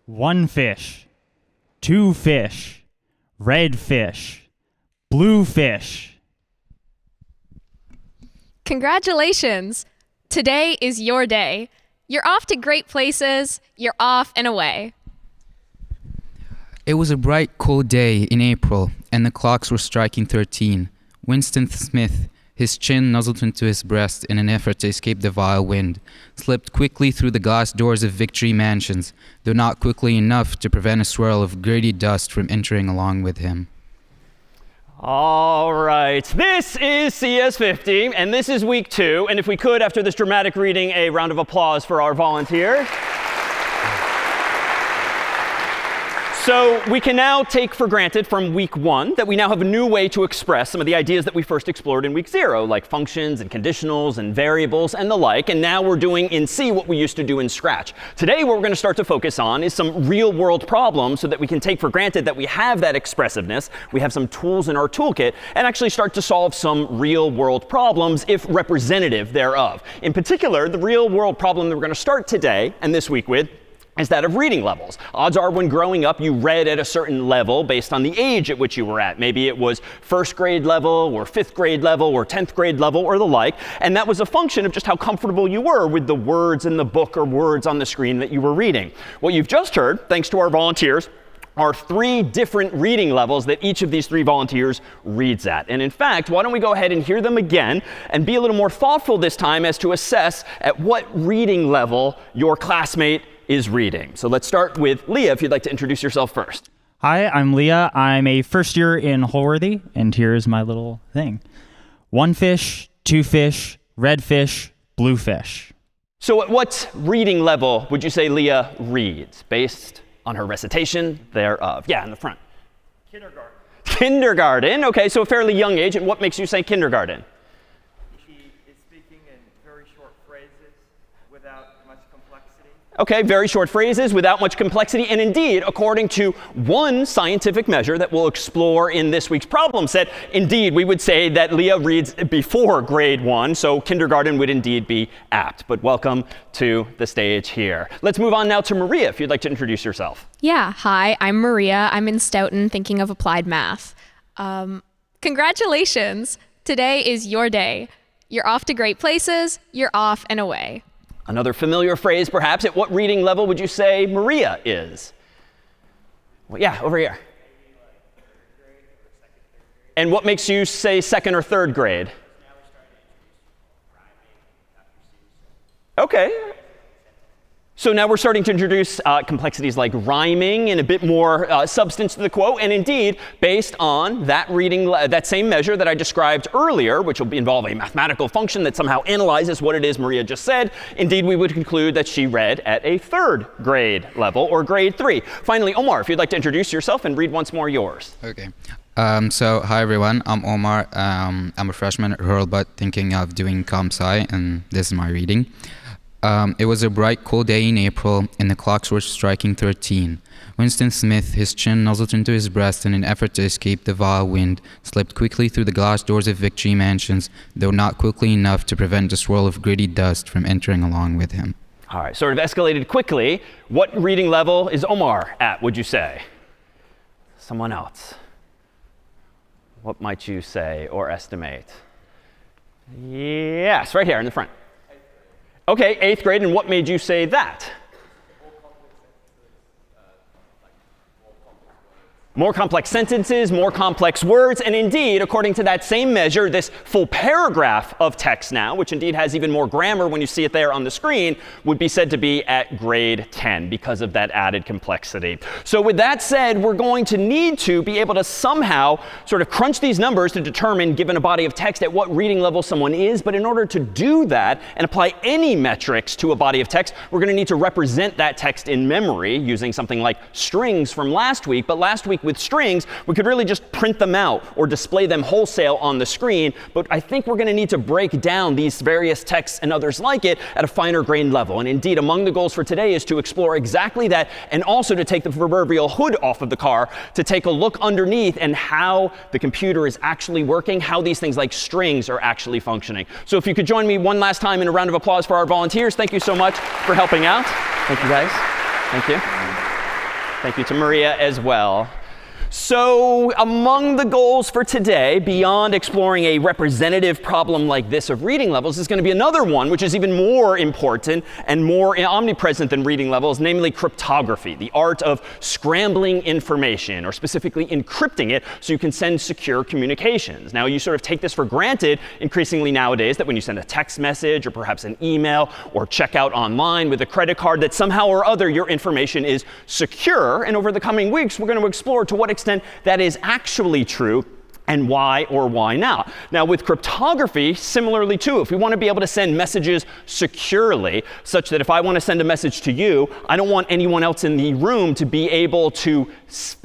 One fish, two fish, red fish, blue fish. Congratulations! Today is your day. You're off to great places. You're off and away. It was a bright, cold day in April, and the clocks were striking 13. Winston Smith, his chin nuzzled into his breast in an effort to escape the vile wind, slipped quickly through the glass doors of Victory Mansions, though not quickly enough to prevent a swirl of gritty dust from entering along with him. All right, this is CS50, and this is week 2. And if we could, after this dramatic reading, a round of applause for our volunteer. So we can now take for granted from week 1 that we now have a new way to express some of the ideas that we first explored in week 0, like functions and conditionals and variables and the like. And now we're doing in C what we used to do in Scratch. Today, what we're going to start to focus on is some real-world problems so that we can take for granted that we have that expressiveness, we have some tools in our toolkit, and actually start to solve some real-world problems if representative thereof. In particular, the real-world problem that we're going to start today and this week with is that of reading levels. Odds are when growing up, you read at a certain level based on the age at which you were at. Maybe it was 1st grade level or 5th grade level or 10th grade level or the like. And that was a function of just how comfortable you were with the words in the book or words on the screen that you were reading. What you've just heard, thanks to our volunteers, are 3 different reading levels that each of these 3 volunteers reads at. And in fact, why don't we go ahead and hear them again and be a little more thoughtful this time as to assess at what reading level your classmate is reading. So let's start with Leah, if you'd like to introduce yourself first. Hi, I'm Leah. I'm a first year in Holworthy, and here's my little thing. One fish, two fish, red fish, blue fish. So at what reading level would you say Leah reads, based on her recitation thereof? Yeah, in the front. Kindergarten. Kindergarten. OK, so a fairly young age. And what makes you say kindergarten? He is speaking in very short phrases without much complexity. OK, very short phrases without much complexity. And indeed, according to one scientific measure that we'll explore in this week's problem set, indeed, we would say that Leah reads before grade 1. So kindergarten would indeed be apt. But welcome to the stage here. Let's move on now to Maria, if you'd like to introduce yourself. Yeah, hi, I'm Maria. I'm in Stoughton thinking of applied math. Congratulations! Today is your day. You're off to great places. You're off and away. Another familiar phrase, perhaps. At what reading level would you say Maria is? Well, yeah, over here. And what makes you say 2nd or 3rd grade? OK. So now we're starting to introduce complexities like rhyming and a bit more substance to the quote. And indeed, based on that reading, that same measure that I described earlier, which will involve a mathematical function that somehow analyzes what it is Maria just said, indeed, we would conclude that she read at a 3rd grade level or grade 3. Finally, Omar, if you'd like to introduce yourself and read once more yours. Okay. So, hi everyone, I'm Omar. I'm a freshman at Hurlbut thinking of doing Cowsay, and this is my reading. It was a bright, cold day in April, and the clocks were striking 13. Winston Smith, his chin nuzzled into his breast in an effort to escape the vile wind, slipped quickly through the glass doors of Victory Mansions, though not quickly enough to prevent a swirl of gritty dust from entering along with him. All right, sort of escalated quickly. What reading level is Omar at, would you say? Someone else. What might you say or estimate? Yes, right here in the front. OK, 8th grade, and what made you say that? More complex sentences, more complex words, and indeed, according to that same measure, this full paragraph of text now, which indeed has even more grammar when you see it there on the screen, would be said to be at grade 10 because of that added complexity. So with that said, we're going to need to be able to somehow sort of crunch these numbers to determine, given a body of text, at what reading level someone is. But in order to do that and apply any metrics to a body of text, we're going to need to represent that text in memory using something like strings from last week. But last week, with strings, we could really just print them out or display them wholesale on the screen. But I think we're going to need to break down these various texts and others like it at a finer grained level. And indeed, among the goals for today is to explore exactly that, and also to take the proverbial hood off of the car to take a look underneath and how the computer is actually working, how these things like strings are actually functioning. So if you could join me one last time in a round of applause for our volunteers. Thank you so much for helping out. Thank you, guys. Thank you. Thank you to Maria as well. So among the goals for today, beyond exploring a representative problem like this of reading levels, is going to be another one, which is even more important and more omnipresent than reading levels, namely cryptography, the art of scrambling information, or specifically encrypting it so you can send secure communications. Now, you sort of take this for granted increasingly nowadays, that when you send a text message or perhaps an email or check out online with a credit card, that somehow or other your information is secure. And over the coming weeks, we're going to explore to what extent that is actually true, and why or why not. Now, with cryptography, similarly too, if we want to be able to send messages securely, such that if I want to send a message to you, I don't want anyone else in the room to be able to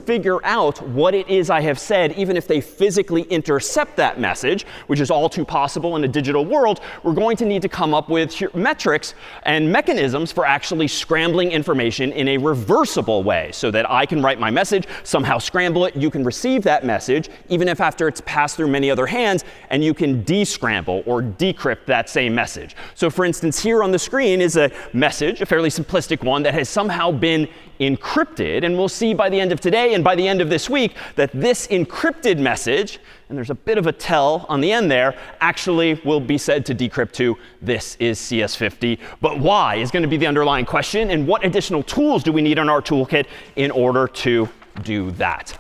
figure out what it is I have said, even if they physically intercept that message, which is all too possible in a digital world. We're going to need to come up with metrics and mechanisms for actually scrambling information in a reversible way, so that I can write my message, somehow scramble it, you can receive that message, even if after it's passed through many other hands, and you can descramble or decrypt that same message. So for instance, here on the screen is a message, a fairly simplistic one, that has somehow been encrypted. And we'll see by the end of today and by the end of this week that this encrypted message, and there's a bit of a tell on the end there, actually will be said to decrypt to "this is CS50." But why is going to be the underlying question, and what additional tools do we need in our toolkit in order to do that?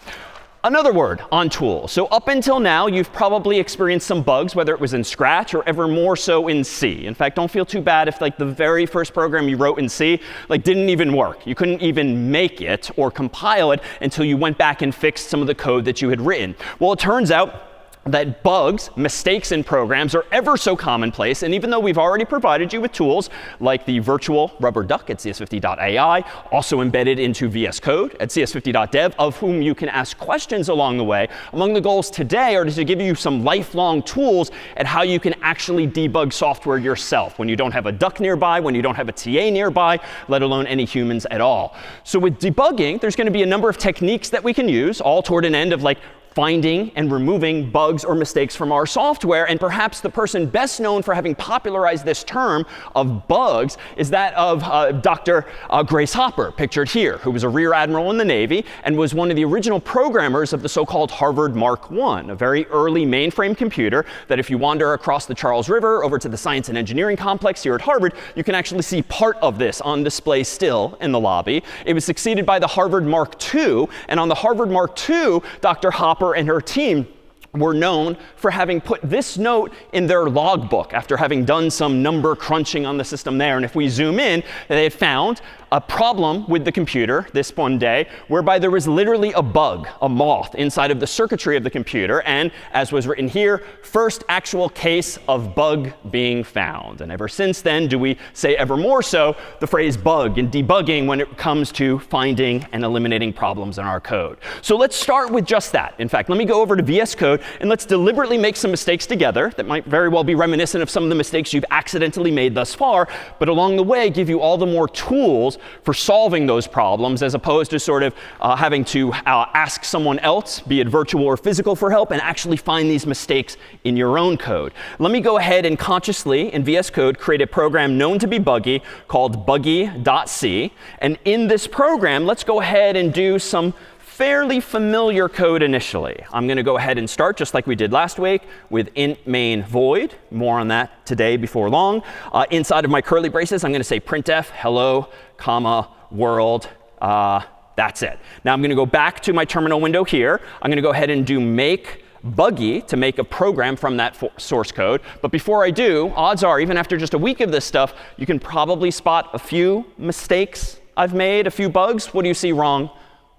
Another word on tools. So up until now, you've probably experienced some bugs, whether it was in Scratch or ever more so in C. In fact, don't feel too bad if the very first program you wrote in C didn't even work. You couldn't even make it or compile it until you went back and fixed some of the code that you had written. Well, it turns out that bugs, mistakes in programs, are ever so commonplace. And even though we've already provided you with tools like the virtual rubber duck at cs50.ai, also embedded into VS Code at cs50.dev, of whom you can ask questions along the way, among the goals today are to give you some lifelong tools at how you can actually debug software yourself when you don't have a duck nearby, when you don't have a TA nearby, let alone any humans at all. So with debugging, there's going to be a number of techniques that we can use, all toward an end of finding and removing bugs or mistakes from our software. And perhaps the person best known for having popularized this term of bugs is that of Dr. Grace Hopper, pictured here, who was a rear admiral in the Navy and was one of the original programmers of the so-called Harvard Mark I, a very early mainframe computer that if you wander across the Charles River over to the Science and Engineering Complex here at Harvard, you can actually see part of this on display still in the lobby. It was succeeded by the Harvard Mark II. And on the Harvard Mark II, Dr. Hopper and her team were known for having put this note in their logbook after having done some number crunching on the system there. And if we zoom in, they had found a problem with the computer this one day whereby there was literally a bug, a moth, inside of the circuitry of the computer. And as was written here, first actual case of bug being found. And ever since then, do we say ever more so the phrase bug in debugging when it comes to finding and eliminating problems in our code. So let's start with just that. In fact, let me go over to VS Code and let's deliberately make some mistakes together that might very well be reminiscent of some of the mistakes you've accidentally made thus far, but along the way give you all the more tools for solving those problems, as opposed to sort of having to ask someone else, be it virtual or physical, for help and actually find these mistakes in your own code. Let me go ahead and consciously, in VS Code, create a program known to be buggy called buggy.c. And in this program, let's go ahead and do some fairly familiar code initially. I'm going to go ahead and start, just like we did last week, with int main void. More on that today before long. Inside of my curly braces, I'm going to say printf hello, comma, world. That's it. Now I'm going to go back to my terminal window here. I'm going to go ahead and do make buggy to make a program from that source code. But before I do, odds are, even after just a week of this stuff, you can probably spot a few mistakes I've made, a few bugs. What do you see wrong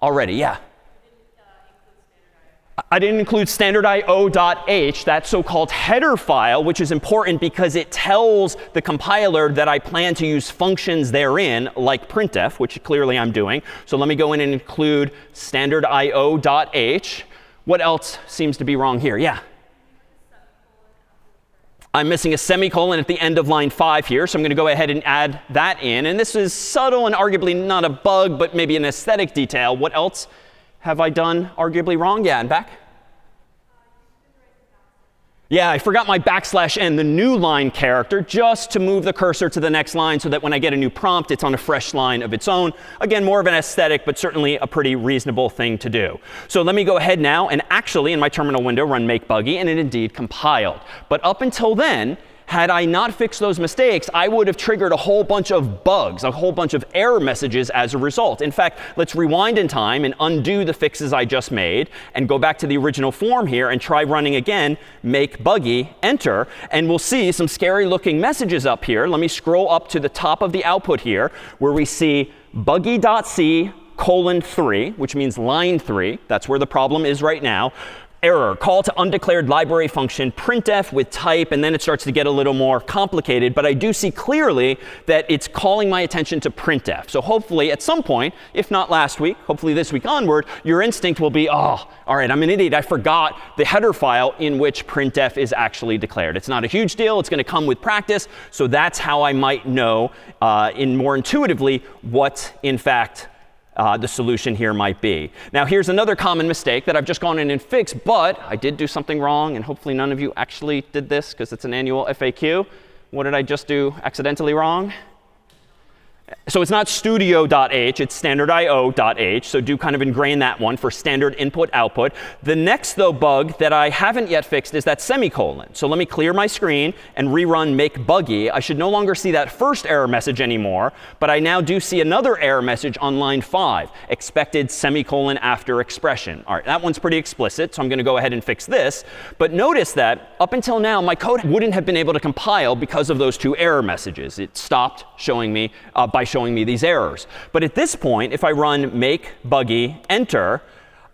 already? Yeah. I didn't include standard.io.h, that so-called header file, which is important because it tells the compiler that I plan to use functions therein, like printf, which clearly I'm doing. So let me go in and include standard.io.h. What else seems to be wrong here? Yeah? I'm missing a semicolon at the end of line 5 here, so I'm going to go ahead and add that in. And this is subtle and arguably not a bug, but maybe an aesthetic detail. What else have I done arguably wrong? Yeah, and back? Yeah, I forgot my \n, the new line character, just to move the cursor to the next line so that when I get a new prompt, it's on a fresh line of its own. Again, more of an aesthetic, but certainly a pretty reasonable thing to do. So let me go ahead now and actually, in my terminal window, run make buggy, and it indeed compiled. But up until then, had I not fixed those mistakes, I would have triggered a whole bunch of bugs, a whole bunch of error messages as a result. In fact, let's rewind in time and undo the fixes I just made and go back to the original form here and try running again, make buggy, enter. And we'll see some scary looking messages up here. Let me scroll up to the top of the output here where we see buggy.c:3, which means line 3. That's where the problem is right now. Error, call to undeclared library function, printf with type, and then it starts to get a little more complicated. But I do see clearly that it's calling my attention to printf. So hopefully at some point, if not last week, hopefully this week onward, your instinct will be, oh, all right, I'm an idiot. I forgot the header file in which printf is actually declared. It's not a huge deal. It's going to come with practice. So that's how I might know more intuitively what, in fact, the solution here might be. Now, here's another common mistake that I've just gone in and fixed, but I did do something wrong, and hopefully none of you actually did this because it's an annual FAQ. What did I just do accidentally wrong? So it's not studio.h, it's standard.io.h. So do kind of ingrain that one for standard input output. The next, though, bug that I haven't yet fixed is that semicolon. So let me clear my screen and rerun make buggy. I should no longer see that first error message anymore, but I now do see another error message on line 5, expected semicolon after expression. All right, that one's pretty explicit, so I'm going to go ahead and fix this. But notice that up until now, my code wouldn't have been able to compile because of those two error messages. It stopped showing me by showing me these errors. But at this point, if I run make buggy enter,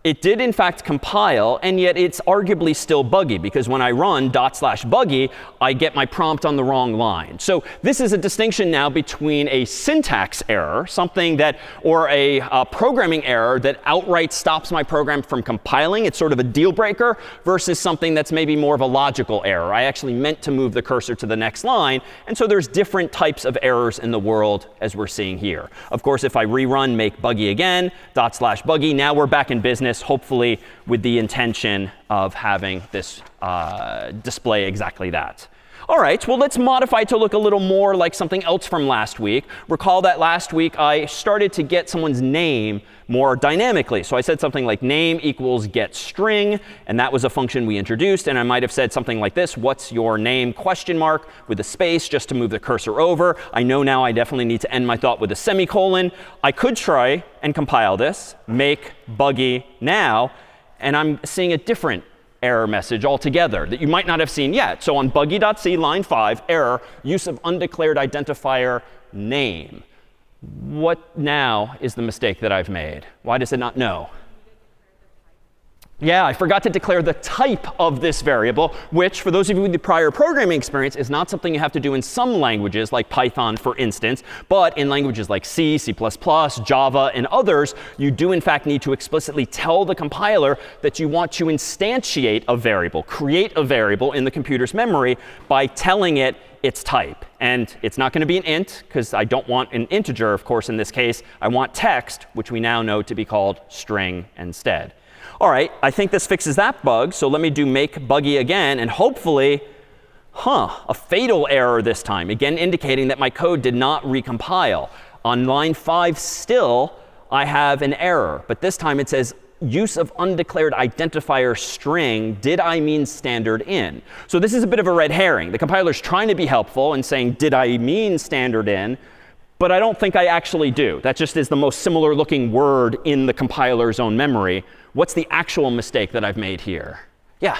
it did in fact compile, and yet it's arguably still buggy because when I run /buggy, I get my prompt on the wrong line. So this is a distinction now between a syntax error, something that, or a programming error that outright stops my program from compiling. It's sort of a deal breaker versus something that's maybe more of a logical error. I actually meant to move the cursor to the next line. And so there's different types of errors in the world as we're seeing here. Of course, if I rerun make buggy again, /buggy, now we're back in business, hopefully with the intention of having this display exactly that. All right, well, let's modify it to look a little more like something else from last week. Recall that last week I started to get someone's name more dynamically. So I said something like name equals get string, and that was a function we introduced. And I might have said something like this, what's your name, question mark, with a space just to move the cursor over. I know now I definitely need to end my thought with a semicolon. I could try and compile this, make buggy now, and I'm seeing a different error message altogether that you might not have seen yet. So on buggy.c, line 5, error, use of undeclared identifier name. What now is the mistake that I've made? Why does it not know? Yeah, I forgot to declare the type of this variable, which, for those of you with the prior programming experience, is not something you have to do in some languages, like Python, for instance. But in languages like C, C++, Java, and others, you do, in fact, need to explicitly tell the compiler that you want to instantiate a variable, create a variable in the computer's memory by telling it its type. And it's not going to be an int, because I don't want an integer, of course, in this case. I want text, which we now know to be called string instead. All right, I think this fixes that bug. So let me do make buggy again. And hopefully, a fatal error this time, again indicating that my code did not recompile. On line 5 still, I have an error. But this time it says use of undeclared identifier string, did I mean standard in? So this is a bit of a red herring. The compiler's trying to be helpful and saying, did I mean standard in? But I don't think I actually do. That just is the most similar looking word in the compiler's own memory. What's the actual mistake that I've made here? Yeah?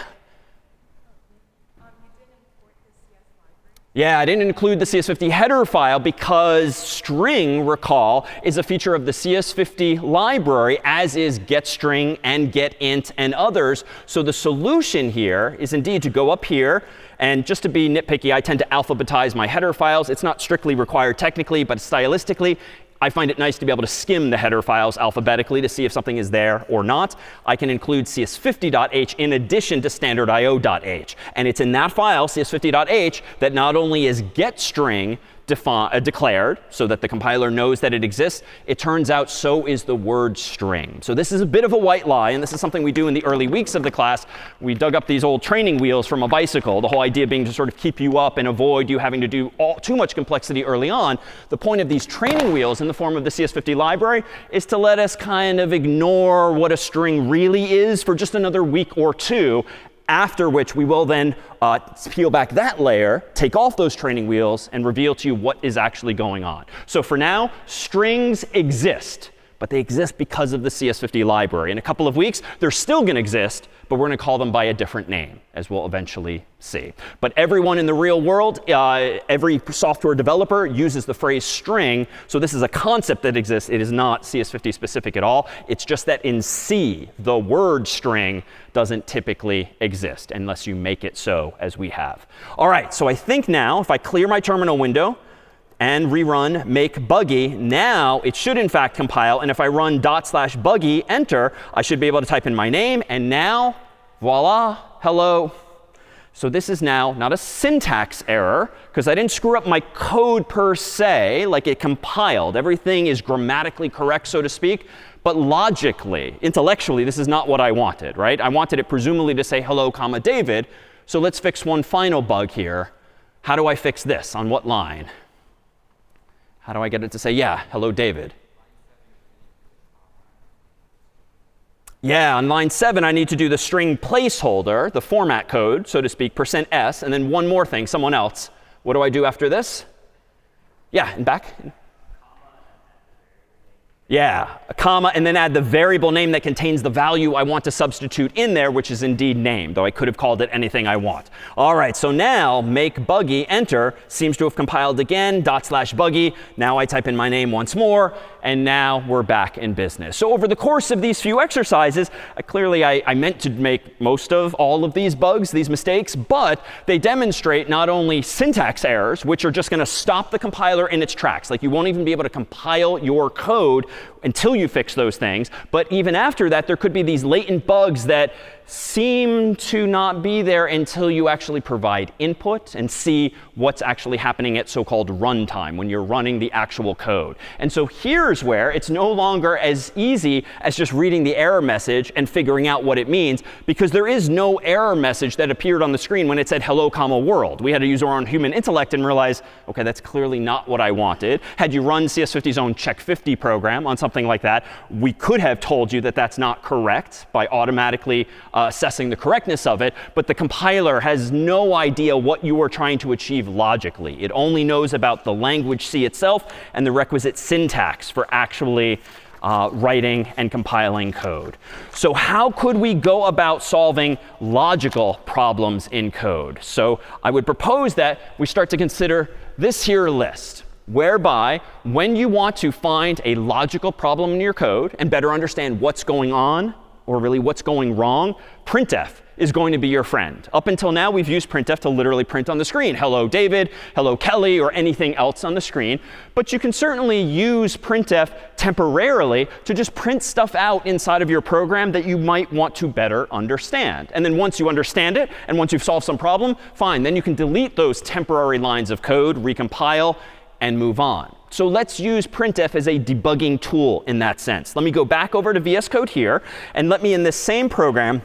Yeah, I didn't include the CS50 header file because string, recall, is a feature of the CS50 library, as is getString and getInt and others. So the solution here is indeed to go up here. And just to be nitpicky, I tend to alphabetize my header files. It's not strictly required technically, but stylistically, I find it nice to be able to skim the header files alphabetically to see if something is there or not. I can include CS50.h in addition to standard.io.h. And it's in that file, CS50.h, that not only is getString declared so that the compiler knows that it exists, it turns out so is the word string. So this is a bit of a white lie, and this is something we do in the early weeks of the class. We dug up these old training wheels from a bicycle, the whole idea being to sort of keep you up and avoid you having to do too much complexity early on. The point of these training wheels in the form of the CS50 library is to let us kind of ignore what a string really is for just another week or two, after which we will then peel back that layer, take off those training wheels, and reveal to you what is actually going on. So for now, strings exist, but they exist because of the CS50 library. In a couple of weeks, they're still going to exist, but we're going to call them by a different name, as we'll eventually see. But everyone in the real world, every software developer uses the phrase string. So this is a concept that exists. It is not CS50 specific at all. It's just that in C, the word string doesn't typically exist unless you make it so, as we have. All right, so I think now, if I clear my terminal window and rerun make buggy, now it should in fact compile. And if I run /buggy enter, I should be able to type in my name. And now, voila, hello. So this is now not a syntax error, because I didn't screw up my code per se, like it compiled. Everything is grammatically correct, so to speak. But logically, intellectually, this is not what I wanted, right? I wanted it presumably to say hello, comma, David. So let's fix one final bug here. How do I fix this? On what line? How do I get it to say, yeah, hello, David? Yeah, on line 7, I need to do the string placeholder, the format code, so to speak, %s, and then one more thing, someone else. What do I do after this? Yeah, and back. Yeah, a comma, and then add the variable name that contains the value I want to substitute in there, which is indeed name, though I could have called it anything I want. All right, so now make buggy enter seems to have compiled again, /buggy. Now I type in my name once more, and now we're back in business. So over the course of these few exercises, clearly I meant to make most of all of these bugs, these mistakes, but they demonstrate not only syntax errors, which are just going to stop the compiler in its tracks. Like you won't even be able to compile your code until you fix those things. But even after that, there could be these latent bugs that seem to not be there until you actually provide input and see what's actually happening at so-called runtime, when you're running the actual code. And so here's where it's no longer as easy as just reading the error message and figuring out what it means, because there is no error message that appeared on the screen when it said hello, comma, world. We had to use our own human intellect and realize, OK, that's clearly not what I wanted. Had you run CS50's own check 50 program on something like that, we could have told you that that's not correct by automatically assessing the correctness of it. But the compiler has no idea what you are trying to achieve logically. It only knows about the language C itself and the requisite syntax for actually writing and compiling code. So how could we go about solving logical problems in code? So I would propose that we start to consider this here list, whereby when you want to find a logical problem in your code and better understand what's going on, or really what's going wrong, printf is going to be your friend. Up until now, we've used printf to literally print on the screen, hello David, hello Kelly, or anything else on the screen. But you can certainly use printf temporarily to just print stuff out inside of your program that you might want to better understand. And then once you understand it, and once you've solved some problem, fine, then you can delete those temporary lines of code, recompile, and move on. So let's use printf as a debugging tool in that sense. Let me go back over to VS Code here, and let me, in this same program,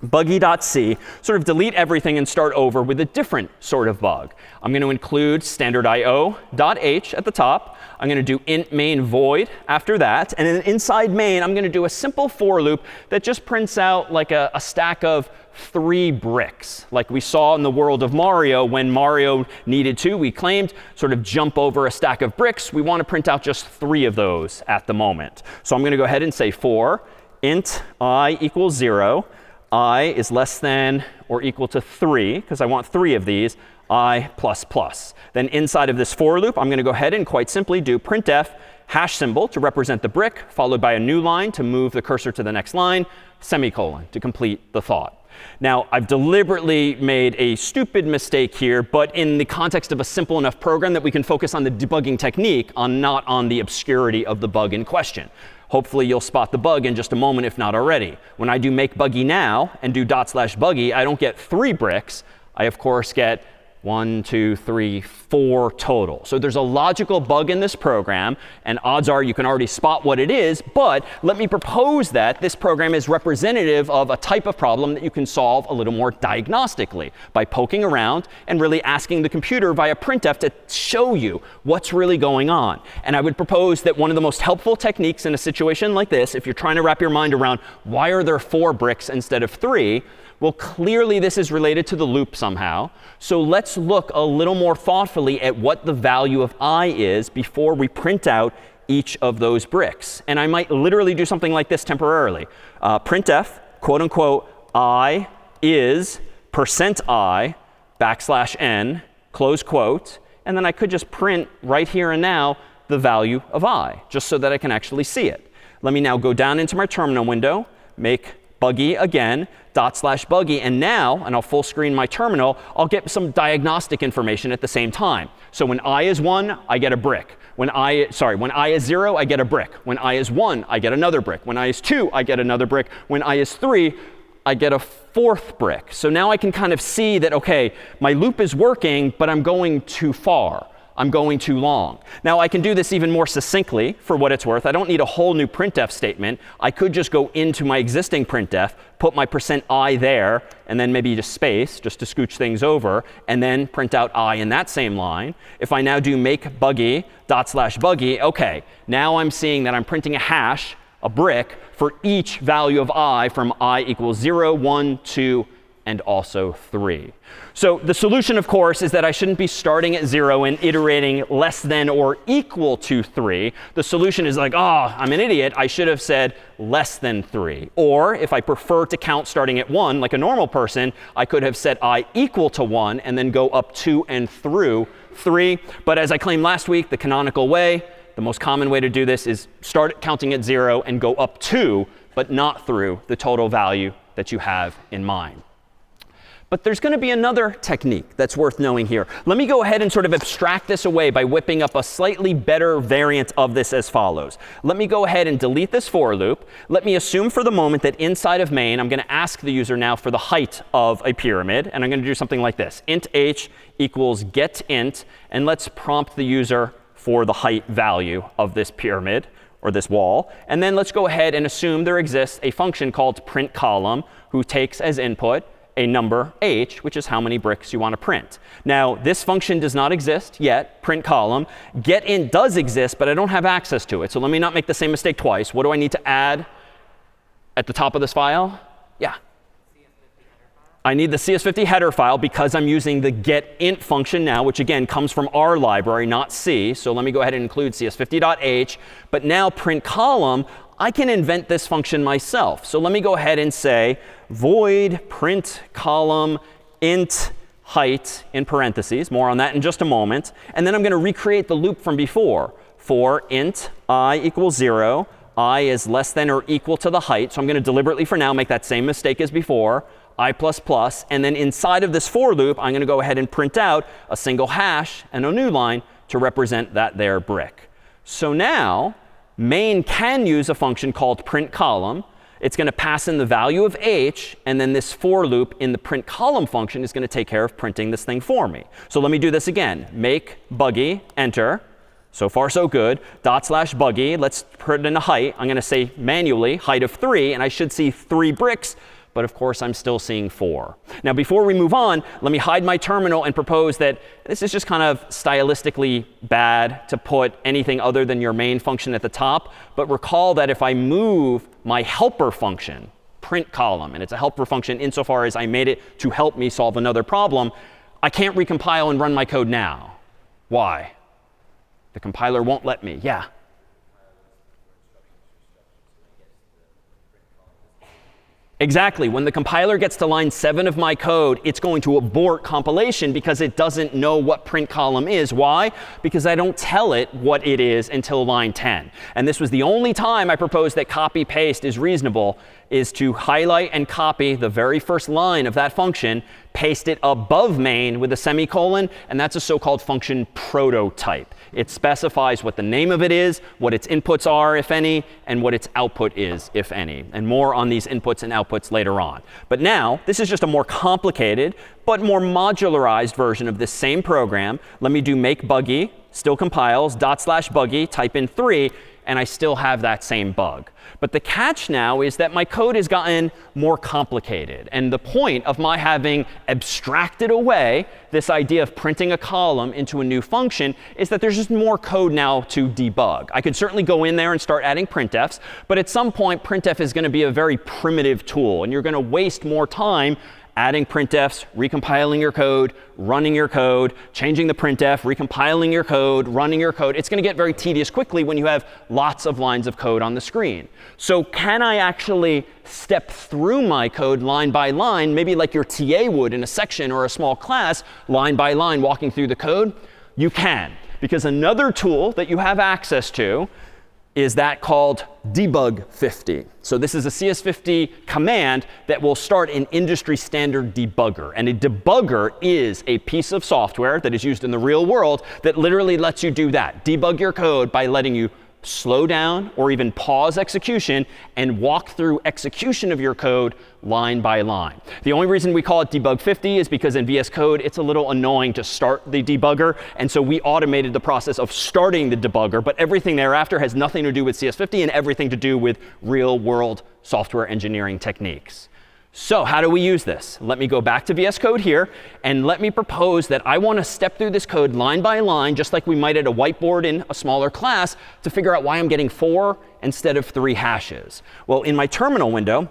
buggy.c, sort of delete everything and start over with a different sort of bug. I'm going to include standard io.h at the top. I'm going to do int main void after that. And then inside main, I'm going to do a simple for loop that just prints out like a stack of 3 bricks, like we saw in the world of Mario when Mario needed to, we claimed, sort of jump over a stack of bricks. We want to print out just 3 of those at the moment. So I'm going to go ahead and say for int I equals 0, I is less than or equal to 3, because I want 3 of these, I plus plus. Then inside of this for loop, I'm going to go ahead and quite simply do printf hash symbol to represent the brick, followed by a new line to move the cursor to the next line, semicolon to complete the thought. Now, I've deliberately made a stupid mistake here, but in the context of a simple enough program that we can focus on the debugging technique, not on the obscurity of the bug in question. Hopefully, you'll spot the bug in just a moment, if not already. When I do make buggy now and do /buggy, I don't get 3 bricks. I, of course, get 1, 2, 3, 4 total. So there's a logical bug in this program, and odds are you can already spot what it is, but let me propose that this program is representative of a type of problem that you can solve a little more diagnostically by poking around and really asking the computer via printf to show you what's really going on. And I would propose that one of the most helpful techniques in a situation like this, if you're trying to wrap your mind around why are there 4 bricks instead of 3, well, clearly this is related to the loop somehow. So let's look a little more thoughtfully at what the value of I is before we print out each of those bricks. And I might literally do something like this temporarily. Printf, quote unquote, I is %i \n, close quote. And then I could just print right here and now the value of I, just so that I can actually see it. Let me now go down into my terminal window, make buggy again, /buggy, and now, and I'll full screen my terminal, I'll get some diagnostic information at the same time. So when I is 1, I get a brick. When I is 0, I get a brick. When I is 1, I get another brick. When I is 2, I get another brick. When I is 3, I get a 4th brick. So now I can kind of see that, OK, my loop is working, but I'm going too far. I'm going too long. Now, I can do this even more succinctly for what it's worth. I don't need a whole new printf statement. I could just go into my existing printf, put my %i there, and then maybe just space, just to scooch things over, and then print out I in that same line. If I now do make buggy /buggy, OK, now I'm seeing that I'm printing a hash, a brick, for each value of I from I equals 0, 1, 2, and also 3. So the solution, of course, is that I shouldn't be starting at 0 and iterating less than or equal to 3. The solution is like, oh, I'm an idiot. I should have said less than 3. Or if I prefer to count starting at 1, like a normal person, I could have set I equal to 1 and then go up to and through 3. But as I claimed last week, the canonical way, the most common way to do this is start counting at 0 and go up to, but not through, the total value that you have in mind. But there's going to be another technique that's worth knowing here. Let me go ahead and sort of abstract this away by whipping up a slightly better variant of this as follows. Let me go ahead and delete this for loop. Let me assume for the moment that inside of main, I'm going to ask the user now for the height of a pyramid. And I'm going to do something like this. Int h equals getInt. And let's prompt the user for the height value of this pyramid or this wall. And then let's go ahead and assume there exists a function called printColumn who takes as input a number h, which is how many bricks you want to print. Now, this function does not exist yet, printColumn. GetInt does exist, but I don't have access to it. So let me not make the same mistake twice. What do I need to add at the top of this file? Yeah. I need the CS50 header file because I'm using the getInt function now, which again comes from our library, not C. So let me go ahead and include CS50.h. But now printColumn, I can invent this function myself. So let me go ahead and say void printColumn int height in parentheses. More on that in just a moment. And then I'm going to recreate the loop from before. For int I equals 0, I is less than or equal to the height. So I'm going to deliberately for now make that same mistake as before. I++, and then inside of this for loop, I'm going to go ahead and print out a single hash and a new line to represent that there brick. So now, main can use a function called printColumn. It's going to pass in the value of h, and then this for loop in the printColumn function is going to take care of printing this thing for me. So let me do this again. Make buggy, enter. So far, so good. /buggy, let's put in a height. I'm going to say manually height of 3, and I should see 3 bricks. But of course, I'm still seeing 4. Now, before we move on, let me hide my terminal and propose that this is just kind of stylistically bad to put anything other than your main function at the top. But recall that if I move my helper function, printColumn, and it's a helper function insofar as I made it to help me solve another problem, I can't recompile and run my code now. Why? The compiler won't let me. Yeah. Exactly. When the compiler gets to line 7 of my code, it's going to abort compilation because it doesn't know what printColumn is. Why? Because I don't tell it what it is until line 10. And this was the only time I proposed that copy-paste is reasonable, is to highlight and copy the very first line of that function, paste it above main with a semicolon, and that's a so-called function prototype. It specifies what the name of it is, what its inputs are, if any, and what its output is, if any. And more on these inputs and outputs later on. But now, this is just a more complicated, but more modularized version of this same program. Let me do make buggy, still compiles, /buggy, type in 3, and I still have that same bug. But the catch now is that my code has gotten more complicated. And the point of my having abstracted away this idea of printing a column into a new function is that there's just more code now to debug. I could certainly go in there and start adding printfs, but at some point, printf is going to be a very primitive tool, and you're going to waste more time adding printfs, recompiling your code, running your code, changing the printf, recompiling your code, running your code. It's going to get very tedious quickly when you have lots of lines of code on the screen. So can I actually step through my code line by line, maybe like your TA would in a section or a small class, line by line walking through the code? You can, because another tool that you have access to is that called debug50. So this is a CS50 command that will start an industry standard debugger. And a debugger is a piece of software that is used in the real world that literally lets you do that. Debug your code by letting you slow down or even pause execution and walk through execution of your code line by line. The only reason we call it debug50 is because in VS Code, it's a little annoying to start the debugger. And so we automated the process of starting the debugger. But everything thereafter has nothing to do with CS50 and everything to do with real world software engineering techniques. So how do we use this? Let me go back to VS Code here, and let me propose that I want to step through this code line by line, just like we might at a whiteboard in a smaller class, to figure out why I'm getting 4 instead of 3 hashes. Well, in my terminal window,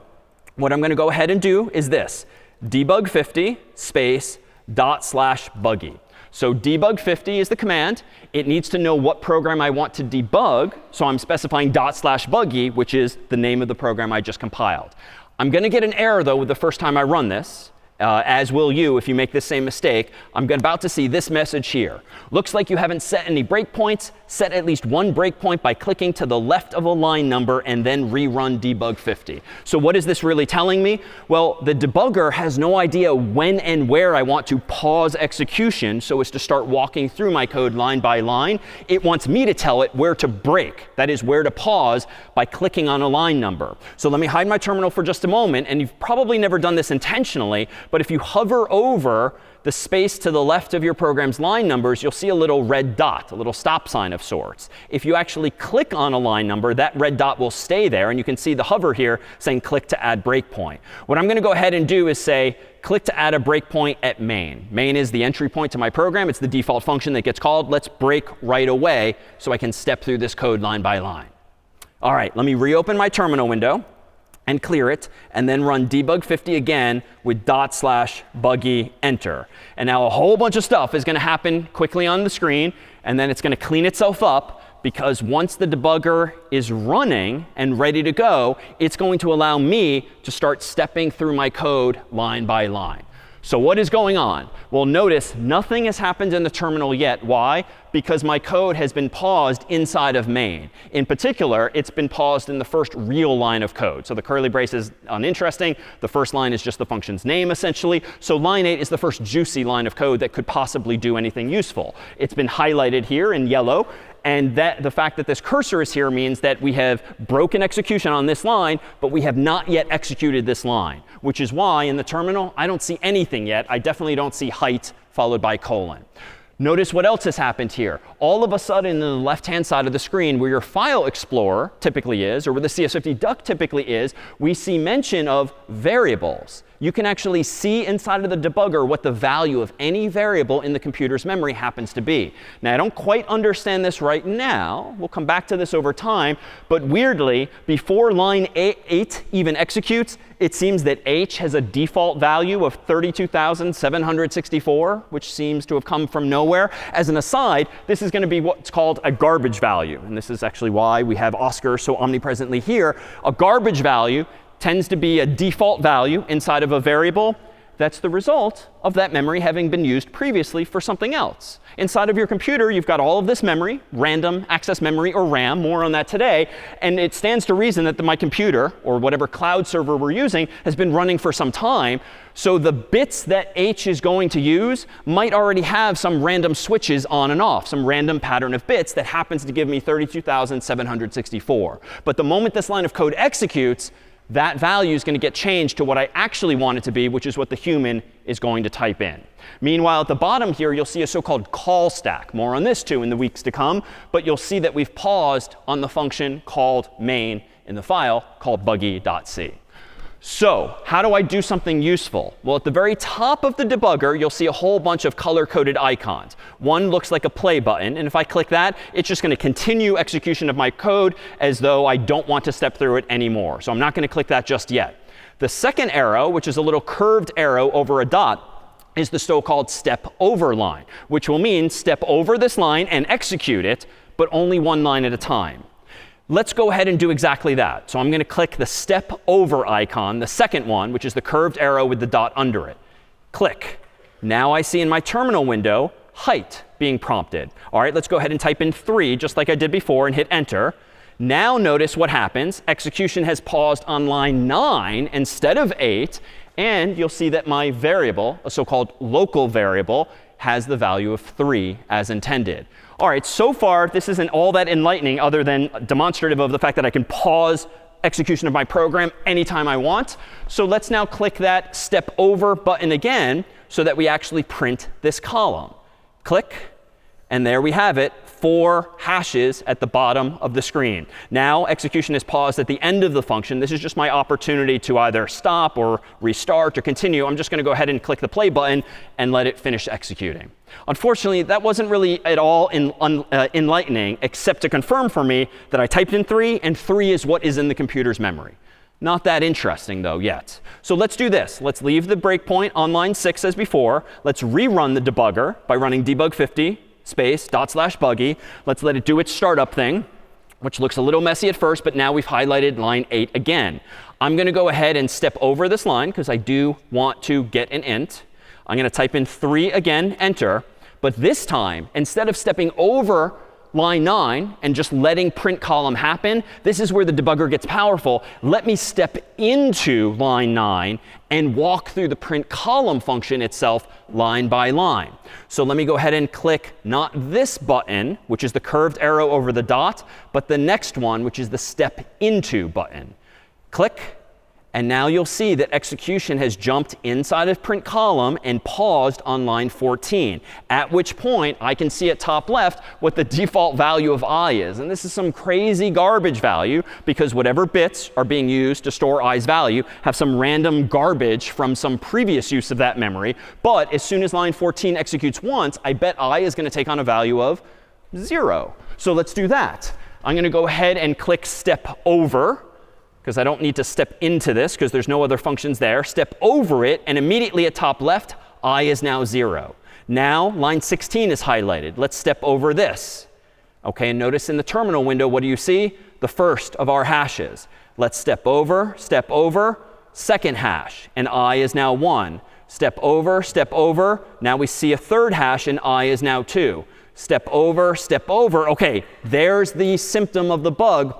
what I'm going to go ahead and do is this: debug50 space /buggy. So debug50 is the command. It needs to know what program I want to debug. So I'm specifying /buggy, which is the name of the program I just compiled. I'm going to get an error, though, the first time I run this, as will you if you make this same mistake. I'm about to see this message here. Looks like you haven't set any breakpoints. Set at least one breakpoint by clicking to the left of a line number and then rerun debug50. So what is this really telling me? Well, the debugger has no idea when and where I want to pause execution so as to start walking through my code line by line. It wants me to tell it where to break, that is, where to pause by clicking on a line number. So let me hide my terminal for just a moment. And you've probably never done this intentionally, but if you hover over the space to the left of your program's line numbers, you'll see a little red dot, a little stop sign of sorts. If you actually click on a line number, that red dot will stay there. And you can see the hover here saying click to add breakpoint. What I'm going to go ahead and do is say click to add a breakpoint at main. Main is the entry point to my program. It's the default function that gets called. Let's break right away so I can step through this code line by line. All right, let me reopen my terminal window and clear it, and then run debug50 again with /buggy enter. And now a whole bunch of stuff is going to happen quickly on the screen, and then it's going to clean itself up, because once the debugger is running and ready to go, it's going to allow me to start stepping through my code line by line. So what is going on? Well, notice nothing has happened in the terminal yet. Why? Because my code has been paused inside of main. In particular, it's been paused in the first real line of code. So the curly brace is uninteresting. The first line is just the function's name, essentially. So line 8 is the first juicy line of code that could possibly do anything useful. It's been highlighted here in yellow. And the fact that this cursor is here means that we have broken execution on this line, but we have not yet executed this line, which is why in the terminal, I don't see anything yet. I definitely don't see height followed by colon. Notice what else has happened here. All of a sudden, on the left-hand side of the screen, where your file explorer typically is, or where the CS50 duck typically is, we see mention of variables. You can actually see inside of the debugger what the value of any variable in the computer's memory happens to be. Now, I don't quite understand this right now. We'll come back to this over time. But weirdly, before line 8 even executes, it seems that h has a default value of 32,764, which seems to have come from nowhere. As an aside, this is going to be what's called a garbage value. And this is actually why we have Oscar so omnipresently here. A garbage value tends to be a default value inside of a variable that's the result of that memory having been used previously for something else. Inside of your computer, you've got all of this memory, random access memory or RAM, more on that today. And it stands to reason that my computer, or whatever cloud server we're using, has been running for some time. So the bits that H is going to use might already have some random switches on and off, some random pattern of bits that happens to give me 32,764. But the moment this line of code executes, that value is going to get changed to what I actually want it to be, which is what the human is going to type in. Meanwhile, at the bottom here, you'll see a so-called call stack. More on this, too, in the weeks to come. But you'll see that we've paused on the function called main in the file called buggy.c. So how do I do something useful? Well, at the very top of the debugger, you'll see a whole bunch of color-coded icons. One looks like a play button. And if I click that, it's just going to continue execution of my code as though I don't want to step through it anymore. So I'm not going to click that just yet. The second arrow, which is a little curved arrow over a dot, is the so-called step over line, which will mean step over this line and execute it, but only one line at a time. Let's go ahead and do exactly that. So I'm going to click the step over icon, the second one, which is the curved arrow with the dot under it. Click. Now I see in my terminal window height being prompted. All right, let's go ahead and type in 3, just like I did before, and hit enter. Now notice what happens. Execution has paused on line 9 instead of 8. And you'll see that my variable, a so-called local variable, has the value of 3 as intended. All right, so far, this isn't all that enlightening other than demonstrative of the fact that I can pause execution of my program anytime I want. So let's now click that step over button again so that we actually print this column. Click. And there we have it, 4 hashes at the bottom of the screen. Now execution is paused at the end of the function. This is just my opportunity to either stop or restart or continue. I'm just going to go ahead and click the play button and let it finish executing. Unfortunately, that wasn't really at all enlightening, except to confirm for me that I typed in 3, and 3 is what is in the computer's memory. Not that interesting, though, yet. So let's do this. Let's leave the breakpoint on line 6 as before. Let's rerun the debugger by running debug50 space /buggy. Let's let it do its startup thing, which looks a little messy at first, but now we've highlighted line 8 again. I'm going to go ahead and step over this line because I do want to get an int. I'm going to type in 3 again, enter. But this time, instead of stepping over line 9 and just letting print column happen, this is where the debugger gets powerful. Let me step into line 9 and walk through the print column function itself line by line. So let me go ahead and click not this button, which is the curved arrow over the dot, but the next one, which is the step into button. Click. And now you'll see that execution has jumped inside of print column and paused on line 14, at which point I can see at top left what the default value of I is. And this is some crazy garbage value because whatever bits are being used to store i's value have some random garbage from some previous use of that memory. But as soon as line 14 executes once, I bet I is going to take on a value of 0. So let's do that. I'm going to go ahead and click step over, because I don't need to step into this because there's no other functions there. Step over it, and immediately at top left, I is now 0. Now line 16 is highlighted. Let's step over this. OK, and notice in the terminal window, what do you see? The first of our hashes. Let's step over, second hash, and I is now 1. Step over. Now we see a third hash, and I is now 2. Step over. OK, there's the symptom of the bug.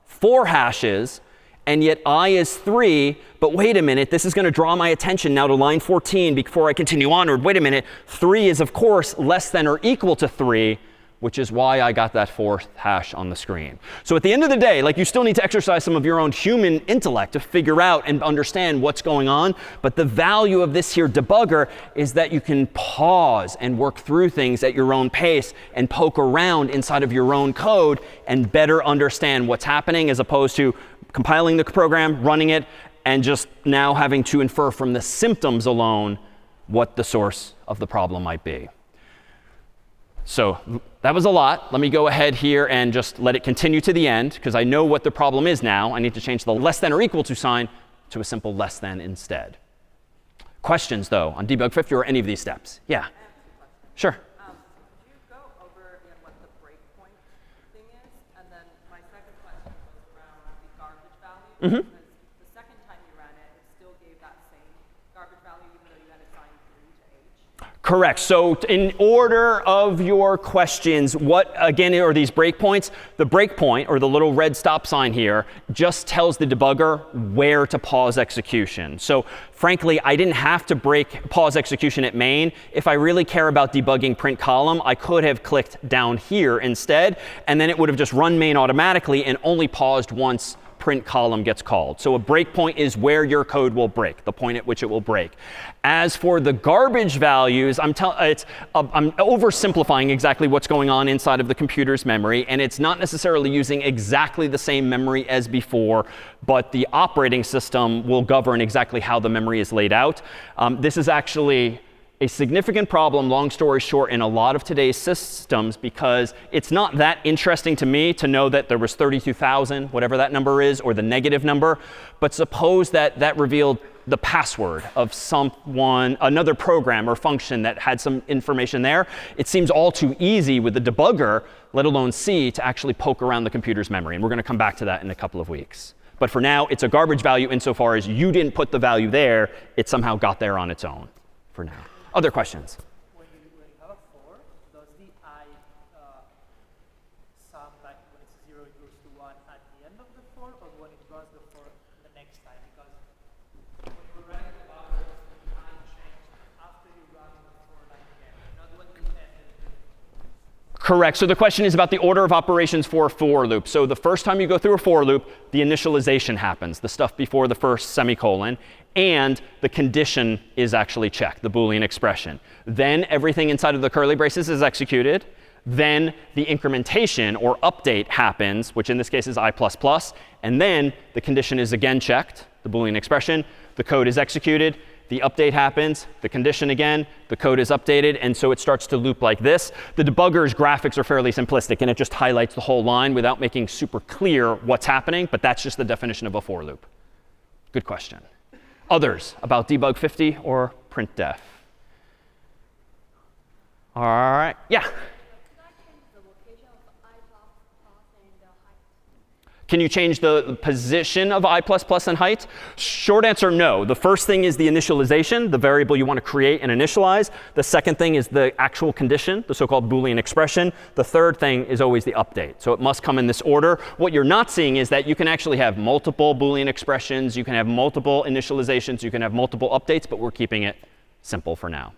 4 hashes. And yet I is 3, but wait a minute, this is going to draw my attention now to line 14 before I continue onward. Wait a minute, 3 is, of course, less than or equal to 3, which is why I got that 4th hash on the screen. So at the end of the day, like, you still need to exercise some of your own human intellect to figure out and understand what's going on. But the value of this here debugger is that you can pause and work through things at your own pace and poke around inside of your own code and better understand what's happening, as opposed to compiling the program, running it, and just now having to infer from the symptoms alone what the source of the problem might be. So that was a lot. Let me go ahead here and just let it continue to the end, because I know what the problem is now. I need to change the less than or equal to sign to a simple less than instead. Questions, though, on debug 50 or any of these steps? Yeah. Sure. Could you go over what the breakpoint thing is? And then my second question was around the garbage value. Because the second time you ran it, it still gave that same garbage value, even Correct. So in order of your questions, what, again, are these breakpoints? The breakpoint, or the little red stop sign here, just tells the debugger where to pause execution. So frankly, I didn't have to pause execution at main. If I really care about debugging print column, I could have clicked down here instead, and then it would have just run main automatically and only paused once print column gets called. So a breakpoint is where your code will break, the point at which it will break. As for the garbage values, I'm oversimplifying exactly what's going on inside of the computer's memory, and it's not necessarily using exactly the same memory as before, but the operating system will govern exactly how the memory is laid out. This is actually a significant problem, long story short, in a lot of today's systems, because it's not that interesting to me to know that there was 32,000, whatever that number is, or the negative number. But suppose that that revealed the password of another program or function that had some information there. It seems all too easy with the debugger, let alone C, to actually poke around the computer's memory. And we're going to come back to that in a couple of weeks. But for now, it's a garbage value insofar as you didn't put the value there. It somehow got there on its own for now. Other questions? When you have a 4, does the I sum like when it's 0 it goes to 1 at the end of the 4, or when it runs the 4 the next time? Because when you're running the buffer, the I changes after you run the 4 line again, not when you end it. Correct. So the question is about the order of operations for a for loop. So the first time you go through a for loop, the initialization happens, the stuff before the first semicolon. And the condition is actually checked, the Boolean expression. Then everything inside of the curly braces is executed. Then the incrementation or update happens, which in this case is I++. And then the condition is again checked, the Boolean expression. The code is executed. The update happens, the condition again, the code is updated, and so it starts to loop like this. The debugger's graphics are fairly simplistic, and it just highlights the whole line without making super clear what's happening. But that's just the definition of a for loop. Good question. Others about debug 50 or printdef? All right. Yeah? Could I change the location of I++ and the height? Can you change the position of I++ and height? Short answer, no. The first thing is the initialization, the variable you want to create and initialize. The second thing is the actual condition, the so-called Boolean expression. The third thing is always the update. So it must come in this order. What you're not seeing is that you can actually have multiple Boolean expressions. You can have multiple initializations. You can have multiple updates. But we're keeping it simple for now.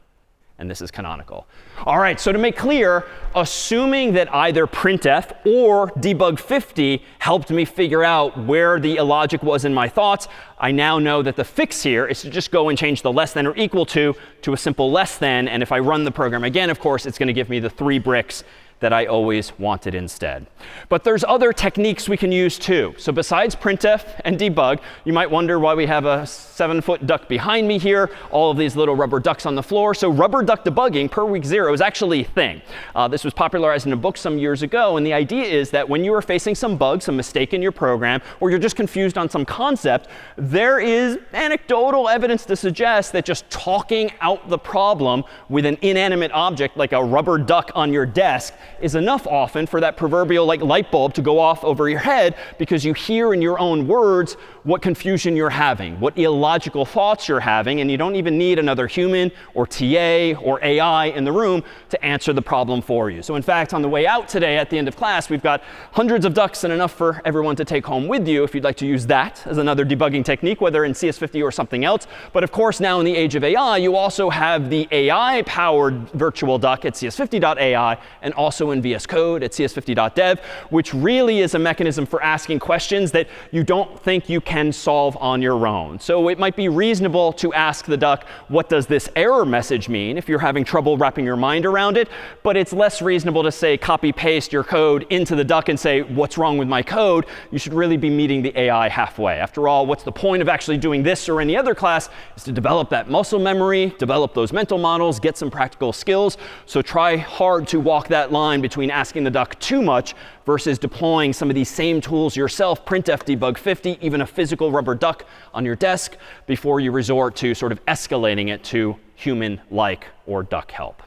And this is canonical. All right, so to make clear, assuming that either printf or debug 50 helped me figure out where the illogic was in my thoughts, I now know that the fix here is to just go and change the less than or equal to a simple less than. And if I run the program again, of course, it's going to give me the 3 bricks that I always wanted instead. But there's other techniques we can use too. So besides printf and debug, you might wonder why we have a 7-foot duck behind me here, all of these little rubber ducks on the floor. So rubber duck debugging per week 0 is actually a thing. This was popularized in a book some years ago. And the idea is that when you are facing some bug, some mistake in your program, or you're just confused on some concept, there is anecdotal evidence to suggest that just talking out the problem with an inanimate object like a rubber duck on your desk is enough often for that proverbial light bulb to go off over your head, because you hear in your own words what confusion you're having, what illogical thoughts you're having, and you don't even need another human or TA or AI in the room to answer the problem for you. So in fact, on the way out today at the end of class, we've got hundreds of ducks and enough for everyone to take home with you if you'd like to use that as another debugging technique, whether in CS50 or something else. But of course, now in the age of AI, you also have the AI-powered virtual duck at CS50.ai and also in VS Code at CS50.dev, which really is a mechanism for asking questions that you don't think you can solve on your own. So it might be reasonable to ask the duck, what does this error message mean, if you're having trouble wrapping your mind around it. But it's less reasonable to say, copy paste your code into the duck and say, what's wrong with my code? You should really be meeting the AI halfway. After all, what's the point of actually doing this or any other class is to develop that muscle memory, develop those mental models, get some practical skills. So try hard to walk that line between asking the duck too much versus deploying some of these same tools yourself, printf, debug 50, even a physical rubber duck on your desk, before you resort to sort of escalating it to human-like or duck help.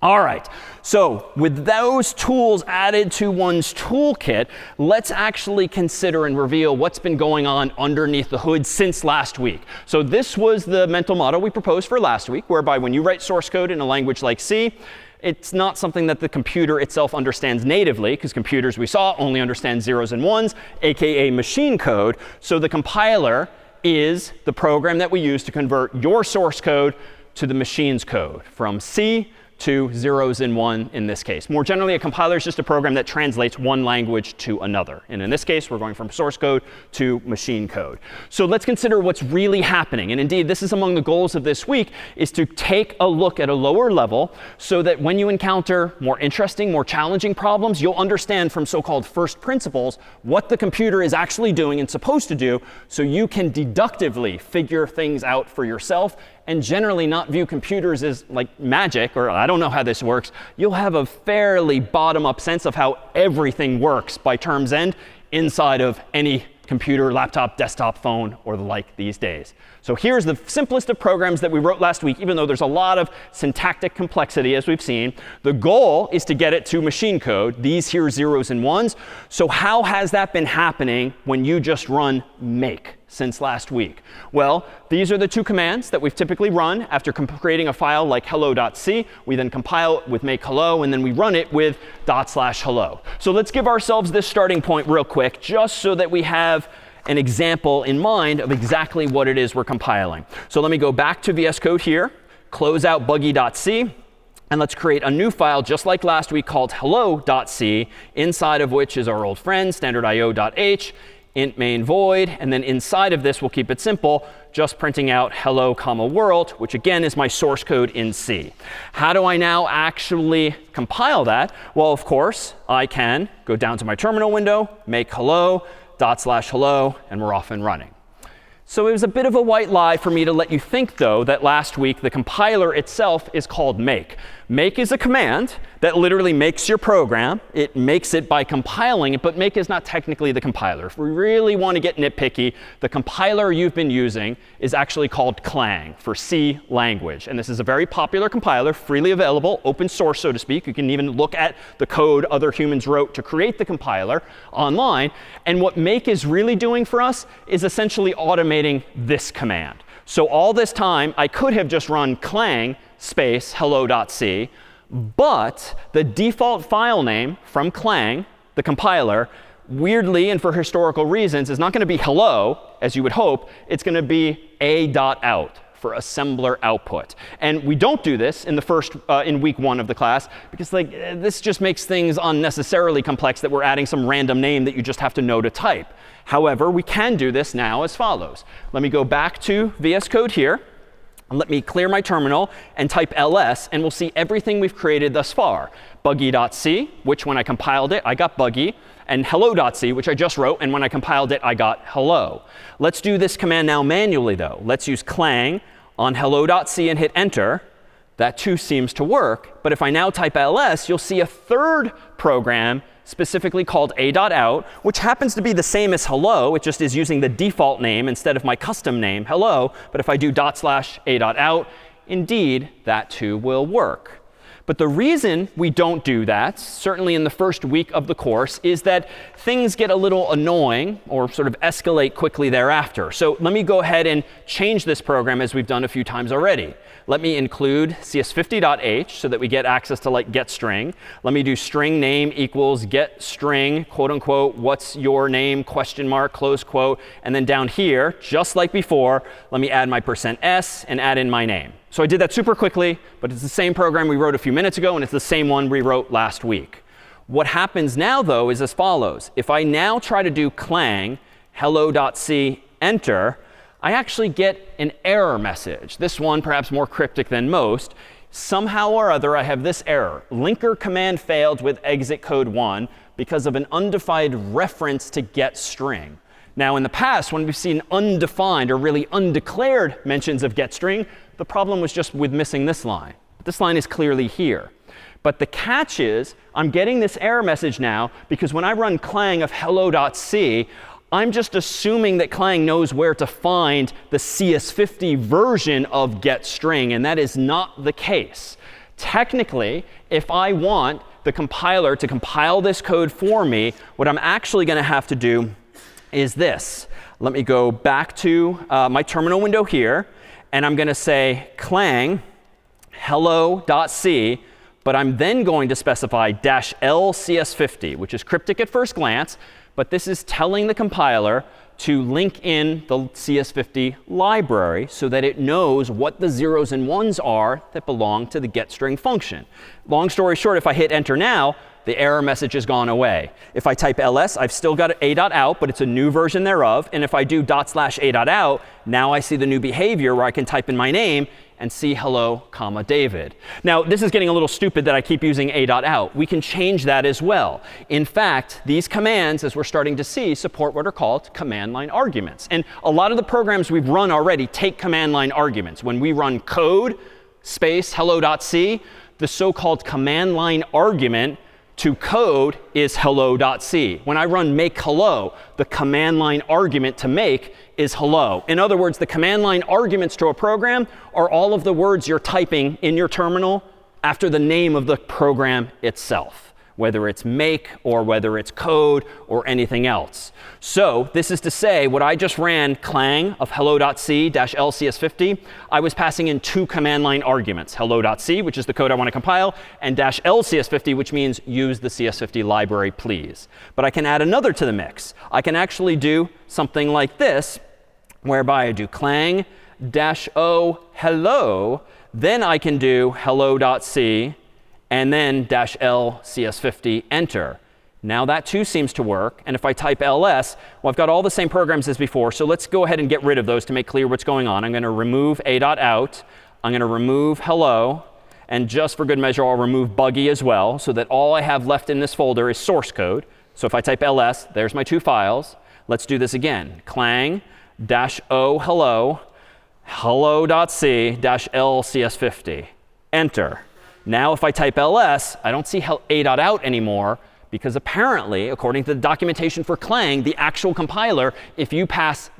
All right, so with those tools added to one's toolkit, let's actually consider and reveal what's been going on underneath the hood since last week. So this was the mental model we proposed for last week, whereby when you write source code in a language like C, it's not something that the computer itself understands natively, because computers, we saw, only understand zeros and ones, aka machine code. So the compiler is the program that we use to convert your source code to the machine's code, from C to zeros and one in this case. More generally, a compiler is just a program that translates one language to another. And in this case, we're going from source code to machine code. So let's consider what's really happening. And indeed, this is among the goals of this week, is to take a look at a lower level so that when you encounter more interesting, more challenging problems, you'll understand from so-called first principles what the computer is actually doing and supposed to do, so you can deductively figure things out for yourself and generally not view computers as like magic, or I don't know how this works. You'll have a fairly bottom-up sense of how everything works by term's end inside of any computer, laptop, desktop, phone, or the like these days. So here's the simplest of programs that we wrote last week, even though there's a lot of syntactic complexity, as we've seen. The goal is to get it to machine code, these here zeros and ones. So how has that been happening when you just run make since last week? Well, these are the two commands that we've typically run after creating a file like hello.c. We then compile it with make hello, and then we run it with /hello. So let's give ourselves this starting point real quick, just so that we have an example in mind of exactly what it is we're compiling. So let me go back to VS Code here, close out buggy.c, and let's create a new file just like last week called hello.c, inside of which is our old friend, standardio.h, int main void, and then inside of this, we'll keep it simple, just printing out hello, comma, world, which again is my source code in C. How do I now actually compile that? Well, of course, I can go down to my terminal window, make hello, /hello, and we're off and running. So it was a bit of a white lie for me to let you think, though, that last week the compiler itself is called make. Make is a command that literally makes your program. It makes it by compiling it, but make is not technically the compiler. If we really want to get nitpicky, the compiler you've been using is actually called Clang for C language. And this is a very popular compiler, freely available, open source, so to speak. You can even look at the code other humans wrote to create the compiler online. And what make is really doing for us is essentially automating this command. So all this time, I could have just run clang space hello.c, but the default file name from Clang, the compiler, weirdly and for historical reasons, is not going to be hello, as you would hope. It's going to be a.out for assembler output. And we don't do this in the in week 1 of the class, because this just makes things unnecessarily complex that we're adding some random name that you just have to know to type. However, we can do this now as follows. Let me go back to VS Code here. And let me clear my terminal and type ls, and we'll see everything we've created thus far. Buggy.c, which when I compiled it, I got buggy. And hello.c, which I just wrote, and when I compiled it, I got hello. Let's do this command now manually, though. Let's use clang on hello.c and hit enter. That too seems to work. But if I now type ls, you'll see a third program specifically called a.out, which happens to be the same as hello. It just is using the default name instead of my custom name, hello. But if I do /a.out, indeed, that too will work. But the reason we don't do that, certainly in the first week of the course, is that things get a little annoying or sort of escalate quickly thereafter. So let me go ahead and change this program as we've done a few times already. Let me include CS50x so that we get access to like getString. Let me do string name equals getString, quote unquote, what's your name, question mark, close quote. And then down here, just like before, let me add my %s and add in my name. So I did that super quickly, but it's the same program we wrote a few minutes ago, and it's the same one we wrote last week. What happens now, though, is as follows. If I now try to do clang hello.c enter, I actually get an error message. This one, perhaps more cryptic than most. Somehow or other, I have this error. Linker command failed with exit code 1 because of an undefined reference to getString. Now, in the past, when we've seen undefined or really undeclared mentions of getString, the problem was just with missing this line. This line is clearly here. But the catch is, I'm getting this error message now because when I run clang of hello.c, I'm just assuming that Clang knows where to find the CS50 version of getString, and that is not the case. Technically, if I want the compiler to compile this code for me, what I'm actually going to have to do is this. Let me go back to my terminal window here, and I'm going to say clang hello.c, but I'm then going to specify -l CS50, which is cryptic at first glance, but this is telling the compiler to link in the CS50 library so that it knows what the zeros and ones are that belong to the getString function. Long story short, if I hit enter now, the error message has gone away. If I type ls, I've still got a.out, but it's a new version thereof. And if I do /a.out, now I see the new behavior where I can type in my name and see hello, comma, David. Now, this is getting a little stupid that I keep using a.out. We can change that as well. In fact, these commands, as we're starting to see, support what are called command line arguments. And a lot of the programs we've run already take command line arguments. When we run code space hello.c, the so-called command line argument to code is hello.c. When I run make hello, the command line argument to make is hello. In other words, the command line arguments to a program are all of the words you're typing in your terminal after the name of the program itself, whether it's make or whether it's code or anything else. So this is to say what I just ran clang of hello.c -lcs50, I was passing in two command line arguments, hello.c, which is the code I want to compile, and -lcs50, which means use the CS50 library, please. But I can add another to the mix. I can actually do something like this, whereby I do clang -o hello, then I can do hello.c, and then -l CS50 enter. Now that too seems to work. And if I type ls, well, I've got all the same programs as before. So let's go ahead and get rid of those to make clear what's going on. I'm going to remove a.out. I'm going to remove hello. And just for good measure, I'll remove buggy as well, so that all I have left in this folder is source code. So if I type ls, there's my two files. Let's do this again. Clang -o hello, hello.c -l CS50. Enter. Now if I type ls, I don't see a.out anymore, because apparently, according to the documentation for clang, the actual compiler, if you pass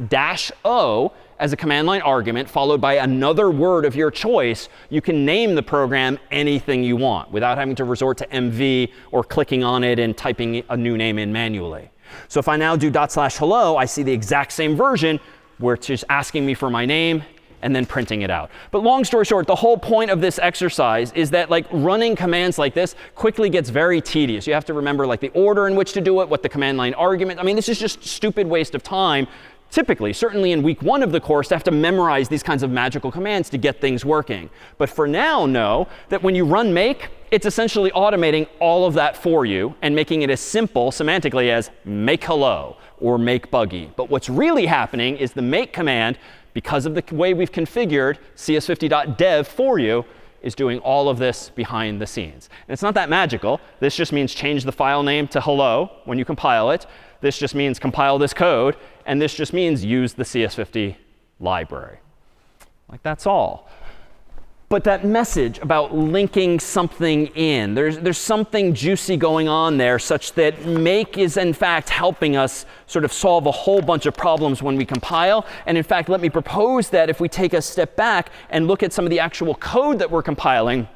-o as a command line argument followed by another word of your choice, you can name the program anything you want without having to resort to mv or clicking on it and typing a new name in manually. So if I now do /hello, I see the exact same version where it's just asking me for my name and then printing it out. But long story short, the whole point of this exercise is that like running commands like this quickly gets very tedious. You have to remember like the order in which to do it, what the command line argument. I mean, this is just stupid waste of time. Typically, certainly in week 1 of the course, to have to memorize these kinds of magical commands to get things working. But for now, know that when you run make, it's essentially automating all of that for you and making it as simple semantically as make hello or make buggy. But what's really happening is the make command, because of the way we've configured cs50.dev for you, is doing all of this behind the scenes. And it's not that magical. This just means change the file name to hello when you compile it. This just means compile this code. And this just means use the CS50 library. Like, that's all. But that message about linking something in, there's something juicy going on there such that make is, in fact, helping us sort of solve a whole bunch of problems when we compile. And in fact, let me propose that if we take a step back and look at some of the actual code that we're compiling,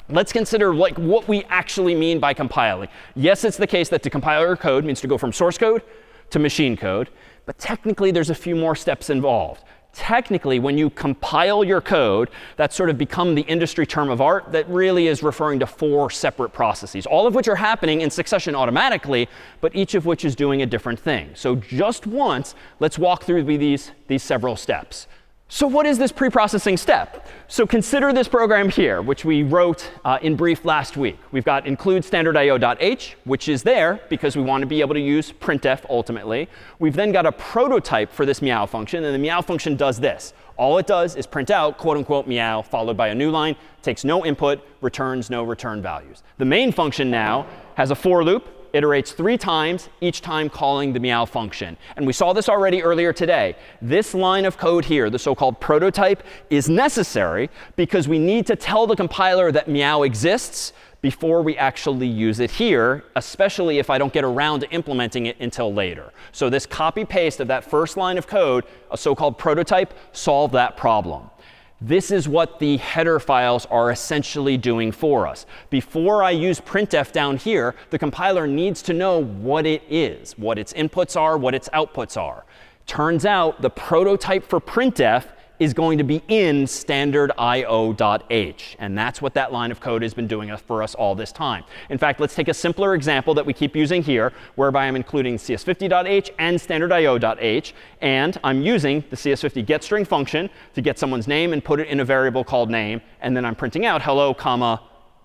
let's consider like what we actually mean by compiling. Yes, it's the case that to compile our code means to go from source code to machine code. But technically, there's a few more steps involved. Technically, when you compile your code, that's sort of become the industry term of art that really is referring to 4 separate processes, all of which are happening in succession automatically, but each of which is doing a different thing. So just once, let's walk through these several steps. So what is this pre-processing step? So consider this program here, which we wrote in brief last week. We've got include standard.io.h, which is there because we want to be able to use printf ultimately. We've then got a prototype for this meow function, and the meow function does this. All it does is print out quote unquote meow followed by a new line, takes no input, returns no return values. The main function now has a for loop, iterates 3 times, each time calling the meow function. And we saw this already earlier today. This line of code here, the so-called prototype, is necessary because we need to tell the compiler that meow exists before we actually use it here, especially if I don't get around to implementing it until later. So this copy-paste of that first line of code, a so-called prototype, solved that problem. This is what the header files are essentially doing for us. Before I use printf down here, the compiler needs to know what it is, what its inputs are, what its outputs are. Turns out the prototype for printf is going to be in standard io.h. And that's what that line of code has been doing for us all this time. In fact, let's take a simpler example that we keep using here, whereby I'm including CS50.h and standard io.h. And I'm using the CS50 getString function to get someone's name and put it in a variable called name. And then I'm printing out hello, comma,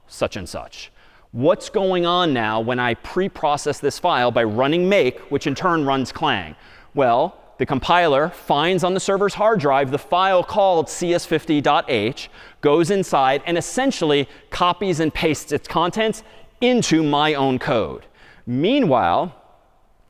such and such. What's going on now when I pre-process this file by running make, which in turn runs clang? Well, the compiler finds on the server's hard drive the file called CS50.h, goes inside, and essentially copies and pastes its contents into my own code. Meanwhile,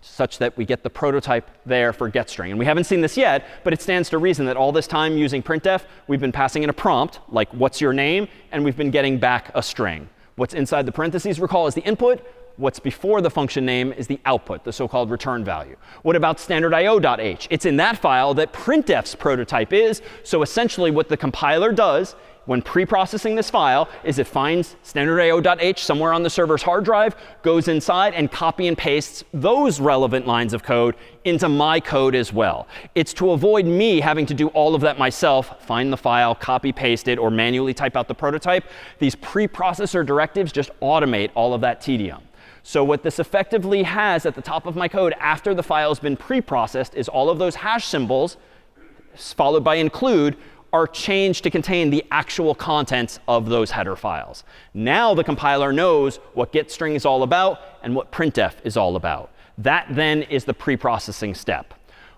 such that we get the prototype there for getString. And we haven't seen this yet, but it stands to reason that all this time using printf, we've been passing in a prompt, like what's your name, and we've been getting back a string. What's inside the parentheses, recall, is the input. What's before the function name is the output, the so-called return value. What about standard io.h? It's in that file that printf's prototype is. So essentially what the compiler does when pre-processing this file is it finds standard io.h somewhere on the server's hard drive, goes inside, and copy and pastes those relevant lines of code into my code as well. It's to avoid me having to do all of that myself, find the file, copy, paste it, or manually type out the prototype. These preprocessor directives just automate all of that tedium. So what this effectively has at the top of my code after the file has been pre-processed is all of those hash symbols, followed by include, are changed to contain the actual contents of those header files. Now the compiler knows what getString is all about and what printf is all about. That then is the pre-processing step.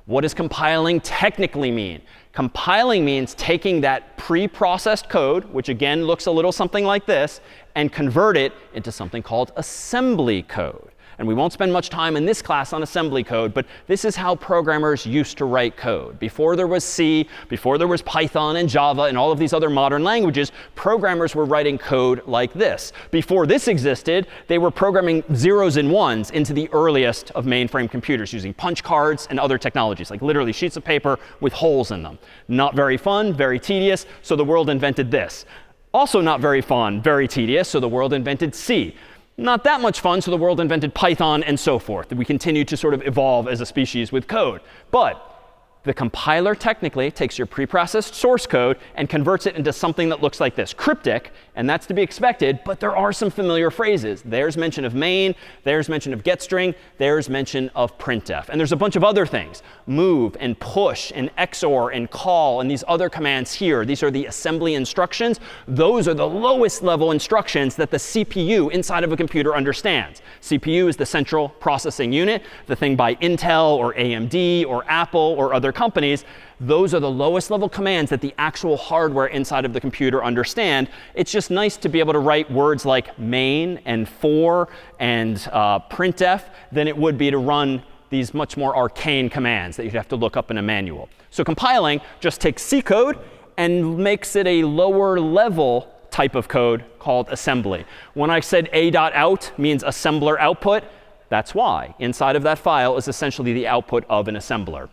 What does compiling technically mean? Compiling means taking that pre-processed code, which again looks a little something like this, and convert it into something called assembly code. And we won't spend much time in this class on assembly code, but this is how programmers used to write code. Before there was C, before there was Python and Java and all of these other modern languages, programmers were writing code like this. Before this existed, they were programming zeros and ones into the earliest of mainframe computers using punch cards and other technologies, like literally sheets of paper with holes in them. Not very fun, very tedious, so the world invented this. Also not very fun, very tedious, so the world invented C. Not that much fun, so the world invented Python and so forth. We continue to sort of evolve as a species with code. But the compiler technically takes your preprocessed source code and converts it into something that looks like this, cryptic, and that's to be expected, but there are some familiar phrases. There's mention of main, there's mention of getString, there's mention of printf. And there's a bunch of other things, move and push and XOR and call and these other commands here. These are the assembly instructions. Those are the lowest level instructions that the CPU inside of a computer understands. CPU is the central processing unit, the thing by Intel or AMD or Apple or other companies. Those are the lowest level commands that the actual hardware inside of the computer understand. It's just nice to be able to write words like main and for and printf than it would be to run these much more arcane commands that you'd have to look up in a manual. So compiling just takes C code and makes it a lower level type of code called assembly. When I said a.out means assembler output, that's why. Inside of that file is essentially the output of an assembler.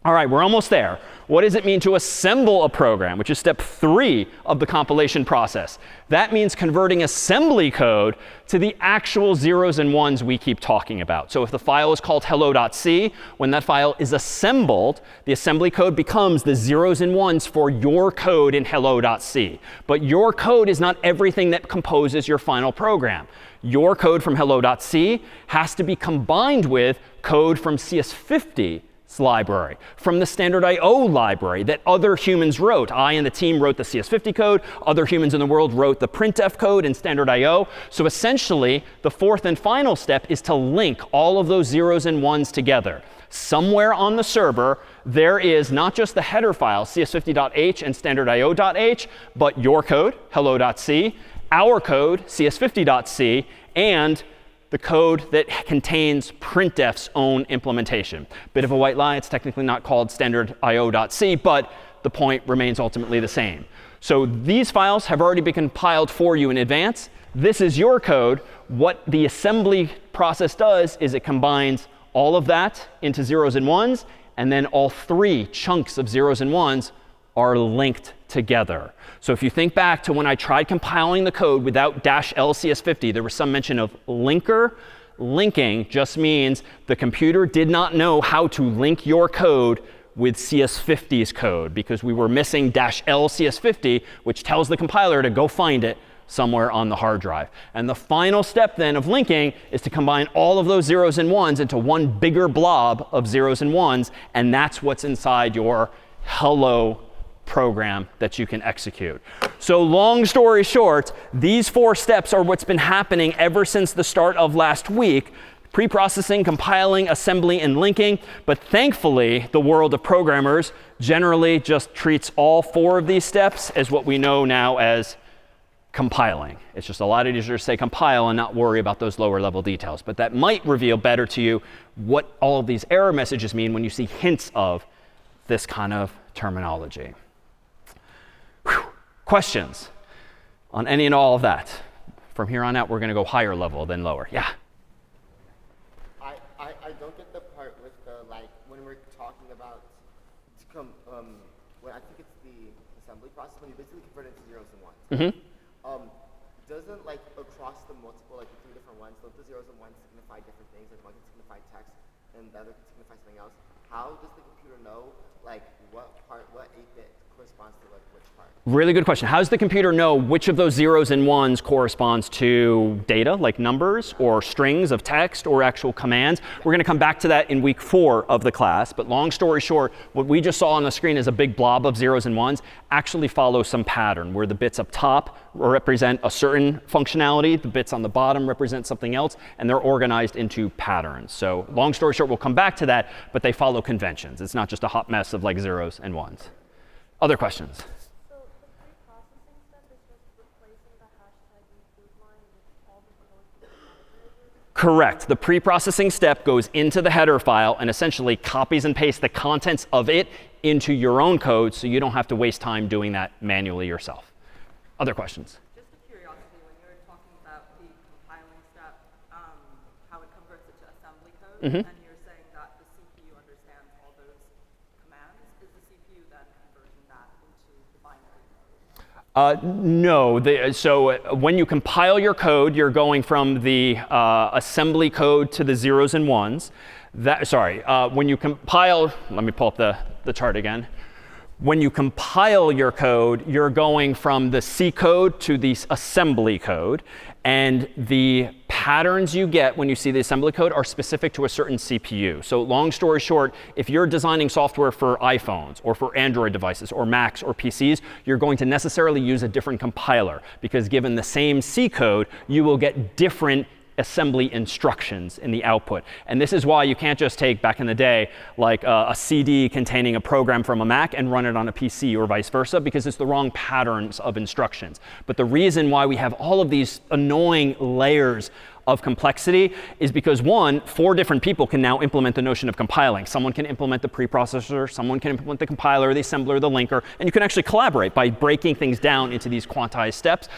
All right, we're almost there. What does it mean to assemble a program, which is step 3 of the compilation process? That means converting assembly code to the actual zeros and ones we keep talking about. So if the file is called hello.c, when that file is assembled, the assembly code becomes the zeros and ones for your code in hello.c. But your code is not everything that composes your final program. Your code from hello.c has to be combined with code from CS50 library, from the standard IO library that other humans wrote. I and the team wrote the CS50 code. Other humans in the world wrote the printf code in standard IO. So essentially, the fourth and final step is to link all of those zeros and ones together. Somewhere on the server, there is not just the header file, CS50.h and standard io.h, but your code, hello.c, our code, CS50.c, and the code that contains printf's own implementation. Bit of a white lie. It's technically not called standard io.c, but the point remains ultimately the same. So these files have already been compiled for you in advance. This is your code. What the assembly process does is it combines all of that into zeros and ones, and then all 3 chunks of zeros and ones are linked together. So if you think back to when I tried compiling the code without -l CS50, there was some mention of linker. Linking just means the computer did not know how to link your code with CS50's code because we were missing -l CS50, which tells the compiler to go find it somewhere on the hard drive. And the final step then of linking is to combine all of those zeros and ones into one bigger blob of zeros and ones, and that's what's inside your hello program that you can execute. So long story short, these 4 steps are what's been happening ever since the start of last week. Pre-processing, compiling, assembly, and linking. But thankfully, the world of programmers generally just treats all 4 of these steps as what we know now as compiling. It's just a lot easier to say compile and not worry about those lower level details. But that might reveal better to you what all of these error messages mean when you see hints of this kind of terminology. Whew. Questions on any and all of that? From here on out, we're going to go higher level than lower. Yeah? I don't get the part with the, like, when we're talking about, when I think it's the assembly process, when you basically convert it into zeros and ones. Mm-hmm. Doesn't, like, across the multiple, like the 3 different ones, don't the zeros and ones signify different things? Like, one can signify text, and the other can signify something else. How does the computer know, like, what 8-bit corresponds to, like, which part? Really good question. How does the computer know which of those zeros and ones corresponds to data, like numbers or strings of text or actual commands? We're going to come back to that in week 4 of the class. But long story short, what we just saw on the screen as a big blob of zeros and ones actually follows some pattern where the bits up top represent a certain functionality, the bits on the bottom represent something else, and they're organized into patterns. So long story short, we'll come back to that, but they follow conventions. It's not just a hot mess of like zeros and ones. Other questions? So the pre-processing step is just replacing the hashtag include line with all the code. Correct. The pre-processing step goes into the header file and essentially copies and pastes the contents of it into your own code so you don't have to waste time doing that manually yourself. Other questions? Just a curiosity, when you were talking about the compiling step, how it converts it to assembly code, and you're saying that the CPU understands all those commands, is the CPU then converting that into the binary code? No. So when you compile your code, you're going from the assembly code to the zeros and ones. When you compile, let me pull up the chart again. When you compile your code, you're going from the C code to the assembly code. And the patterns you get when you see the assembly code are specific to a certain CPU. So long story short, if you're designing software for iPhones or for Android devices or Macs or PCs, you're going to necessarily use a different compiler. Because given the same C code, you will get different assembly instructions in the output. And this is why you can't just take, back in the day, like a CD containing a program from a Mac and run it on a PC or vice versa, because it's the wrong patterns of instructions. But the reason why we have all of these annoying layers of complexity is because, 1, 4 different people can now implement the notion of compiling. Someone can implement the preprocessor, someone can implement the compiler, the assembler, the linker, and you can actually collaborate by breaking things down into these quantized steps.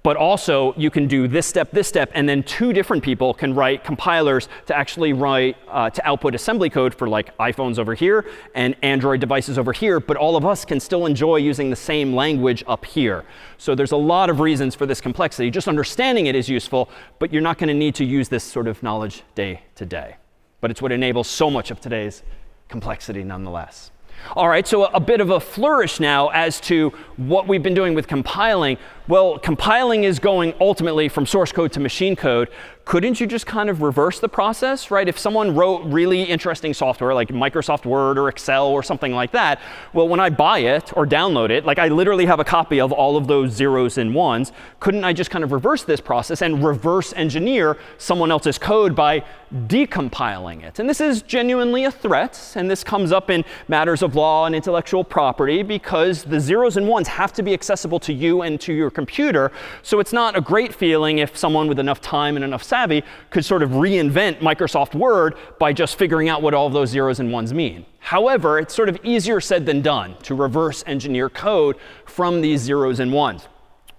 But also, you can do this step, and then 2 different people can write compilers to actually write, to output assembly code for like iPhones over here and Android devices over here. But all of us can still enjoy using the same language up here. So there's a lot of reasons for this complexity. Just understanding it is useful, but you're not going to need to use this sort of knowledge day to day. But it's what enables so much of today's complexity nonetheless. All right, so a bit of a flourish now as to what we've been doing with compiling. Well, compiling is going ultimately from source code to machine code. Couldn't you just kind of reverse the process, right? If someone wrote really interesting software like Microsoft Word or Excel or something like that, well, when I buy it or download it, like I literally have a copy of all of those zeros and ones, couldn't I just kind of reverse this process and reverse engineer someone else's code by decompiling it? And this is genuinely a threat, and this comes up in matters of law and intellectual property because the zeros and ones have to be accessible to you and to your computer. So it's not a great feeling if someone with enough time and enough savvy could sort of reinvent Microsoft Word by just figuring out what all of those zeros and ones mean. However, it's sort of easier said than done to reverse engineer code from these zeros and ones.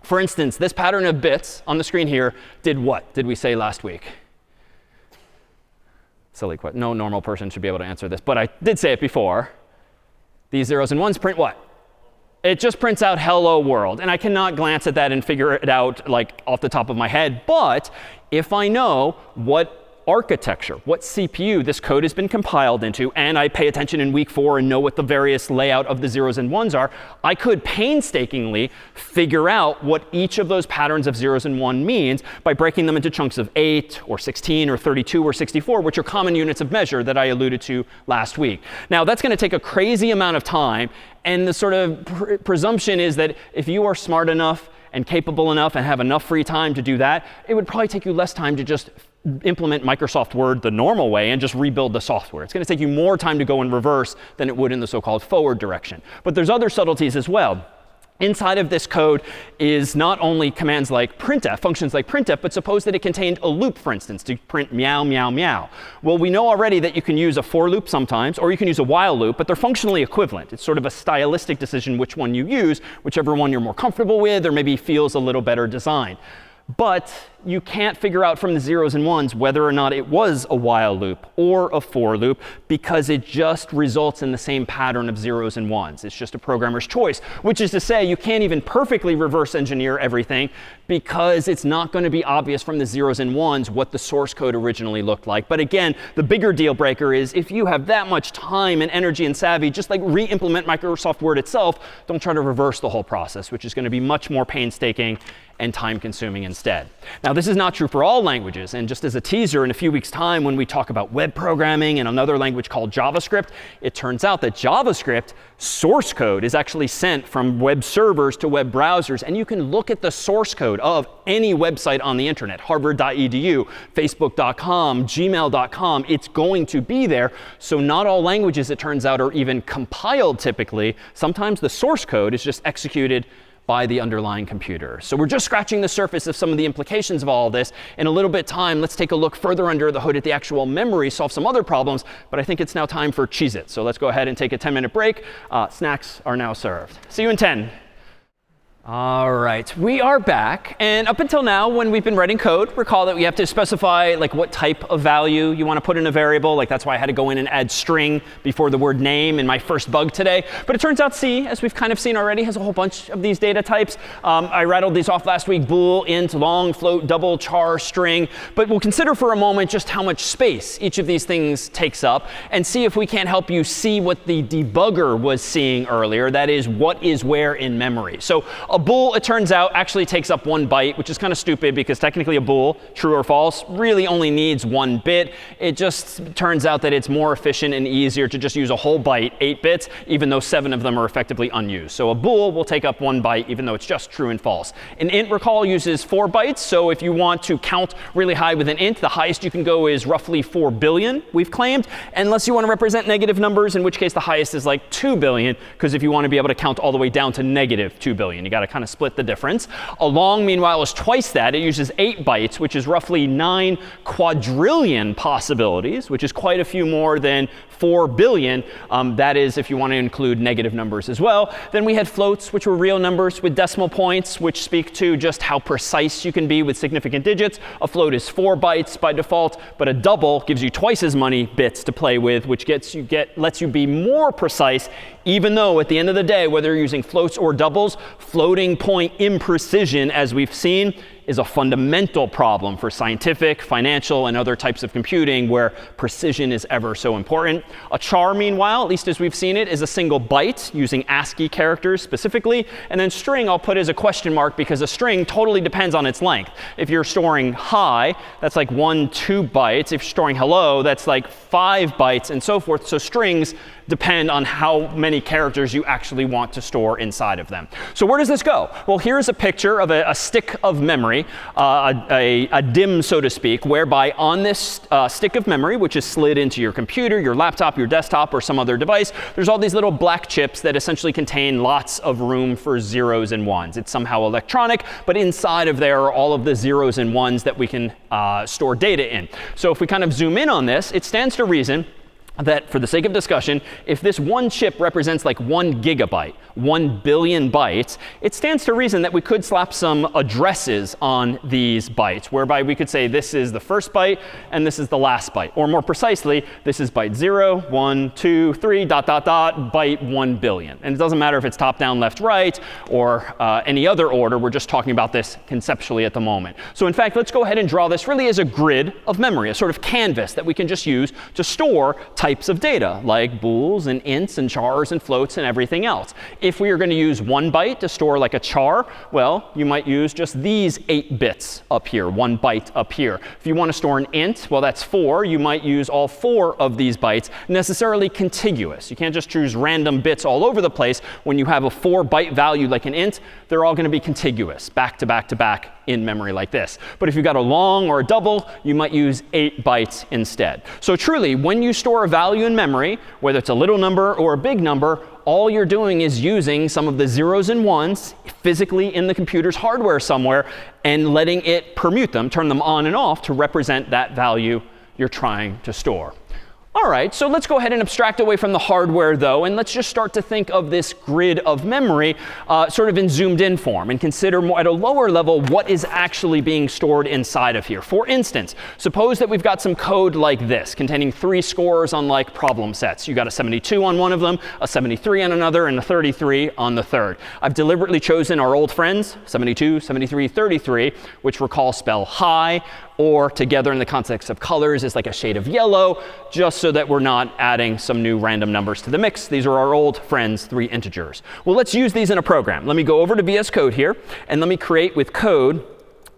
For instance, this pattern of bits on the screen here did what did we say last week? Silly question. No normal person should be able to answer this, but I did say it before. These zeros and ones print what? It just prints out hello world. And I cannot glance at that and figure it out like off the top of my head. But if I know what architecture, what CPU this code has been compiled into, and I pay attention in week 4 and know what the various layout of the zeros and ones are, I could painstakingly figure out what each of those patterns of zeros and 1 means by breaking them into chunks of 8 or 16 or 32 or 64, which are common units of measure that I alluded to last week. Now, that's going to take a crazy amount of time. And the sort of presumption is that if you are smart enough and capable enough and have enough free time to do that, it would probably take you less time to just implement Microsoft Word the normal way and just rebuild the software. It's going to take you more time to go in reverse than it would in the so-called forward direction. But there's other subtleties as well. Inside of this code is not only commands like printf, functions like printf, but suppose that it contained a loop, for instance, to print meow, meow, meow. Well, we know already that you can use a for loop sometimes, or you can use a while loop, but they're functionally equivalent. It's sort of a stylistic decision which one you use, whichever one you're more comfortable with, or maybe feels a little better designed. But you can't figure out from the zeros and ones whether or not it was a while loop or a for loop, because it just results in the same pattern of zeros and ones. It's just a programmer's choice, which is to say you can't even perfectly reverse engineer everything, because it's not going to be obvious from the zeros and ones what the source code originally looked like. But again, the bigger deal breaker is if you have that much time and energy and savvy, just like re-implement Microsoft Word itself, don't try to reverse the whole process, which is going to be much more painstaking and time consuming instead. Now, this is not true for all languages. And just as a teaser, in a few weeks' time, when we talk about web programming and another language called JavaScript, it turns out that JavaScript source code is actually sent from web servers to web browsers. And you can look at the source code of any website on the internet, harvard.edu, facebook.com, gmail.com. It's going to be there. So not all languages, it turns out, are even compiled typically. Sometimes the source code is just executed by the underlying computer. So we're just scratching the surface of some of the implications of all of this. In a little bit of time, let's take a look further under the hood at the actual memory, solve some other problems. But I think it's now time for Cheez-It. So let's go ahead and take a 10-minute break. Snacks are now served. See you in 10. All right, we are back. And up until now, when we've been writing code, recall that we have to specify like what type of value you want to put in a variable. Like that's why I had to go in and add string before the word name in my first bug today. But it turns out C, as we've kind of seen already, has a whole bunch of these data types. I rattled these off last week: bool, int, long, float, double, char, string. But we'll consider for a moment just how much space each of these things takes up and see if we can't help you see what the debugger was seeing earlier. That is, what is where in memory. So a bool, it turns out, actually takes up 1 byte, which is kind of stupid because technically a bool, true or false, really only needs 1 bit. It just turns out that it's more efficient and easier to just use a whole byte, 8 bits, even though 7 of them are effectively unused. So a bool will take up 1 byte, even though it's just true and false. An int, recall, uses 4 bytes. So if you want to count really high with an int, the highest you can go is roughly 4 billion, we've claimed, unless you want to represent negative numbers, in which case the highest is like 2 billion, because if you want to be able to count all the way down to negative 2 billion, you got to kind of split the difference. A long, meanwhile, is twice that. It uses 8 bytes, which is roughly 9 quadrillion possibilities, which is quite a few more than 4 billion. That is, if you want to include negative numbers as well. Then we had floats, which were real numbers with decimal points, which speak to just how precise you can be with significant digits. A float is 4 bytes by default, but a double gives you twice as many bits to play with, which lets you be more precise, even though at the end of the day, whether you're using floats or doubles, floating point imprecision, as we've seen, is a fundamental problem for scientific, financial, and other types of computing where precision is ever so important. A char, meanwhile, at least as we've seen it, is a single byte using ASCII characters specifically. And then string I'll put as a question mark because a string totally depends on its length. If you're storing hi, that's like 1, 2 bytes. If you're storing hello, that's like 5 bytes and so forth. So strings depend on how many characters you actually want to store inside of them. So where does this go? Well, here's a picture of a stick of memory, a DIMM, so to speak, whereby on this stick of memory, which is slid into your computer, your laptop, your desktop, or some other device, there's all these little black chips that essentially contain lots of room for zeros and ones. It's somehow electronic, but inside of there are all of the zeros and ones that we can store data in. So if we kind of zoom in on this, it stands to reason that for the sake of discussion, if this one chip represents like 1 gigabyte, 1 billion bytes, it stands to reason that we could slap some addresses on these bytes, whereby we could say this is the first byte and this is the last byte. Or more precisely, this is byte 0, 1, 2, 3, dot, dot, dot, byte 1 billion. And it doesn't matter if it's top down, left, right, or any other order. We're just talking about this conceptually at the moment. So in fact, let's go ahead and draw this really as a grid of memory, a sort of canvas that we can just use to store types of data, like bools and ints and chars and floats and everything else. If we are going to use 1 byte to store like a char, well, you might use just these 8 bits up here, 1 byte up here. If you want to store an int, well, that's 4. You might use all 4 of these bytes necessarily contiguous. You can't just choose random bits all over the place. When you have a 4-byte value like an int, they're all going to be contiguous, back to back to back in memory like this. But if you've got a long or a double, you might use 8 bytes instead. So truly, when you store a value in memory, whether it's a little number or a big number, all you're doing is using some of the zeros and ones physically in the computer's hardware somewhere and letting it permute them, turn them on and off to represent that value you're trying to store. All right, so let's go ahead and abstract away from the hardware, though, and let's just start to think of this grid of memory sort of in zoomed in form and consider more at a lower level what is actually being stored inside of here. For instance, suppose that we've got some code like this containing 3 scores on like problem sets. You got a 72 on one of them, a 73 on another, and a 33 on the third. I've deliberately chosen our old friends, 72, 73, 33, which recall spell high, or together in the context of colors is like a shade of yellow, just so that we're not adding some new random numbers to the mix. These are our old friends, 3 integers. Well, let's use these in a program. Let me go over to VS Code here, and let me create with code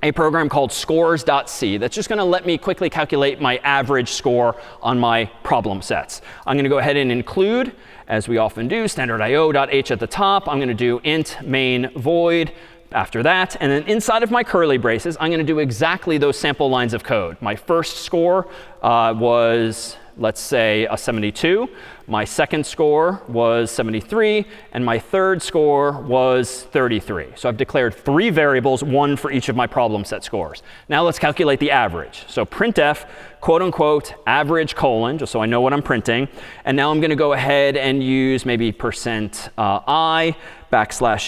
a program called scores.c that's just going to let me quickly calculate my average score on my problem sets. I'm going to go ahead and include, as we often do, standard io.h at the top. I'm going to do int main void after that. And then inside of my curly braces, I'm going to do exactly those sample lines of code. My first score was, let's say, a 72. My second score was 73. And my third score was 33. So I've declared 3 variables, 1 for each of my problem set scores. Now let's calculate the average. So printf, quote unquote, average colon, just so I know what I'm printing. And now I'm going to go ahead and use maybe %i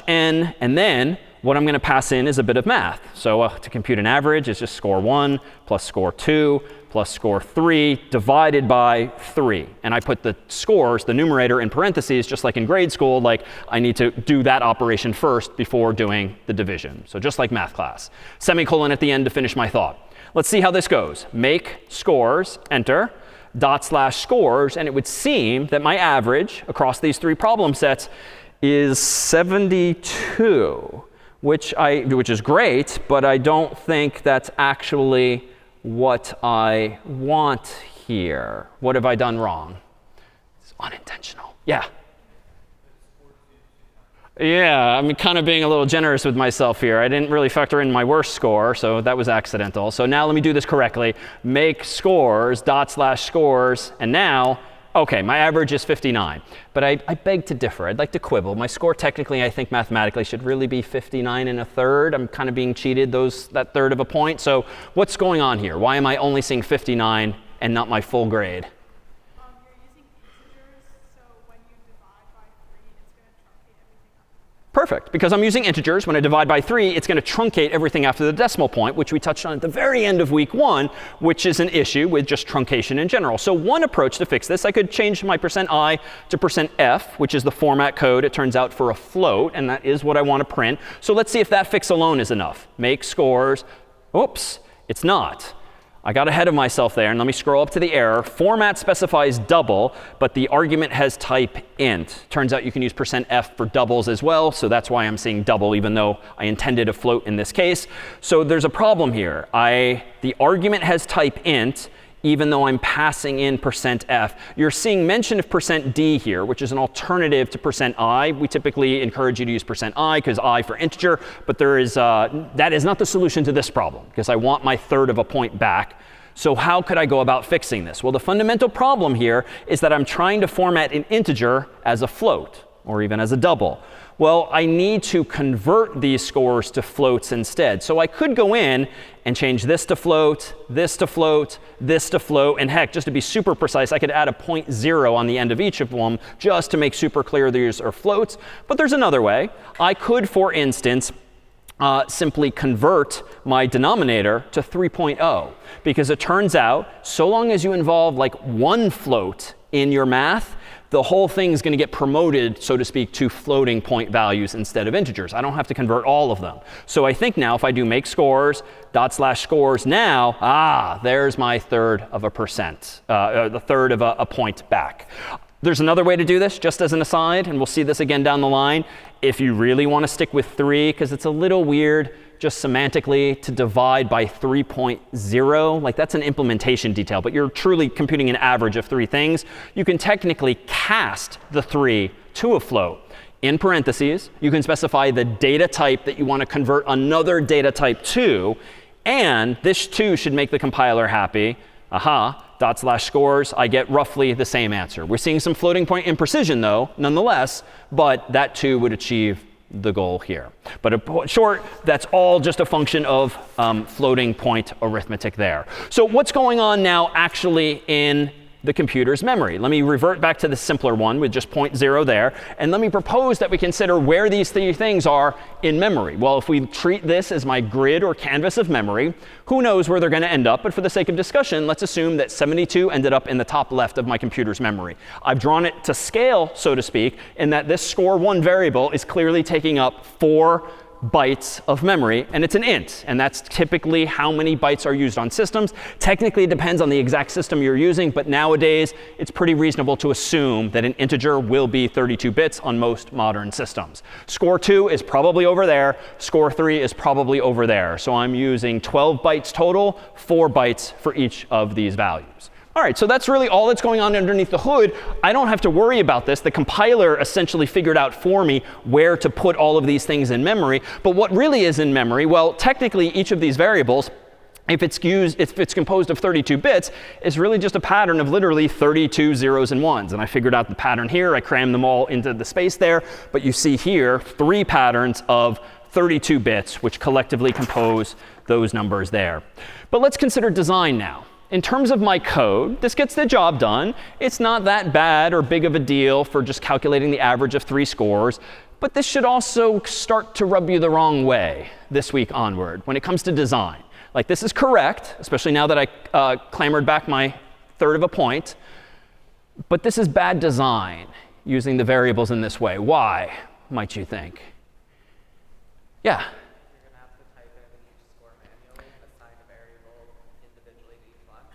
\n. And then what I'm going to pass in is a bit of math. So to compute an average, it's just score 1 plus score 2 plus score 3 divided by 3. And I put the scores, the numerator, in parentheses, just like in grade school. Like I need to do that operation first before doing the division. So just like math class. Semicolon at the end to finish my thought. Let's see how this goes. Make scores, enter, /scores, and it would seem that my average across these 3 problem sets is 72. Which is great, but I don't think that's actually what I want here. What have I done wrong? It's unintentional. Yeah. Yeah, I'm kind of being a little generous with myself here. I didn't really factor in my worst score, so that was accidental. So now let me do this correctly. Make scores, /scores, and now, OK, my average is 59. But I beg to differ. I'd like to quibble. My score technically, I think mathematically, should really be 59 1/3. I'm kind of being cheated that third of a point. So what's going on here? Why am I only seeing 59 and not my full grade? You're using integers, so when you divide by 3, it's going to truncate everything up. Perfect. Because I'm using integers, when I divide by 3, it's going to truncate everything after the decimal point, which we touched on at the very end of week 1, which is an issue with just truncation in general. So one approach to fix this, I could change my %i to %f, which is the format code, it turns out, for a float, and that is what I want to print. So let's see if that fix alone is enough. Make scores. Oops, it's not. I got ahead of myself there, and let me scroll up to the error. Format specifies double, but the argument has type int. Turns out you can use %f for doubles as well, so that's why I'm seeing double, even though I intended a float in this case. So there's a problem here. The argument has type int, even though I'm passing in %f. You're seeing mention of %d here, which is an alternative to %i. We typically encourage you to use %i because I for integer, but that is not the solution to this problem because I want my third of a point back. So how could I go about fixing this? Well, the fundamental problem here is that I'm trying to format an integer as a float. or even as a double. Well, I need to convert these scores to floats instead. So I could go in and change this to float, this to float, this to float. And heck, just to be super precise, I could add a 0.0 on the end of each of them just to make super clear these are floats. But there's another way. I could, for instance, simply convert my denominator to 3.0. Because it turns out, so long as you involve like one float in your math, the whole thing is going to get promoted, so to speak, to floating point values instead of integers. I don't have to convert all of them. So I think now if I do make scores, /scores now, there's my third of a percent, the third of a point back. There's another way to do this, just as an aside, and we'll see this again down the line. If you really want to stick with 3, because it's a little weird just semantically to divide by 3.0, like that's an implementation detail, but you're truly computing an average of 3 things. You can technically cast the 3 to a float. In parentheses, you can specify the data type that you want to convert another data type to, and this too should make the compiler happy. /scores, I get roughly the same answer. We're seeing some floating point imprecision though, nonetheless, but that too would achieve the goal here. But in short, that's all just a function of floating point arithmetic there. So what's going on now actually in the computer's memory? Let me revert back to the simpler one with just 0.0 there. And let me propose that we consider where these 3 things are in memory. Well, if we treat this as my grid or canvas of memory, who knows where they're going to end up? But for the sake of discussion, let's assume that 72 ended up in the top left of my computer's memory. I've drawn it to scale, so to speak, in that this score1 variable is clearly taking up 4 bytes of memory, and it's an int. And that's typically how many bytes are used on systems. Technically, it depends on the exact system you're using, but nowadays, it's pretty reasonable to assume that an integer will be 32 bits on most modern systems. Score2 is probably over there. Score3 is probably over there. So I'm using 12 bytes total, 4 bytes for each of these values. All right, so that's really all that's going on underneath the hood. I don't have to worry about this. The compiler essentially figured out for me where to put all of these things in memory. But what really is in memory? Well, technically, each of these variables, if it's composed of 32 bits, is really just a pattern of literally 32 zeros and ones. And I figured out the pattern here. I crammed them all into the space there. But you see here 3 patterns of 32 bits, which collectively compose those numbers there. But let's consider design now. In terms of my code, this gets the job done. It's not that bad or big of a deal for just calculating the average of 3 scores. But this should also start to rub you the wrong way this week onward when it comes to design. Like, this is correct, especially now that I clamored back my third of a point. But this is bad design, using the variables in this way. Why, might you think? Yeah?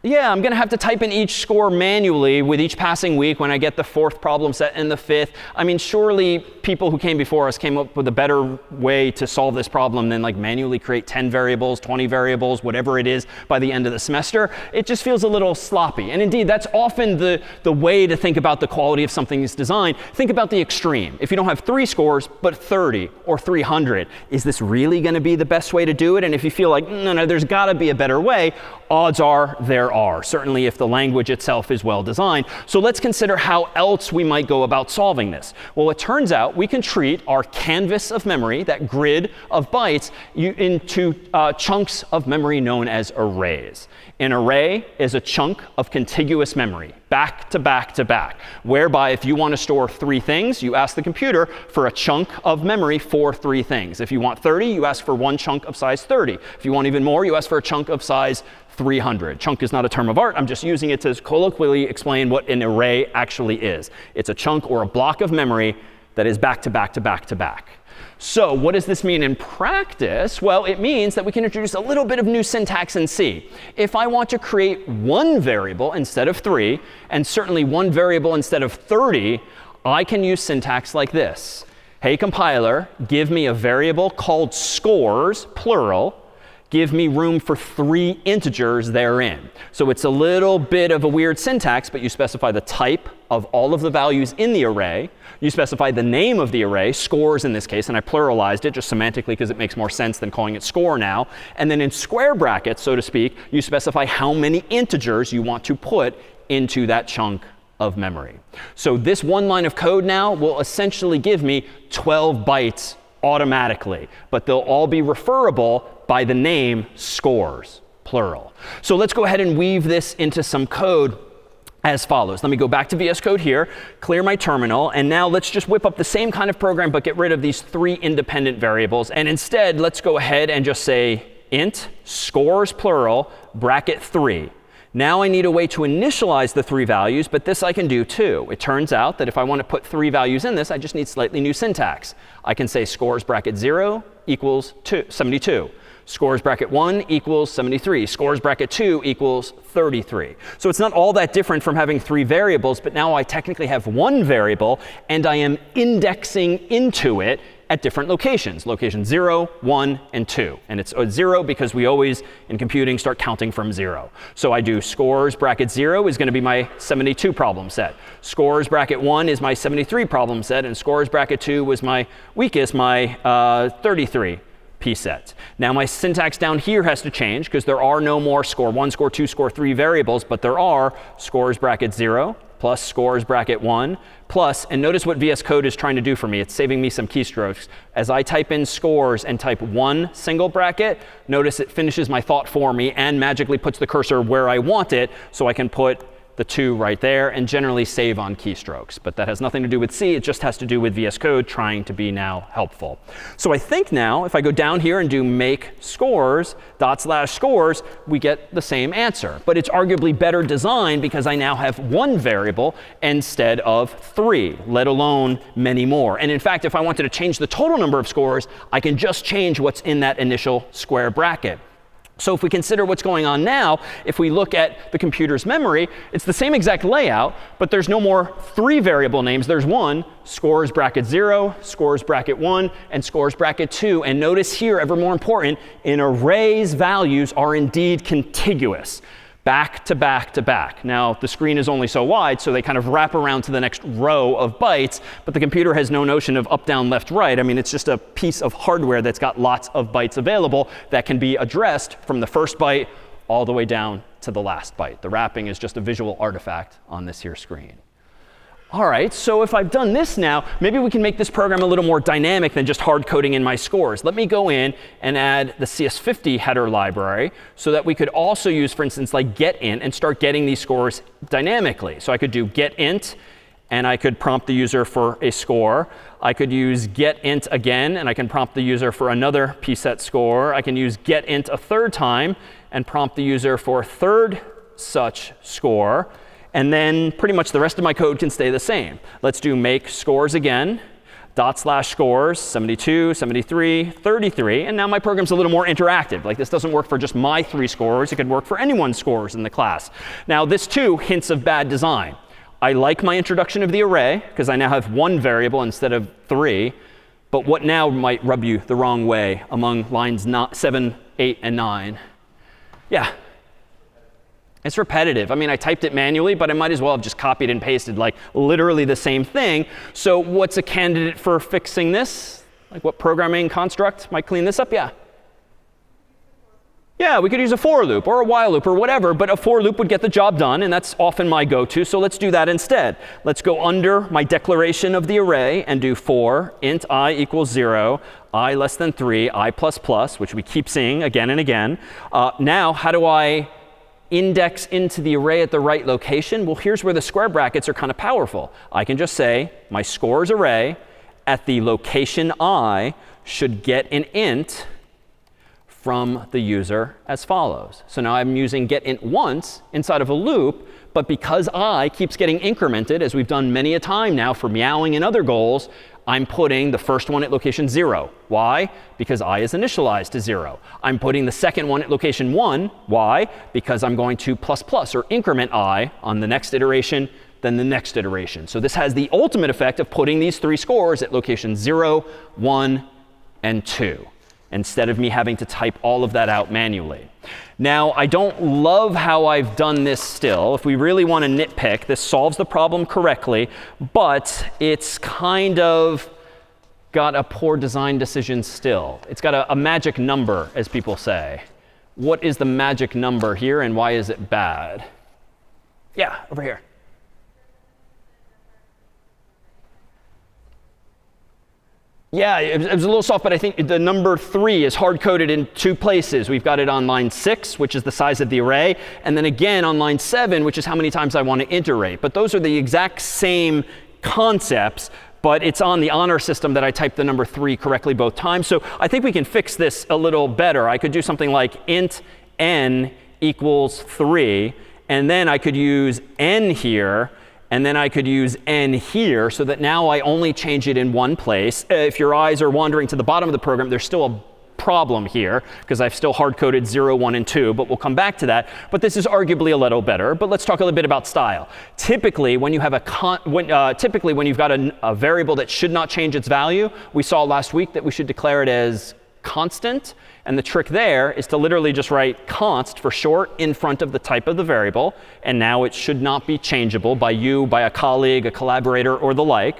Yeah, I'm going to have to type in each score manually with each passing week when I get the 4th problem set and the 5th. I mean, surely people who came before us came up with a better way to solve this problem than like manually create 10 variables, 20 variables, whatever it is by the end of the semester. It just feels a little sloppy. And indeed, that's often the way to think about the quality of something's design. Think about the extreme. If you don't have 3 scores, but 30 or 300, is this really going to be the best way to do it? And if you feel like, no, there's got to be a better way, odds are there are, certainly if the language itself is well designed. So let's consider how else we might go about solving this. Well, it turns out we can treat our canvas of memory, that grid of bytes, into chunks of memory known as arrays. An array is a chunk of contiguous memory, back to back to back, whereby if you want to store 3 things, you ask the computer for a chunk of memory for 3 things. If you want 30, you ask for 1 chunk of size 30. If you want even more, you ask for a chunk of size 300. Chunk is not a term of art. I'm just using it to colloquially explain what an array actually is. It's a chunk or a block of memory that is back to back to back to back. So what does this mean in practice? Well, it means that we can introduce a little bit of new syntax in C. If I want to create 1 variable instead of 3, and certainly 1 variable instead of 30, I can use syntax like this. Hey, compiler, give me a variable called scores, plural. Give me room for 3 integers therein. So it's a little bit of a weird syntax, but you specify the type of all of the values in the array. You specify the name of the array, scores in this case, and I pluralized it just semantically because it makes more sense than calling it score now. And then in square brackets, so to speak, you specify how many integers you want to put into that chunk of memory. So this one line of code now will essentially give me 12 bytes automatically, but they'll all be referable by the name scores, plural. So let's go ahead and weave this into some code as follows. Let me go back to VS Code here, clear my terminal, and now let's just whip up the same kind of program but get rid of these 3 independent variables. And instead, let's go ahead and just say int scores plural bracket 3. Now I need a way to initialize the 3 values, but this I can do too. It turns out that if I want to put 3 values in this, I just need slightly new syntax. I can say scores bracket 0 equals 72. Scores bracket 1 equals 73. Scores bracket 2 equals 33. So it's not all that different from having 3 variables, but now I technically have 1 variable, and I am indexing into it at different locations, location 0, 1, and 2. And it's 0 because we always, in computing, start counting from 0. So I do scores bracket 0 is going to be my 72 problem set. Scores bracket 1 is my 73 problem set, and scores bracket 2 was my weakest, my 33 p set. Now my syntax down here has to change because there are no more score 1, score 2, score 3 variables, but there are scores bracket 0 plus scores bracket 1 plus, and notice what VS Code is trying to do for me. It's saving me some keystrokes. As I type in scores and type 1 single bracket, notice it finishes my thought for me and magically puts the cursor where I want it, so I can put the 2 right there and generally save on keystrokes. But that has nothing to do with C. It just has to do with VS Code trying to be now helpful. So I think now if I go down here and do make scores /scores, we get the same answer. But it's arguably better designed because I now have 1 variable instead of 3, let alone many more. And in fact, if I wanted to change the total number of scores, I can just change what's in that initial square bracket. So if we consider what's going on now, if we look at the computer's memory, it's the same exact layout, but there's no more 3 variable names. There's 1, scores bracket 0, scores bracket 1, and scores bracket 2. And notice here, ever more important, an array's values are indeed contiguous, back to back to back. Now, the screen is only so wide, so they kind of wrap around to the next row of bytes, but the computer has no notion of up, down, left, right. I mean, it's just a piece of hardware that's got lots of bytes available that can be addressed from the first byte all the way down to the last byte. The wrapping is just a visual artifact on this here screen. All right, so if I've done this now, maybe we can make this program a little more dynamic than just hard coding in my scores. Let me go in and add the CS50 header library so that we could also use, for instance, like getInt and start getting these scores dynamically. So I could do getInt, and I could prompt the user for a score. I could use getInt again, and I can prompt the user for another pset score. I can use getInt a 3rd time and prompt the user for a 3rd such score. And then pretty much the rest of my code can stay the same. Let's do make scores again, /scores, 72, 73, 33. And now my program's a little more interactive. Like this doesn't work for just my 3 scores. It could work for anyone's scores in the class. Now this too hints of bad design. I like my introduction of the array because I now have 1 variable instead of 3. But what now might rub you the wrong way among lines 7, 8, and 9? Yeah. It's repetitive. I mean, I typed it manually, but I might as well have just copied and pasted like literally the same thing. So what's a candidate for fixing this? Like what programming construct might clean this up? Yeah. Yeah, we could use a for loop or a while loop or whatever, but a for loop would get the job done, and that's often my go-to. So let's do that instead. Let's go under my declaration of the array and do for int I equals 0, I less than 3, I plus plus, which we keep seeing again and again. Now, how do I index into the array at the right location? Well, here's where the square brackets are kind of powerful. I can just say my scores array at the location I should get an int from the user as follows. So now I'm using getInt once inside of a loop, but because I keeps getting incremented, as we've done many a time now for meowing and other goals, I'm putting the first one at location 0. Why? Because I is initialized to 0. I'm putting the second one at location 1. Why? Because I'm going to plus plus or increment I on the next iteration, then the next iteration. So this has the ultimate effect of putting these 3 scores at location 0, 1, and 2, instead of me having to type all of that out manually. Now, I don't love how I've done this still. If we really want to nitpick, this solves the problem correctly, but it's kind of got a poor design decision still. It's got a magic number, as people say. What is the magic number here, and why is it bad? Yeah, over here. Yeah, it was a little soft, but I think the number 3 is hard-coded in 2 places. We've got it on line 6, which is the size of the array, and then again on line 7, which is how many times I want to iterate. But those are the exact same concepts, but it's on the honor system that I typed the number 3 correctly both times. So I think we can fix this a little better. I could do something like int n equals 3, and then I could use n here, and then I could use n here, so that now I only change it in one place. If your eyes are wandering to the bottom of the program, there's still a problem here, because I've still hard-coded 0, 1, and 2, but we'll come back to that. But this is arguably a little better. But let's talk a little bit about style. Typically, when you have when you've got a variable that should not change its value, we saw last week that we should declare it as constant. And the trick there is to literally just write const for short in front of the type of the variable. And now it should not be changeable by you, by a colleague, a collaborator, or the like.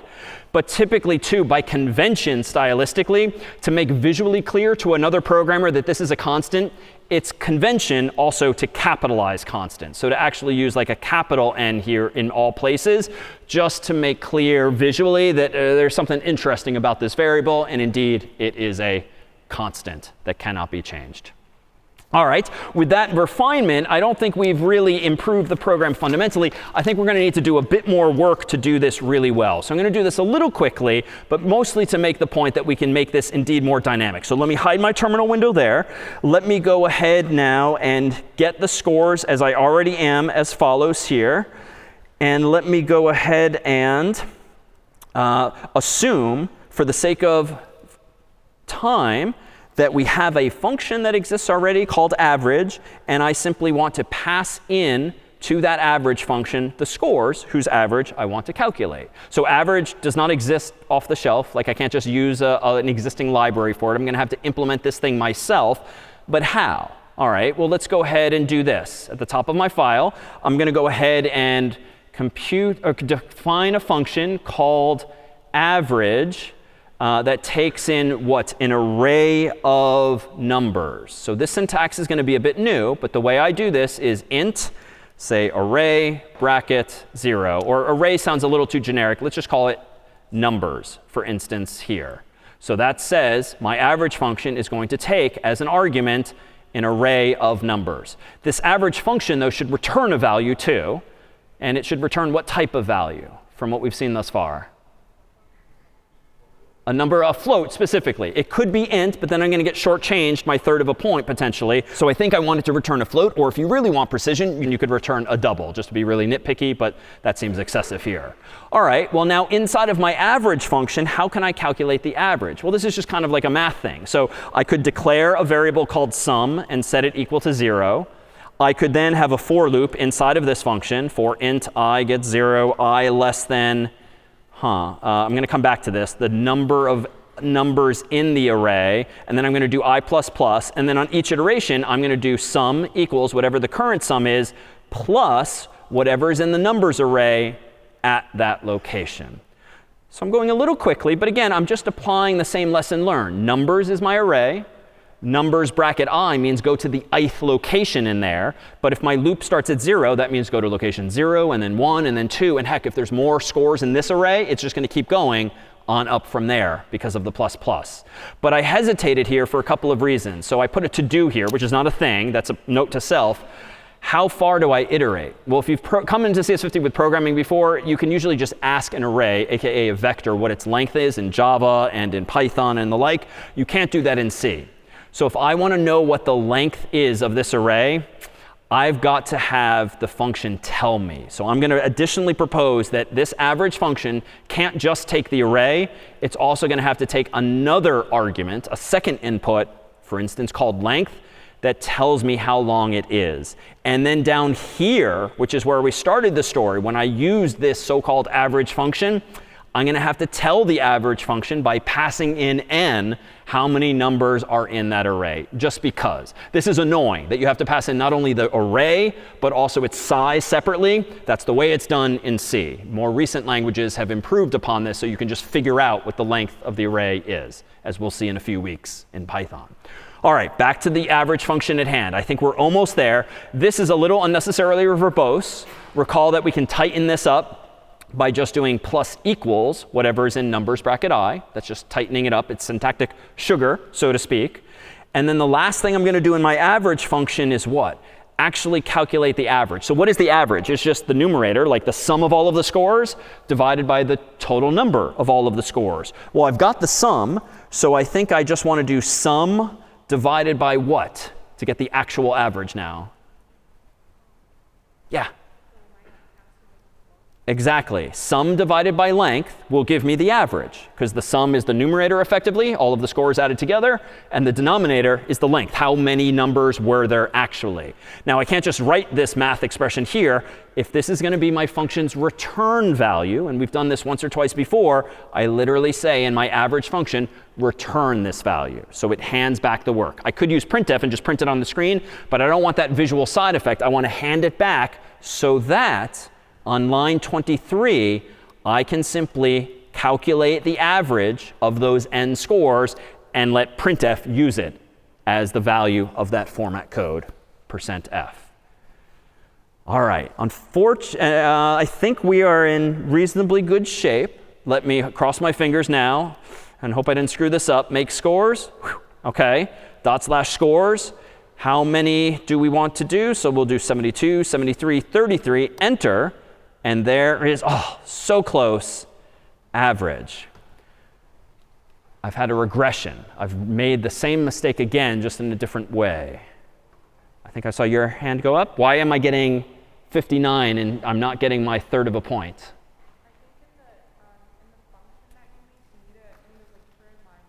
But typically, too, by convention, stylistically, to make visually clear to another programmer that this is a constant, it's convention also to capitalize constant. So to actually use like a capital N here in all places, just to make clear visually that there's something interesting about this variable. And indeed, it is a constant that cannot be changed. All right, with that refinement, I don't think we've really improved the program fundamentally. I think we're going to need to do a bit more work to do this really well. So I'm going to do this a little quickly, but mostly to make the point that we can make this indeed more dynamic. So let me hide my terminal window there. Let me go ahead now and get the scores as I already am as follows here. And let me go ahead and assume, for the sake of time, that we have a function that exists already called average, and I simply want to pass in to that average function the scores whose average I want to calculate. So average does not exist off the shelf. Like I can't just use an existing library for it. I'm going to have to implement this thing myself. But how? All right, well, let's go ahead and do this. At the top of my file, I'm going to go ahead and define a function called average that takes in what? An array of numbers. So this syntax is going to be a bit new, but the way I do this is int, say array, bracket, 0. Or array sounds a little too generic. Let's just call it numbers, for instance, here. So that says my average function is going to take as an argument an array of numbers. This average function, though, should return a value too. And it should return what type of value from what we've seen thus far? A number, a float specifically. It could be int, but then I'm going to get shortchanged my third of a point potentially. So I think I want it to return a float, or if you really want precision, you could return a double, just to be really nitpicky, but that seems excessive here. All right, well now inside of my average function, how can I calculate the average? Well, this is just kind of like a math thing. So I could declare a variable called sum and set it equal to 0. I could then have a for loop inside of this function for int I gets 0, I less than I'm going to come back to this, the number of numbers in the array, and then I'm going to do I++, and then on each iteration, I'm going to do sum equals whatever the current sum is, plus whatever is in the numbers array at that location. So I'm going a little quickly, but again, I'm just applying the same lesson learned. Numbers is my array. Numbers bracket I means go to the ith location in there. But if my loop starts at 0, that means go to location 0, and then 1, and then 2. And heck, if there's more scores in this array, it's just going to keep going on up from there because of the plus plus. But I hesitated here for a couple of reasons. So I put a to do here, which is not a thing. That's a note to self. How far do I iterate? Well, if you've come into CS50 with programming before, you can usually just ask an array, aka a vector, what its length is in Java and in Python and the like. You can't do that in C. So if I want to know what the length is of this array, I've got to have the function tell me. So I'm going to additionally propose that this average function can't just take the array. It's also going to have to take another argument, a second input, for instance, called length, that tells me how long it is. And then down here, which is where we started the story, when I used this so-called average function, I'm going to have to tell the average function by passing in n how many numbers are in that array, just because. This is annoying that you have to pass in not only the array, but also its size separately. That's the way it's done in C. More recent languages have improved upon this, so you can just figure out what the length of the array is, as we'll see in a few weeks in Python. All right, back to the average function at hand. I think we're almost there. This is a little unnecessarily verbose. Recall that we can tighten this up by just doing plus equals whatever is in numbers bracket I. That's just tightening it up. It's syntactic sugar, so to speak. And then the last thing I'm going to do in my average function is what? Actually calculate the average. So what is the average? It's just the numerator, like the sum of all of the scores, divided by the total number of all of the scores. Well, I've got the sum, so I think I just want to do sum divided by what to get the actual average now? Yeah. Exactly. Sum divided by length will give me the average, because the sum is the numerator effectively, all of the scores added together, and the denominator is the length. How many numbers were there actually? Now, I can't just write this math expression here. If this is going to be my function's return value, and we've done this once or twice before, I literally say in my average function, return this value. So it hands back the work. I could use printf and just print it on the screen, but I don't want that visual side effect. I want to hand it back so that on line 23, I can simply calculate the average of those n scores and let printf use it as the value of that format code, %f. All right. I think we are in reasonably good shape. Let me cross my fingers now and hope I didn't screw this up. Make scores. Whew. OK. /scores. How many do we want to do? So we'll do 72, 73, 33. Enter. And there is, oh, so close, average. I've had a regression. I've made the same mistake again, just in a different way. I think I saw your hand go up. Why am I getting 59 and I'm not getting my third of a point? I think in the function that you need to in the return line,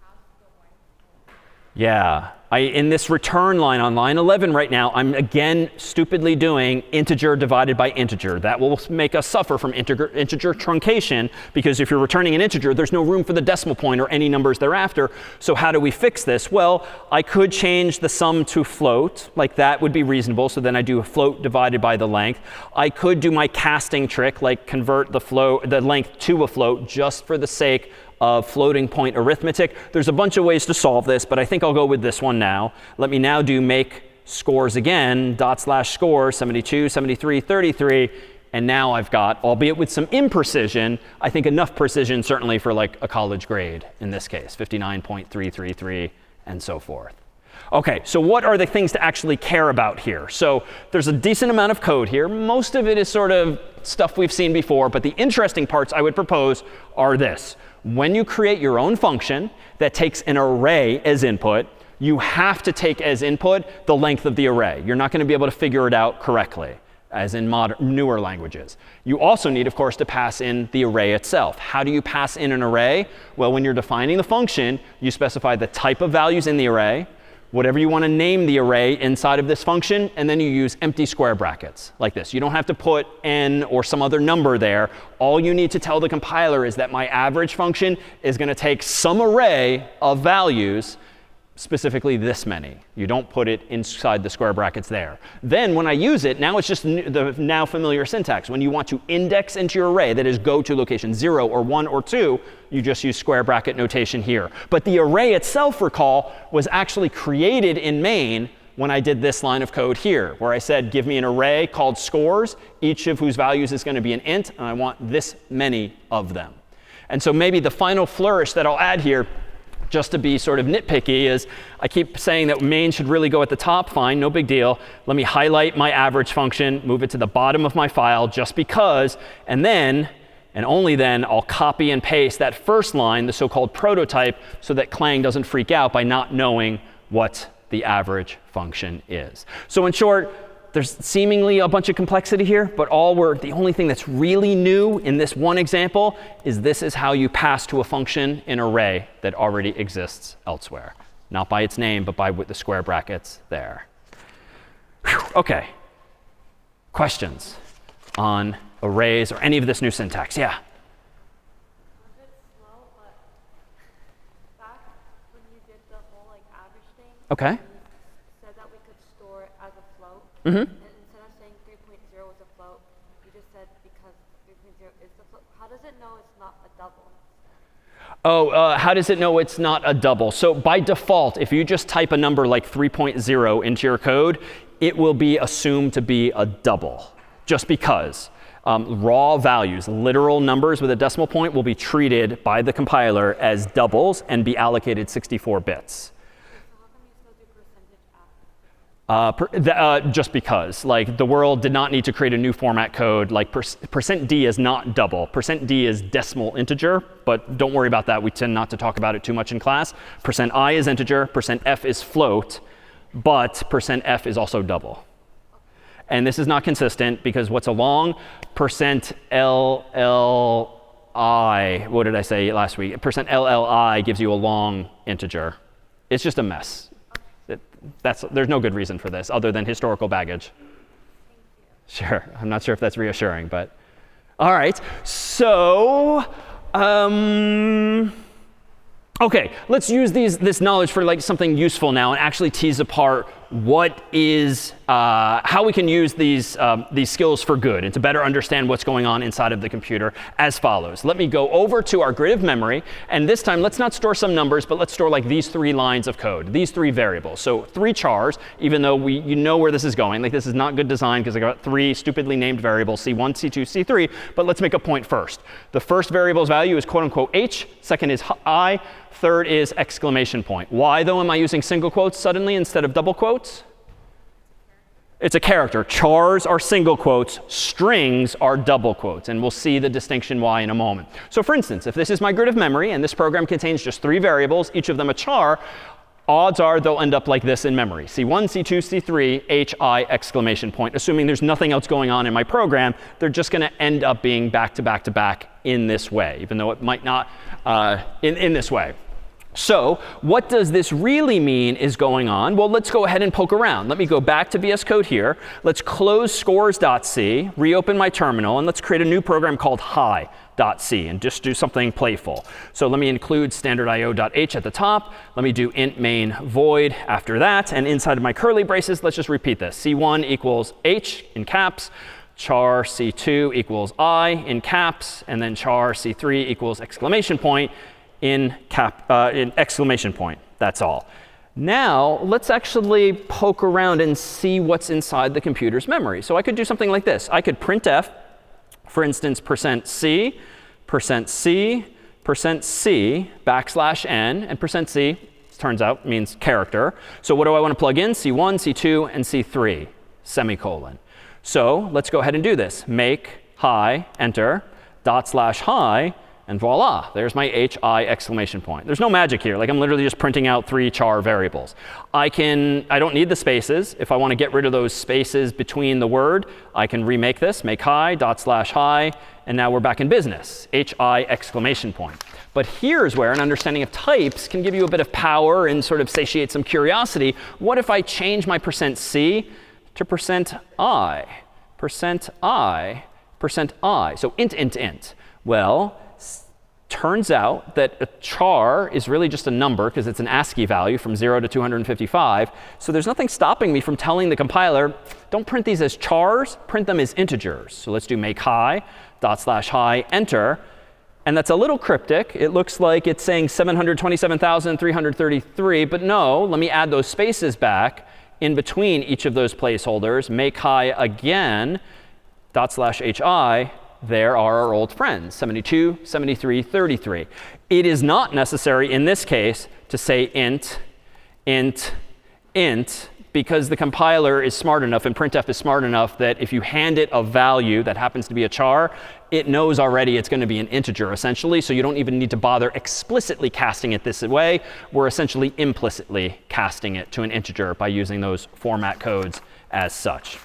pass the length. Yeah. In this return line on line 11 right now, I'm again stupidly doing integer divided by integer. That will make us suffer from integer truncation, because if you're returning an integer, there's no room for the decimal point or any numbers thereafter. So how do we fix this? Well, I could change the sum to float. Like that would be reasonable. So then I do a float divided by the length. I could do my casting trick, like convert the length to a float just for the sake of floating point arithmetic. There's a bunch of ways to solve this, but I think I'll go with this one now. Let me now do make scores again, /scores, 72, 73, 33. And now I've got, albeit with some imprecision, I think enough precision certainly for like a college grade in this case, 59.333 and so forth. OK, so what are the things to actually care about here? So there's a decent amount of code here. Most of it is sort of stuff we've seen before, but the interesting parts I would propose are this. When you create your own function that takes an array as input, you have to take as input the length of the array. You're not going to be able to figure it out correctly, as in newer languages. You also need, of course, to pass in the array itself. How do you pass in an array? Well, when you're defining the function, you specify the type of values in the array, whatever you want to name the array inside of this function, and then you use empty square brackets like this. You don't have to put n or some other number there. All you need to tell the compiler is that my average function is going to take some array of values, specifically this many. You don't put it inside the square brackets there. Then when I use it, now it's just the now familiar syntax. When you want to index into your array, that is go to location 0 or 1 or 2, you just use square bracket notation here. But the array itself, recall, was actually created in main when I did this line of code here, where I said, give me an array called scores, each of whose values is going to be an int, and I want this many of them. And so maybe the final flourish that I'll add here, just to be sort of nitpicky, is I keep saying that main should really go at the top. Fine, no big deal. Let me highlight my average function, move it to the bottom of my file just because, and then, and only then, I'll copy and paste that first line, the so-called prototype, so that Clang doesn't freak out by not knowing what the average function is. So in short, there's seemingly a bunch of complexity here, but the only thing that's really new in this one example is this is how you pass to a function an array that already exists elsewhere. Not by its name, but by the square brackets there. Whew, OK. Questions on arrays or any of this new syntax? Yeah? A bit slow, but back when you did the whole average thing, OK. you said that we could store it as a float. Mm-hmm. And instead of saying 3.0 was a float, you just said because 3.0 is the float. How does it know it's not a double? Oh, how does it know it's not a double? So by default, if you just type a number like 3.0 into your code, it will be assumed to be a double, just because. Raw values, literal numbers with a decimal point, will be treated by the compiler as doubles and be allocated 64 bits. Just because, like, the world did not need to create a new format code. Like, %d is not double. %d is decimal integer, but don't worry about that. We tend not to talk about it too much in class. %i is integer, %f is float, but %f is also double. And this is not consistent because what's a long %lli, what did I say last week? %lli gives you a long integer. It's just a mess. There's no good reason for this other than historical baggage. Sure. I'm not sure if that's reassuring, but all right. So, OK, let's use this knowledge for like something useful now and actually tease apart how we can use these skills for good and to better understand what's going on inside of the computer as follows. Let me go over to our grid of memory. And this time, let's not store some numbers, but let's store like these 3 lines of code, these 3 variables. So 3 chars, even though you know where this is going. Like, this is not good design because I got 3 stupidly named variables, C1, C2, C3. But let's make a point first. The first variable's value is quote unquote h. Second is I. Third is exclamation point. Why, though, am I using single quotes suddenly instead of double quotes? It's a character. Chars are single quotes. Strings are double quotes. And we'll see the distinction why in a moment. So for instance, if this is my grid of memory and this program contains just 3 variables, each of them a char, odds are they'll end up like this in memory. C1, C2, C3, H, I, exclamation point. Assuming there's nothing else going on in my program, they're just going to end up being back to back to back in this way, even though it might not in this way. So what does this really mean is going on? Well, let's go ahead and poke around. Let me go back to VS Code here. Let's close scores.c, reopen my terminal, and let's create a new program called hi.c and just do something playful. So let me include standardIO.h at the top. Let me do int main void after that. And inside of my curly braces, let's just repeat this. C1 equals h in caps. Char C2 equals I in caps. And then char C3 equals exclamation point in exclamation point. That's all. Now, let's actually poke around and see what's inside the computer's memory. So I could do something like this. I could printf, for instance, %c, %c, %c, \n, and %c, turns out, means character. So what do I want to plug in? C1, C2, and C3, semicolon. So let's go ahead and do this. Make hi, enter, /hi, and voila, there's my hi exclamation point. There's no magic here. Like, I'm literally just printing out 3 char variables. I don't need the spaces. If I want to get rid of those spaces between the word, I can remake this, make hi, /hi, and now we're back in business, hi exclamation point. But here's where an understanding of types can give you a bit of power and sort of satiate some curiosity. What if I change my %c to %i, %i, %i, so int. Well, turns out that a char is really just a number because it's an ASCII value from 0 to 255. So there's nothing stopping me from telling the compiler, don't print these as chars, print them as integers. So let's do make hi, /hi, enter. And that's a little cryptic. It looks like it's saying 727,333. But no, let me add those spaces back in between each of those placeholders. Make hi again, /hi. There are our old friends, 72, 73, 33. It is not necessary in this case to say int, because the compiler is smart enough and printf is smart enough that if you hand it a value that happens to be a char, it knows already it's going to be an integer, essentially. So you don't even need to bother explicitly casting it this way. We're essentially implicitly casting it to an integer by using those format codes as such.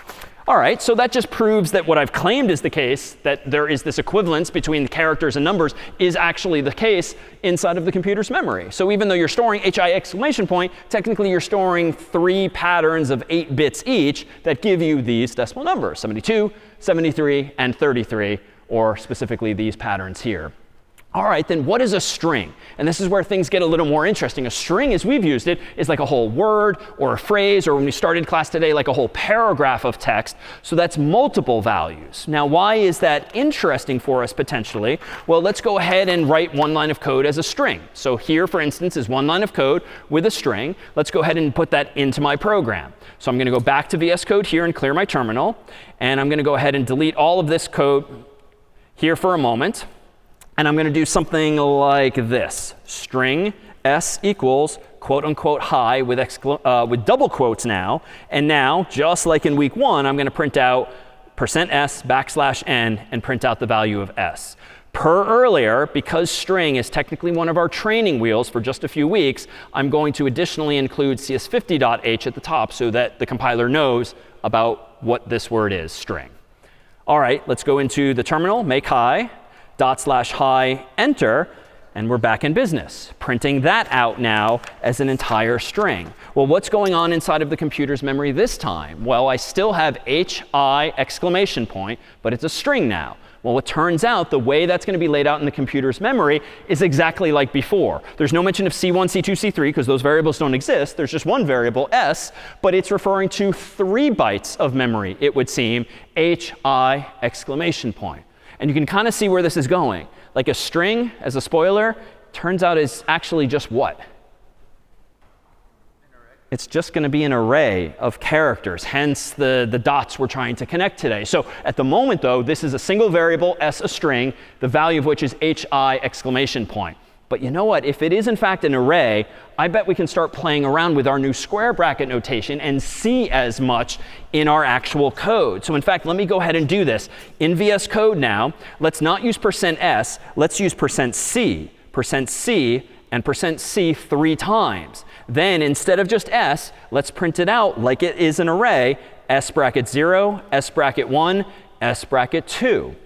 All right, so that just proves that what I've claimed is the case, that there is this equivalence between characters and numbers, is actually the case inside of the computer's memory. So even though you're storing hi exclamation point, technically you're storing 3 patterns of 8 bits each that give you these decimal numbers, 72, 73, and 33, or specifically these patterns here. All right, then what is a string? And this is where things get a little more interesting. A string, as we've used it, is like a whole word or a phrase, or when we started class today, like a whole paragraph of text. So that's multiple values. Now, why is that interesting for us potentially? Well, let's go ahead and write one line of code as a string. So here, for instance, is one line of code with a string. Let's go ahead and put that into my program. So I'm going to go back to VS Code here and clear my terminal. And I'm going to go ahead and delete all of this code here for a moment. And I'm going to do something like this. String s equals quote unquote hi with double quotes now. And now, just like in week 1, I'm going to print out %s \n and print out the value of s. Per earlier, because string is technically one of our training wheels for just a few weeks, I'm going to additionally include CS50x at the top so that the compiler knows about what this word is, string. All right, let's go into the terminal, make hi. /hi, enter, and we're back in business, printing that out now as an entire string. Well, what's going on inside of the computer's memory this time? Well, I still have hi exclamation point, but it's a string now. Well, it turns out the way that's going to be laid out in the computer's memory is exactly like before. There's no mention of C1, C2, C3 because those variables don't exist. There's just one variable, s, but it's referring to 3 bytes of memory, it would seem, hi exclamation point. And you can kind of see where this is going. Like a string, as a spoiler, turns out is actually just what? It's just going to be an array of characters, hence the dots we're trying to connect today. So at the moment, though, this is a single variable, s, a string, the value of which is hi exclamation point. But you know what? If it is, in fact, an array, I bet we can start playing around with our new square bracket notation and see as much in our actual code. So in fact, let me go ahead and do this. In VS Code now, let's not use %s. Let's use %c, %c, and %c 3 times. Then instead of just s, let's print it out like it is an array, s bracket 0, s bracket 1, s bracket 2.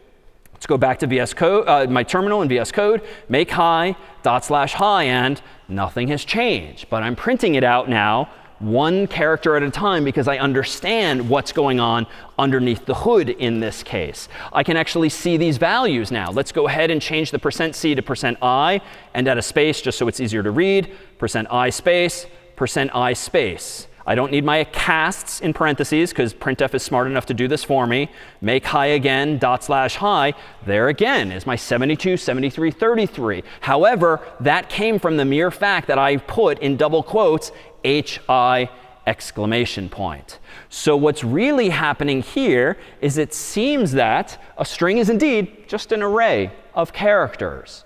Let's go back to VS Code, my terminal in VS Code, make hi, /hi, and nothing has changed. But I'm printing it out now, 1 character at a time, because I understand what's going on underneath the hood in this case. I can actually see these values now. Let's go ahead and change the %c to %i and add a space just so it's easier to read. %i space, %i space. I don't need my casts in parentheses because printf is smart enough to do this for me. Make hi again, /hi. There again is my 72, 73, 33. However, that came from the mere fact that I put in double quotes hi exclamation point. So what's really happening here is it seems that a string is indeed just an array of characters.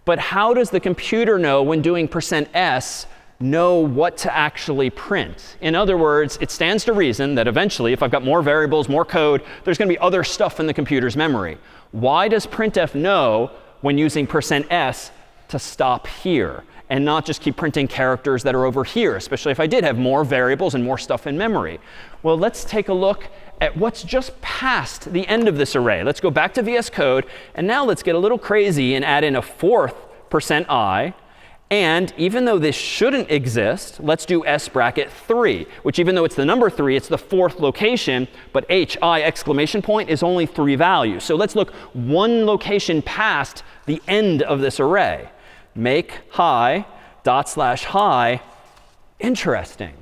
But how does the computer know when doing %s know what to actually print? In other words, it stands to reason that eventually, if I've got more variables, more code, there's going to be other stuff in the computer's memory. Why does printf know when using %s to stop here and not just keep printing characters that are over here, especially if I did have more variables and more stuff in memory? Well, let's take a look at what's just past the end of this array. Let's go back to VS Code, and now let's get a little crazy and add in a 4th %i. And even though this shouldn't exist, let's do s bracket 3, which even though it's the number 3, it's the 4th location, but hi exclamation point is only 3 values. So let's look 1 location past the end of this array. Make hi, /hi, interesting.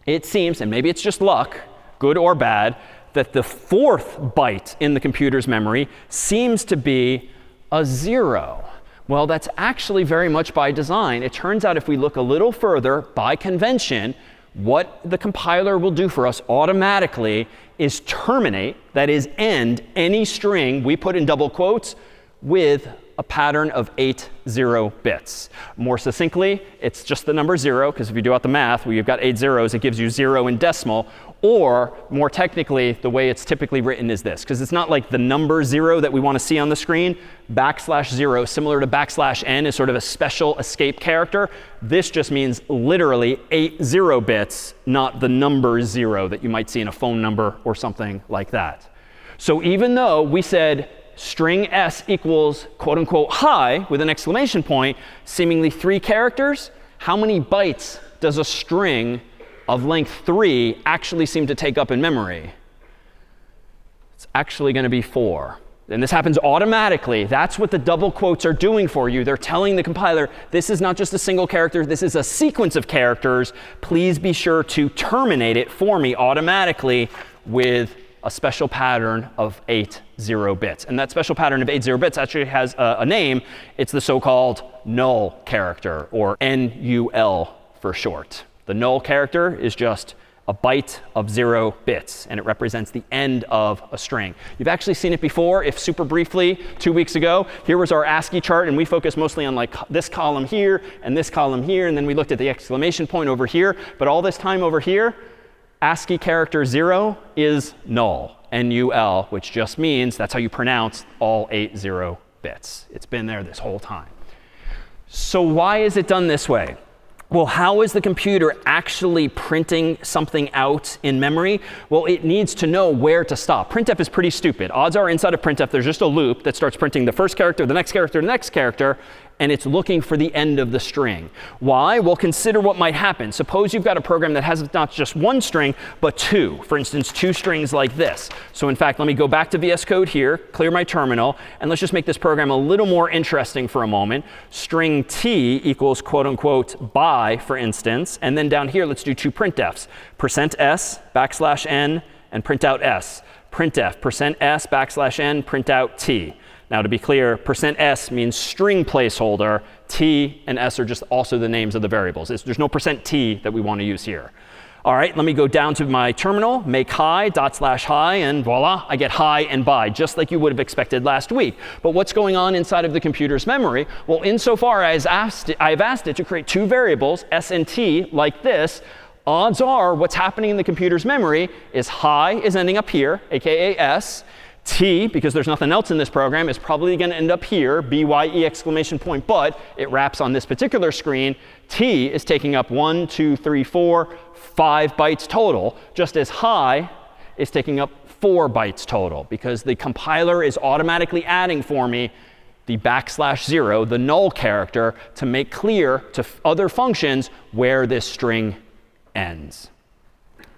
It seems, and maybe it's just luck, good or bad, that the 4th byte in the computer's memory seems to be a 0. Well, that's actually very much by design. It turns out if we look a little further, by convention, what the compiler will do for us automatically is terminate, that is end, any string we put in double quotes with a pattern of 8 0 bits. More succinctly, it's just the number 0, because if you do out the math, where you've got 8 zeros, it gives you 0 in decimal. Or more technically, the way it's typically written is this, because it's not like the number 0 that we want to see on the screen. \0, similar to \n, is sort of a special escape character. This just means literally 8 0 bits, not the number 0 that you might see in a phone number or something like that. So even though we said string s equals quote unquote hi with an exclamation point, seemingly 3 characters, how many bytes does a string of length 3 actually seem to take up in memory? It's actually going to be 4. and this happens automatically. That's what the double quotes are doing for you. They're telling the compiler, this is not just a single character, this is a sequence of characters. Please be sure to terminate it for me automatically with a special pattern of 8 0 bits. And that special pattern of 8 0 bits actually has a name. It's the so-called null character, or NUL for short. The null character is just a byte of 0 bits, and it represents the end of a string. You've actually seen it before, if super briefly, 2 weeks ago. Here was our ASCII chart, and we focused mostly on like this column here and this column here, and then we looked at the exclamation point over here. But all this time over here, ASCII character 0 is null, NUL, which just means that's how you pronounce all 8 0 bits. It's been there this whole time. So why is it done this way? Well, how is the computer actually printing something out in memory? Well, it needs to know where to stop. Printf is pretty stupid. Odds are inside of printf, there's just a loop that starts printing the first character, the next character, the next character, and it's looking for the end of the string. Why? Well, consider what might happen. Suppose you've got a program that has not just one string, but two. For instance, 2 strings like this. So in fact, let me go back to VS Code here, clear my terminal, and let's just make this program a little more interesting for a moment. String t equals quote unquote by, for instance. And then down here, let's do 2 printfs. %s, \n, and print out s. Printf, %s, \n, print out t. Now, to be clear, %s means string placeholder. T and s are just also the names of the variables. There's no %t that we want to use here. All right, let me go down to my terminal, make hi, /hi, and voila, I get hi and bye, just like you would have expected last week. But what's going on inside of the computer's memory? Well, insofar as I've asked it to create 2 variables, s and t, like this, odds are what's happening in the computer's memory is hi is ending up here, aka s. T, because there's nothing else in this program, is probably going to end up here, BYE exclamation point, but it wraps on this particular screen. T is taking up 1, 2, 3, 4, 5 bytes total, just as hi is taking up 4 bytes total, because the compiler is automatically adding for me the \0, the null character, to make clear to other functions where this string ends.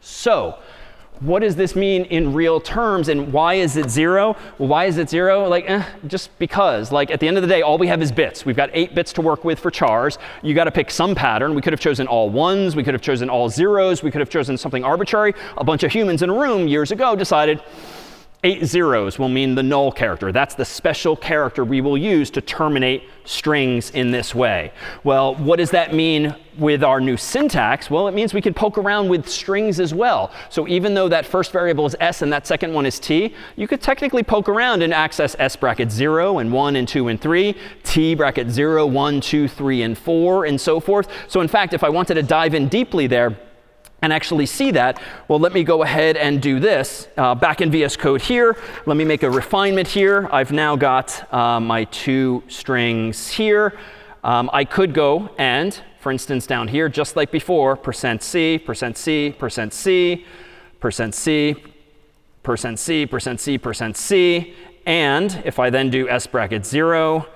So, what does this mean in real terms, and why is it 0? Well, why is it 0? Like, just because. Like, at the end of the day, all we have is bits. We've got 8 bits to work with for chars. You got to pick some pattern. We could have chosen all 1s. We could have chosen all 0s. We could have chosen something arbitrary. A bunch of humans in a room years ago decided 8 zeros will mean the null character. That's the special character we will use to terminate strings in this way. Well, what does that mean with our new syntax? Well, it means we can poke around with strings as well. So even though that first variable is s and that second one is t, you could technically poke around and access s bracket 0 and 1 and 2 and 3, t bracket 0, 1, 2, 3, and 4, and so forth. So in fact, if I wanted to dive in deeply there, and actually see that, well, let me go ahead and do this. Back in VS Code here, let me make a refinement here. I've now got my 2 strings here. I could go and, for instance, down here, just like before, %c, %c, %c, %c, %c, %c, %c. And if I then do s bracket 0,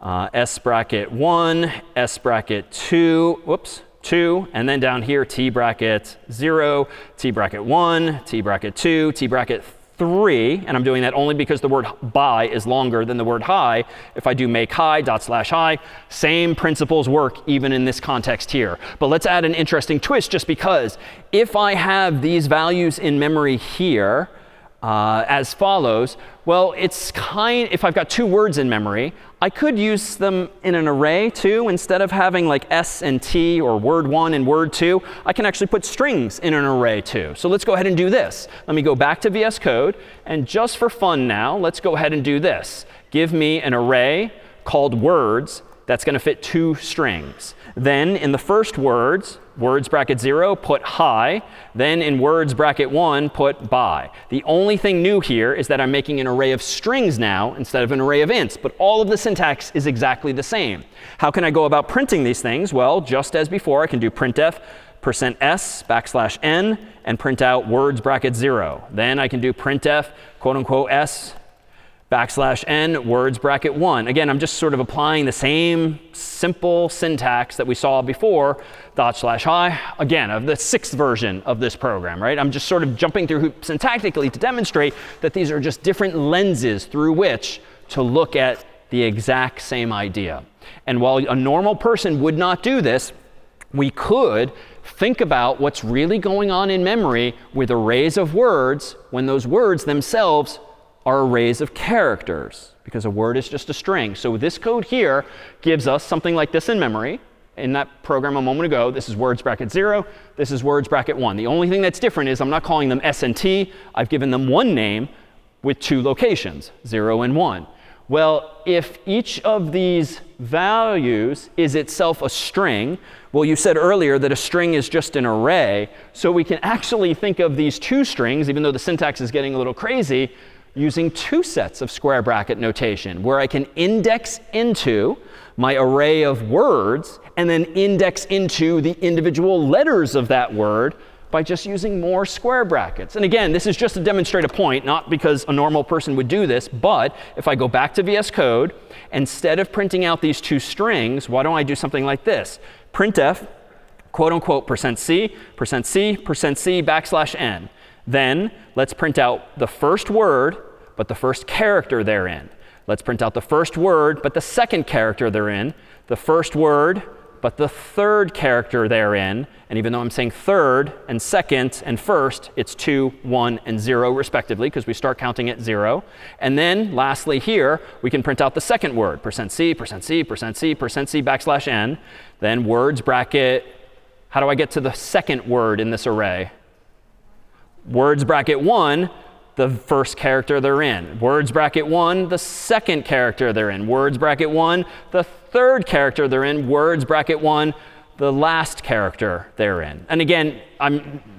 s bracket 1, s bracket 2, whoops, 2, and then down here, t bracket 0, t bracket 1, t bracket 2, t bracket 3, and I'm doing that only because the word by is longer than the word hi. If I do make hi, /hi, same principles work even in this context here. But let's add an interesting twist, just because if I have these values in memory here, as follows, well, if I've got 2 words in memory, I could use them in an array too. Instead of having like s and t or word 1 and word 2, I can actually put strings in an array too. So let's go ahead and do this. Let me go back to VS Code, and just for fun now, let's go ahead and do this. Give me an array called words that's going to fit 2 strings. Then in the first words bracket 0, put hi. Then in words bracket 1, put by. The only thing new here is that I'm making an array of strings now instead of an array of ints. But all of the syntax is exactly the same. How can I go about printing these things? Well, just as before, I can do printf %s \n and print out words bracket 0. Then I can do printf quote unquote s \n words bracket 1. Again, I'm just sort of applying the same simple syntax that we saw before, /i, again, of the 6th version of this program, right? I'm just sort of jumping through hoops syntactically to demonstrate that these are just different lenses through which to look at the exact same idea. And while a normal person would not do this, we could think about what's really going on in memory with arrays of words when those words themselves are arrays of characters, because a word is just a string. So this code here gives us something like this in memory. In that program a moment ago, this is words bracket 0, this is words bracket 1. The only thing that's different is I'm not calling them S and T. I've given them one name with 2 locations, 0 and 1. Well, if each of these values is itself a string, well, you said earlier that a string is just an array. So we can actually think of these 2 strings, even though the syntax is getting a little crazy, using 2 sets of square bracket notation, where I can index into my array of words and then index into the individual letters of that word by just using more square brackets. And again, this is just to demonstrate a point, not because a normal person would do this, but if I go back to VS Code, instead of printing out these 2 strings, why don't I do something like this? Printf, quote unquote, %c, %c, %c, \n. Then let's print out the first word, but the first character therein. Let's print out the first word, but the second character therein. The first word, but the third character therein. And even though I'm saying third and second and first, it's 2, 1, and 0 respectively, because we start counting at 0. And then lastly here, we can print out the second word, %c, %c, %c, %c, \n. Then words bracket, how do I get to the second word in this array? Words bracket 1, the first character therein. Words bracket 1, the second character therein. Words bracket 1, the third character therein. Words bracket 1, the last character therein. And again,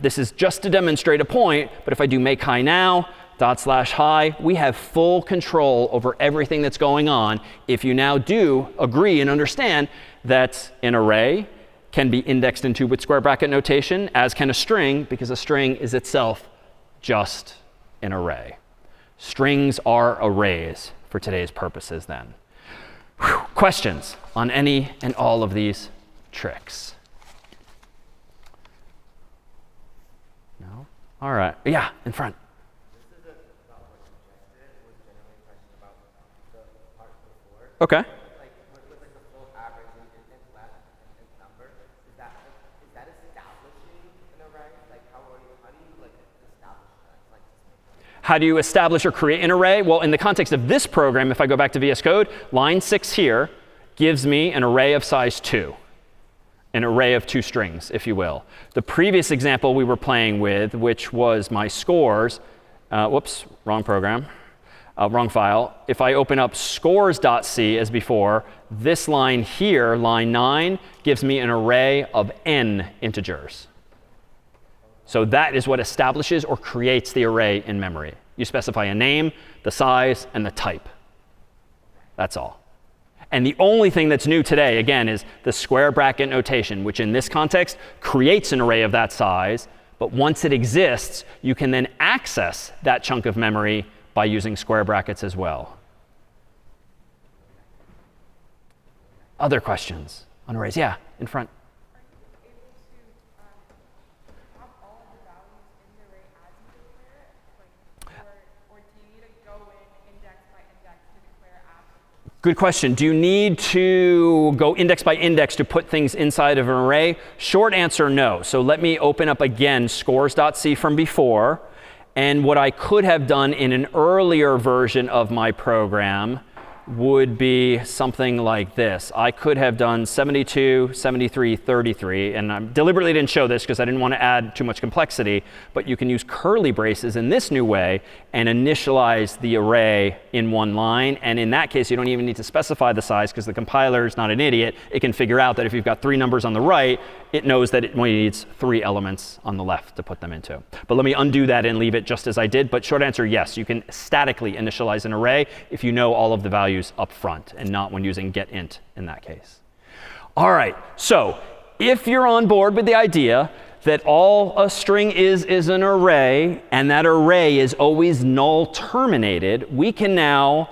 this is just to demonstrate a point, but if I do make high now, /hi, we have full control over everything that's going on if you now do agree and understand that an array can be indexed into with square bracket notation, as can a string, because a string is itself just an array. Strings are arrays for today's purposes then. Whew. Questions on any and all of these tricks? No? All right. Yeah, in front. This isn't about what you just did. It was generally a question about the part before. OK. Like with like the full average and left and number, is that establishing an array? Like how do you like establish that? Like how do you establish or create an array? Well, in the context of this program, if I go back to VS Code, line 6 here gives me an array of size 2. An array of 2 strings, if you will. The previous example we were playing with, which was my scores, whoops, wrong program, wrong file. If I open up scores.c as before, this line here, line 9, gives me an array of n integers. So that is what establishes or creates the array in memory. You specify a name, the size, and the type. That's all. And the only thing that's new today, again, is the square bracket notation, which in this context creates an array of that size. But once it exists, you can then access that chunk of memory by using square brackets as well. Other questions on arrays? Yeah, in front. Good question. Do you need to go index by index to put things inside of an array? Short answer, no. So let me open up again scores.c from before. And what I could have done in an earlier version of my program would be something like this. I could have done 72, 73, 33. And I deliberately didn't show this because I didn't want to add too much complexity. But you can use curly braces in this new way and initialize the array in one line. And in that case, you don't even need to specify the size because the compiler is not an idiot. It can figure out that if you've got 3 numbers on the right, it knows that it only needs 3 elements on the left to put them into. But let me undo that and leave it just as I did. But short answer, yes, you can statically initialize an array if you know all of the values up front and not when using getInt in that case. All right, so if you're on board with the idea that all a string is an array, and that array is always null terminated, we can now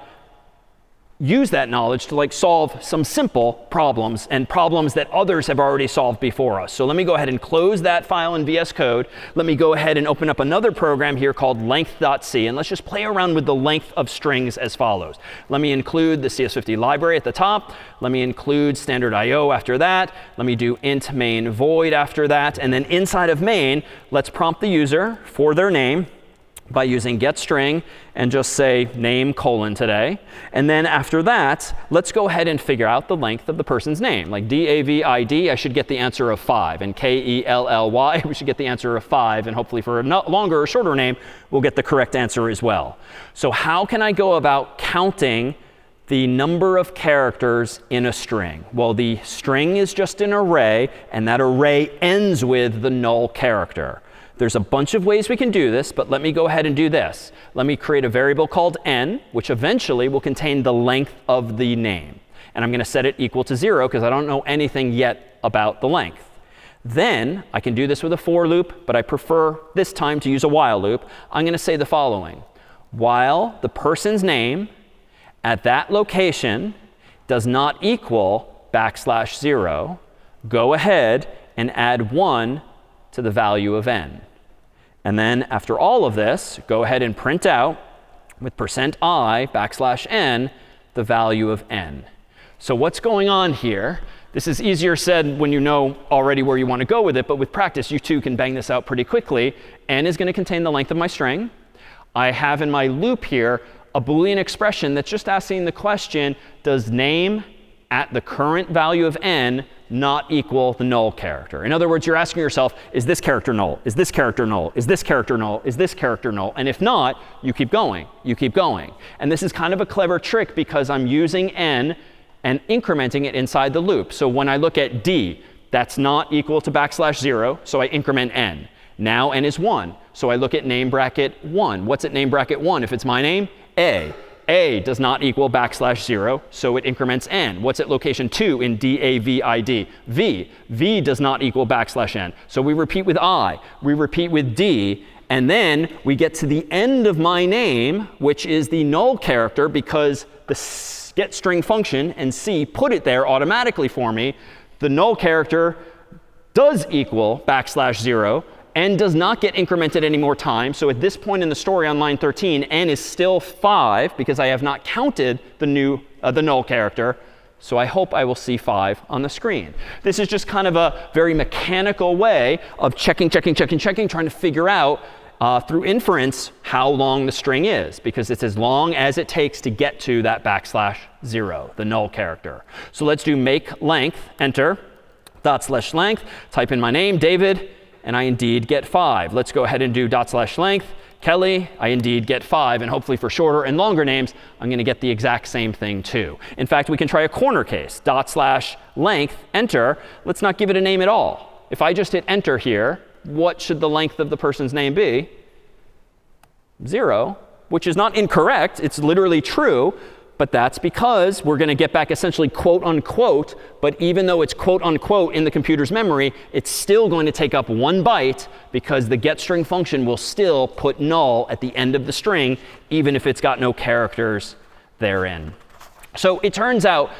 use that knowledge to solve some simple problems and problems that others have already solved before us. So let me go ahead and close that file in VS Code. Let me go ahead and open up another program here called length.c, and let's just play around with the length of strings as follows. Let me include the CS50 library at the top. Let me include standard IO after that. Let me do int main void after that. And then inside of main, let's prompt the user for their name by using getString and just say name : today. And then after that, let's go ahead and figure out the length of the person's name. Like DAVID, I should get the answer of 5. And KELLY, we should get the answer of 5. And hopefully for a longer or shorter name, we'll get the correct answer as well. So how can I go about counting the number of characters in a string? Well, the string is just an array, and that array ends with the null character. There's a bunch of ways we can do this, but let me go ahead and do this. Let me create a variable called n, which eventually will contain the length of the name. And I'm going to set it equal to 0 because I don't know anything yet about the length. Then I can do this with a for loop, but I prefer this time to use a while loop. I'm going to say the following. While the person's name at that location does not equal \0, go ahead and add 1 to the value of n. And then after all of this, go ahead and print out with %i\n the value of n. So what's going on here? This is easier said when you know already where you want to go with it, but with practice, you too can bang this out pretty quickly. N is going to contain the length of my string. I have in my loop here a Boolean expression that's just asking the question, does name at the current value of n not equal the null character? In other words, you're asking yourself, is this character null? Is this character null? Is this character null? Is this character null? And if not, you keep going. You keep going. And this is kind of a clever trick because I'm using n and incrementing it inside the loop. So when I look at d, that's not equal to \0, so I increment n. Now n is 1, so I look at name bracket 1. What's at name bracket 1 if it's my name? A. A does not equal \0, so it increments n. What's at location 2 in DAVID? V. V does not equal \n. So we repeat with I. We repeat with D. And then we get to the end of my name, which is the null character, because the getString function and C put it there automatically for me. The null character does equal \0. N does not get incremented any more time. So at this point in the story on line 13, n is still 5 because I have not counted the null character. So I hope I will see 5 on the screen. This is just kind of a very mechanical way of checking, trying to figure out through inference how long the string is, because it's as long as it takes to get to that \0, the null character. So let's do make length, enter, /length, type in my name, David, and I indeed get 5. Let's go ahead and do /length, Kelly. I indeed get 5. And hopefully for shorter and longer names, I'm going to get the exact same thing too. In fact, we can try a corner case. /length, enter. Let's not give it a name at all. If I just hit enter here, what should the length of the person's name be? 0, which is not incorrect. It's literally true. But that's because we're going to get back essentially quote unquote. But even though it's quote unquote in the computer's memory, it's still going to take up 1 byte because the getString function will still put null at the end of the string, even if it's got no characters therein. So it turns out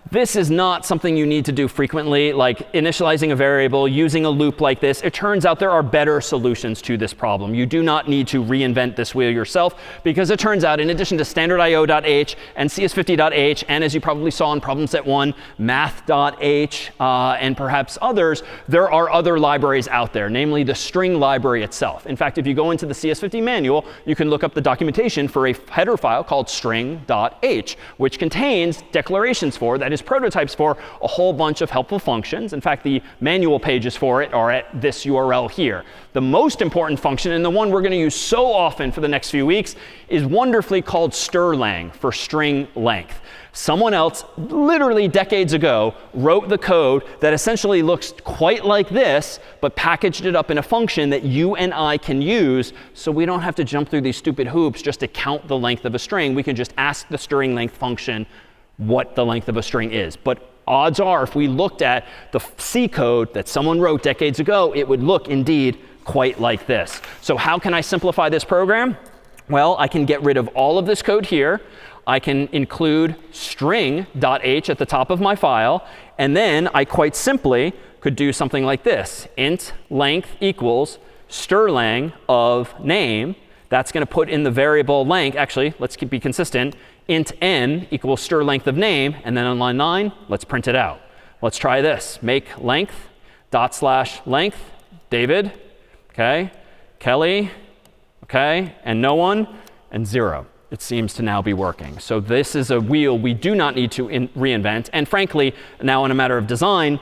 this is not something you need to do frequently, like initializing a variable, using a loop like this. It turns out there are better solutions to this problem. You do not need to reinvent this wheel yourself, because it turns out in addition to standard IO.h and CS50.h, and as you probably saw in problem set 1, math.h, and perhaps others, there are other libraries out there, namely the string library itself. In fact, if you go into the CS50 manual, you can look up the documentation for a header file called string.h, which contains declarations for, that is prototypes for, a whole bunch of helpful functions. In fact, the manual pages for it are at this URL here. The most important function, and the one we're going to use so often for the next few weeks, is wonderfully called strlang for string length. Someone else, literally decades ago, wrote the code that essentially looks quite like this, but packaged it up in a function that you and I can use, so we don't have to jump through these stupid hoops just to count the length of a string. We can just ask the string length function what the length of a string is. But odds are, if we looked at the C code that someone wrote decades ago, it would look indeed quite like this. So how can I simplify this program? Well, I can get rid of all of this code here. I can include string.h at the top of my file. And then I quite simply could do something like this. Int length equals strlang of name. That's going to put in the variable length. Actually, let's be consistent. Int n equals str length of name. And then on line 9, let's print it out. Let's try this. Make length /length David. OK. Kelly. OK. And no one. And 0. It seems to now be working. So this is a wheel we do not need to reinvent. And frankly, now in a matter of design,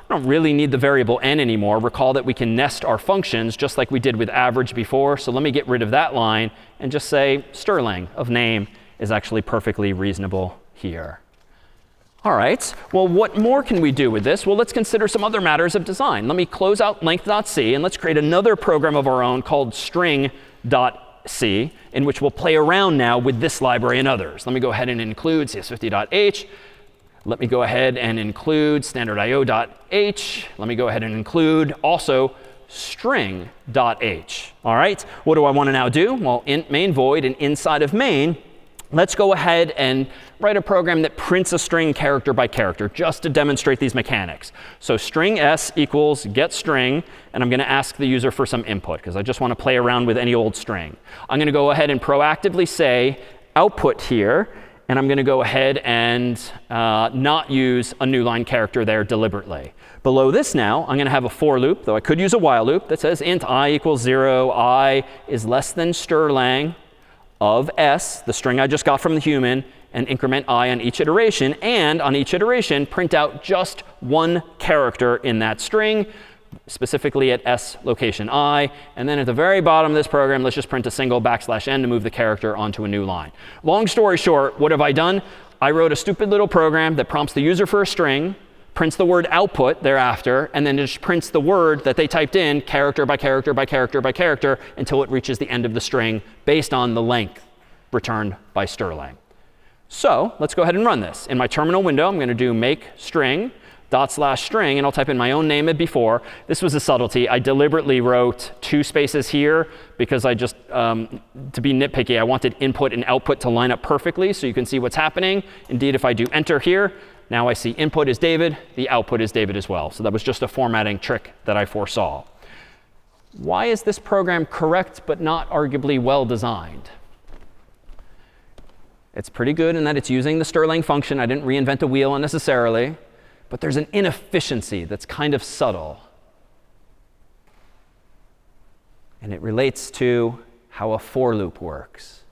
I don't really need the variable n anymore. Recall that we can nest our functions just like we did with average before. So let me get rid of that line and just say strlang of name is actually perfectly reasonable here. All right. Well, what more can we do with this? Well, let's consider some other matters of design. Let me close out length.c and let's create another program of our own called string.c, in which we'll play around now with this library and others. Let me go ahead and include CS50x. Let me go ahead and include standard.io.h. Let me go ahead and include also string.h. All right, what do I want to now do? Well, int main void, and inside of main, let's go ahead and write a program that prints a string character by character, just to demonstrate these mechanics. So string s equals get string, and I'm going to ask the user for some input, because I just want to play around with any old string. I'm going to go ahead and proactively say output here, and I'm going to go ahead and not use a new line character there deliberately. Below this now, I'm going to have a for loop, though I could use a while loop, that says int I equals 0, I is less than strlang of s, the string I just got from the human, and increment I on each iteration. And on each iteration, print out just one character in that string, specifically at s location I. And then at the very bottom of this program, let's just print a single \n to move the character onto a new line. Long story short, what have I done? I wrote a stupid little program that prompts the user for a string, prints the word output thereafter, and then just prints the word that they typed in character by character by character by character until it reaches the end of the string based on the length returned by strlang. So let's go ahead and run this. In my terminal window, I'm going to do make string /string, and I'll type in my own name as before. This was a subtlety. I deliberately wrote 2 spaces here because I just, to be nitpicky, I wanted input and output to line up perfectly so you can see what's happening. Indeed, if I do enter here, now I see input is David, the output is David as well. So that was just a formatting trick that I foresaw. Why is this program correct but not arguably well designed? It's pretty good in that it's using the strlang function. I didn't reinvent a wheel unnecessarily. But there's an inefficiency that's kind of subtle. And it relates to how a for loop works.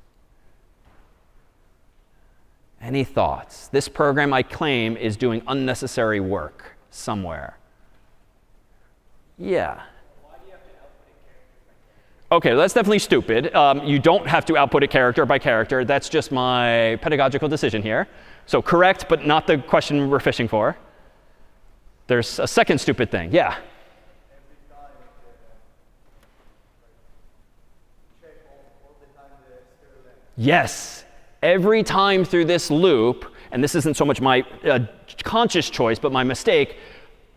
Any thoughts? This program, I claim, is doing unnecessary work somewhere. Yeah. Why do you have to output a character by character? OK, that's definitely stupid. You don't have to output a character by character. That's just my pedagogical decision here. So correct, but not the question we're fishing for. There's a second stupid thing. Yeah? Every time check all the time the str length. Yes. Every time through this loop, and this isn't so much my conscious choice, but my mistake,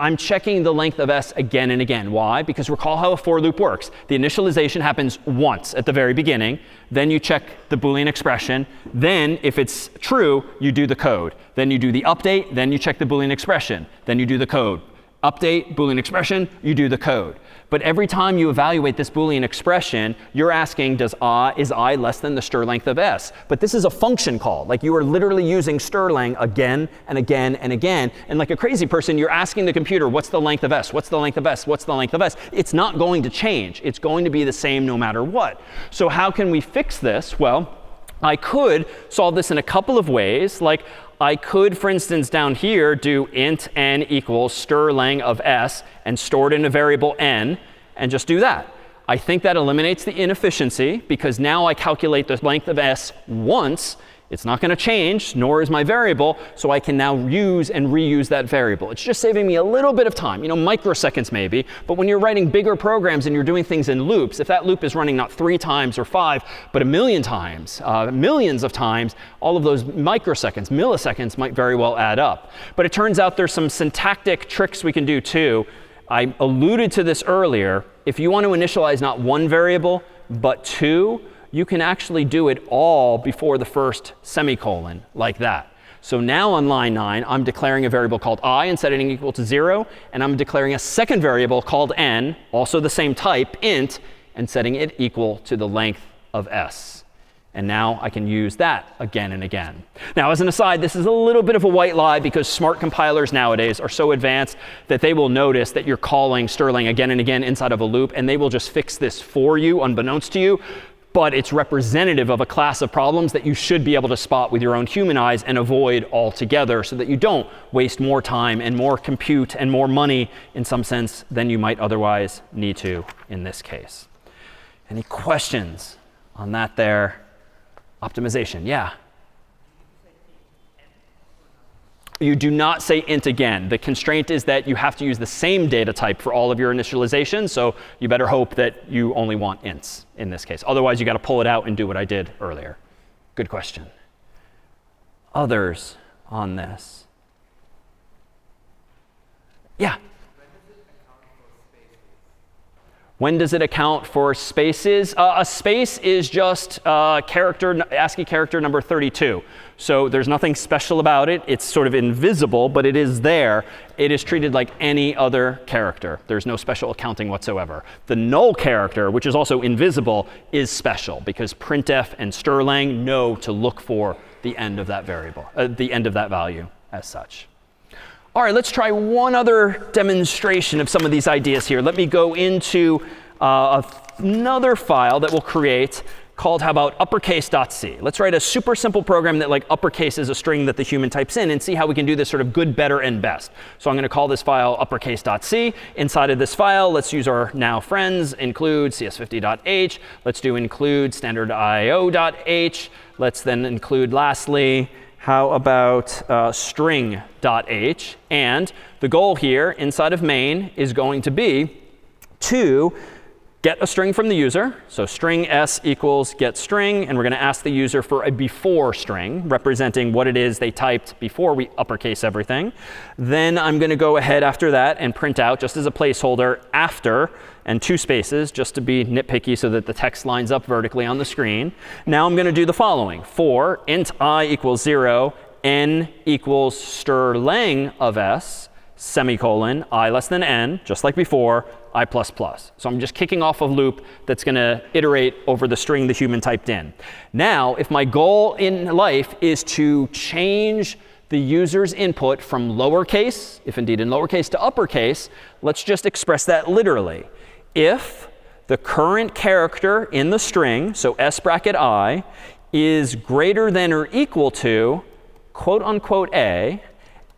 I'm checking the length of s again and again. Why? Because recall how a for loop works. The initialization happens once at the very beginning. Then you check the Boolean expression. Then, if it's true, you do the code. Then you do the update. Then you check the Boolean expression. Then you do the code. Update, Boolean expression, you do the code. But every time you evaluate this Boolean expression, you're asking, is I less than the str length of s? But this is a function call. Like you are literally using strlang again and again and again. And like a crazy person, you're asking the computer, what's the length of s? What's the length of s? What's the length of s? It's not going to change. It's going to be the same no matter what. So how can we fix this? Well, I could solve this in a couple of ways. Like I could, for instance, down here do int n equals strlang of s and store it in a variable n and just do that. I think that eliminates the inefficiency because now I calculate the length of s once It's not going to change, nor is my variable, so I can now use and reuse that variable. It's just saving me a little bit of time, microseconds maybe. But when you're writing bigger programs and you're doing things in loops, if that loop is running not 3 times or 5, but 1,000,000 times, millions of times, all of those microseconds, milliseconds might very well add up. But it turns out there's some syntactic tricks we can do too. I alluded to this earlier. If you want to initialize not 1 variable, but 2, you can actually do it all before the first semicolon, like that. So now on line 9, I'm declaring a variable called I and setting it equal to 0. And I'm declaring a second variable called n, also the same type, int, and setting it equal to the length of s. And now I can use that again and again. Now, as an aside, this is a little bit of a white lie because smart compilers nowadays are so advanced that they will notice that you're calling Sterling again and again inside of a loop, and they will just fix this for you, unbeknownst to you. But it's representative of a class of problems that you should be able to spot with your own human eyes and avoid altogether so that you don't waste more time and more compute and more money in some sense than you might otherwise need to in this case. Any questions on that there? Optimization, yeah? You do not say int again. The constraint is that you have to use the same data type for all of your initializations. So you better hope that you only want ints in this case. Otherwise, you got to pull it out and do what I did earlier. Good question. Others on this? Yeah? When does it account for spaces? A space is just ASCII character number 32. So there's nothing special about it. It's sort of invisible, but it is there. It is treated like any other character. There's no special accounting whatsoever. The null character, which is also invisible, is special because printf and Sterling know to look for the end of that variable, the end of that value as such. All right, let's try one other demonstration of some of these ideas here. Let me go into another file that we'll create called, how about uppercase.c. Let's write a super simple program that uppercase is a string that the human types in and see how we can do this sort of good, better, and best. So I'm going to call this file uppercase.c. Inside of this file, let's use our now friends, include CS50.h. Let's do include standard.io.h. Let's then include, lastly, how about string.h? And the goal here inside of main is going to be to get a string from the user. So string s equals get string. And we're going to ask the user for a before string, representing what it is they typed before we uppercase everything. Then I'm going to go ahead after that and print out, just as a placeholder, after, and 2 spaces, just to be nitpicky so that the text lines up vertically on the screen. Now I'm going to do the following. For int I equals 0, n equals Sterling of s, semicolon, I less than n, just like before, I++. So I'm just kicking off a loop that's going to iterate over the string the human typed in. Now, if my goal in life is to change the user's input from lowercase, if indeed in lowercase, to uppercase, let's just express that literally. If the current character in the string, so s bracket I, is greater than or equal to quote unquote a,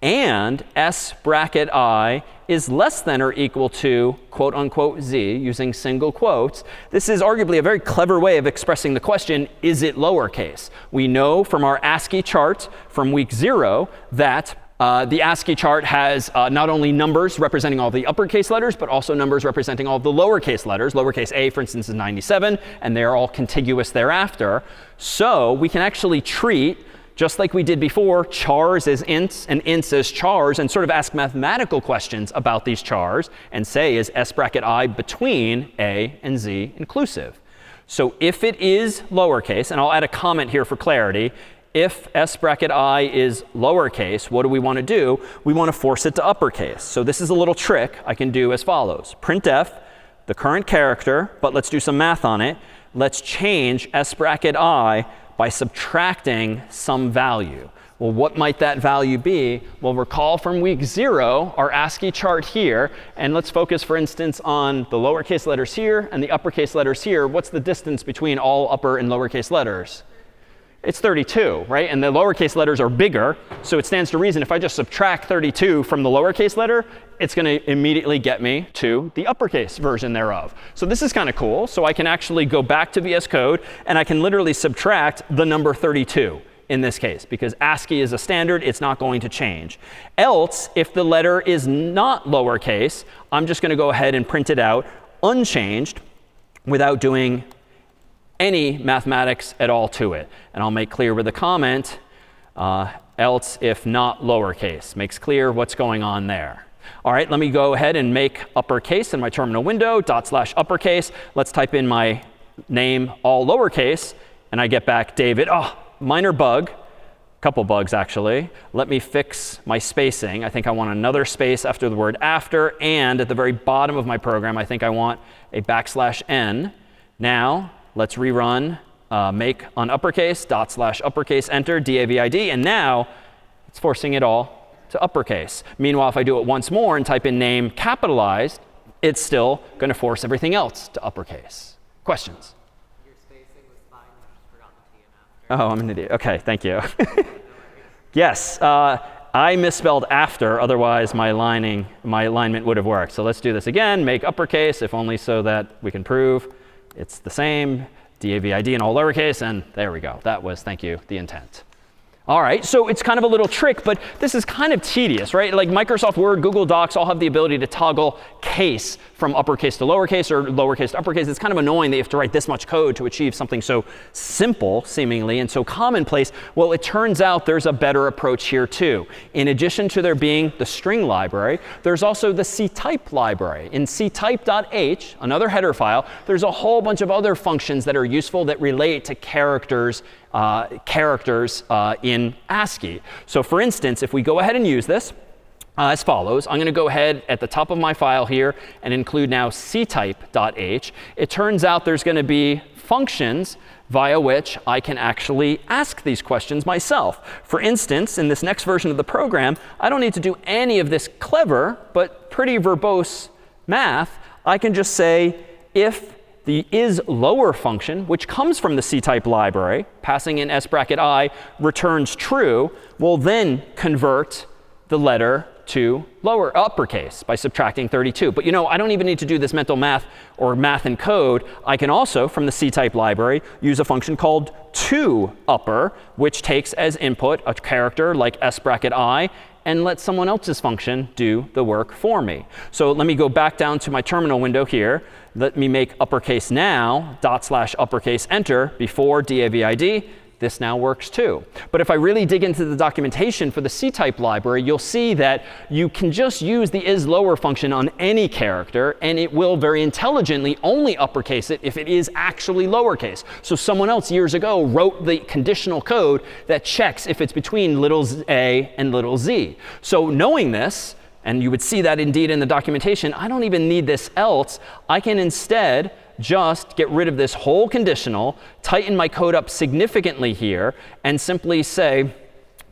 and s bracket I is less than or equal to quote unquote z, using single quotes, this is arguably a very clever way of expressing the question, is it lowercase? We know from our ASCII chart from week 0 that the ASCII chart has not only numbers representing all the uppercase letters, but also numbers representing all the lowercase letters. Lowercase a, for instance, is 97, and they are all contiguous thereafter. So we can actually treat, just like we did before, chars as ints and ints as chars, and sort of ask mathematical questions about these chars and say, is s bracket I between a and z inclusive? So if it is lowercase, and I'll add a comment here for clarity, if s bracket I is lowercase, what do we want to do? We want to force it to uppercase. So this is a little trick I can do as follows. Printf, the current character, but let's do some math on it. Let's change s bracket I by subtracting some value. Well, what might that value be? Well, recall from week 0 our ASCII chart here. And let's focus, for instance, on the lowercase letters here and the uppercase letters here. What's the distance between all upper and lowercase letters? It's 32, right? And the lowercase letters are bigger. So it stands to reason if I just subtract 32 from the lowercase letter, it's going to immediately get me to the uppercase version thereof. So this is kind of cool. So I can actually go back to VS Code, and I can literally subtract the number 32 in this case, because ASCII is a standard. It's not going to change. Else, if the letter is not lowercase, I'm just going to go ahead and print it out unchanged without doing any mathematics at all to it. And I'll make clear with a comment, else if not lowercase. Makes clear what's going on there. All right, let me go ahead and make uppercase in my terminal window, /uppercase. Let's type in my name all lowercase, and I get back David. Oh, minor bug. Couple bugs, actually. Let me fix my spacing. I think I want another space after the word after. And at the very bottom of my program, I think I want a \n. Now, let's rerun make on uppercase, /uppercase, enter, DAVID. And now, it's forcing it all to uppercase. Meanwhile, if I do it once more and type in name capitalized, it's still going to force everything else to uppercase. Questions? Your spacing was fine. You just forgot the T and after. Oh, I'm an idiot. OK, thank you. Yes, I misspelled after. Otherwise, my alignment would have worked. So let's do this again. Make uppercase, if only so that we can prove it's the same. DAVID in all lowercase. And there we go. That was, thank you, the intent. All right, so it's kind of a little trick, but this is kind of tedious, right? Like Microsoft Word, Google Docs all have the ability to toggle case from uppercase to lowercase or lowercase to uppercase. It's kind of annoying that you have to write this much code to achieve something so simple, seemingly, and so commonplace. Well, it turns out there's a better approach here, too. In addition to there being the string library, there's also the ctype library. In ctype.h, another header file, there's a whole bunch of other functions that are useful that relate to characters in ASCII. So for instance, if we go ahead and use this as follows, I'm going to go ahead at the top of my file here and include now ctype.h. It turns out there's going to be functions via which I can actually ask these questions myself. For instance, in this next version of the program, I don't need to do any of this clever but pretty verbose math. I can just say if the isLower function, which comes from the ctype library, passing in s_i, returns true, will then convert the letter to uppercase by subtracting 32. But you know, I don't even need to do this mental math or math in code. I can also, from the ctype library, use a function called toUpper, which takes as input a character like s_i and let someone else's function do the work for me. So let me go back down to my terminal window here. Let me make uppercase now, /uppercase enter before DAVID. This now works too. But if I really dig into the documentation for the ctype library, you'll see that you can just use the isLower function on any character, and it will very intelligently only uppercase it if it is actually lowercase. So someone else years ago wrote the conditional code that checks if it's between little a and little z. So knowing this, and you would see that indeed in the documentation, I don't even need this else. I can instead just get rid of this whole conditional, tighten my code up significantly here, and simply say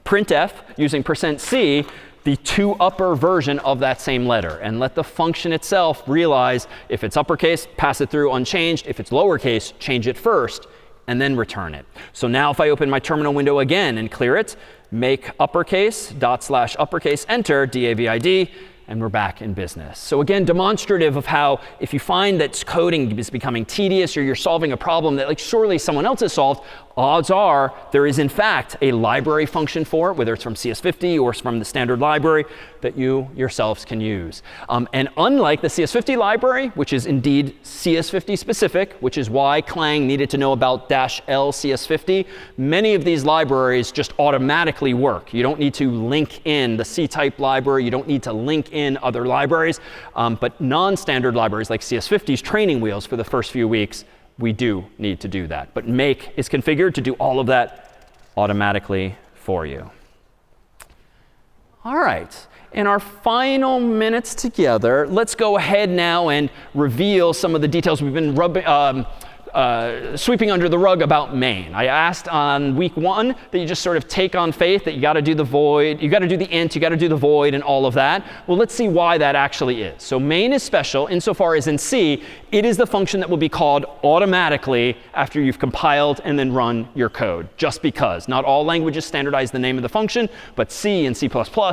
printf using %c the toUpper version of that same letter, and let the function itself realize if it's uppercase, pass it through unchanged. If it's lowercase, change it first, and then return it. So now if I open my terminal window again and clear it, make uppercase, /uppercase enter, DAVID, and we're back in business. So again, demonstrative of how if you find that coding is becoming tedious or you're solving a problem that like surely someone else has solved, odds are there is in fact a library function for it, whether it's from CS50 or from the standard library that you yourselves can use. And unlike the CS50 library, which is indeed CS50 specific, which is why Clang needed to know about -L CS50, many of these libraries just automatically work. You don't need to link in the ctype library. You don't need to link in other libraries. But non-standard libraries like CS50's training wheels for the first few weeks, we do need to do that. But make is configured to do all of that automatically for you. All right. In our final minutes together, let's go ahead now and reveal some of the details we've been sweeping under the rug about main. I asked on week 1 that you just sort of take on faith that you got to do the void, you got to do the int, you got to do the void, and all of that. Well, let's see why that actually is. So main is special insofar as in C, it is the function that will be called automatically after you've compiled and then run your code, just because. Not all languages standardize the name of the function, but C and C++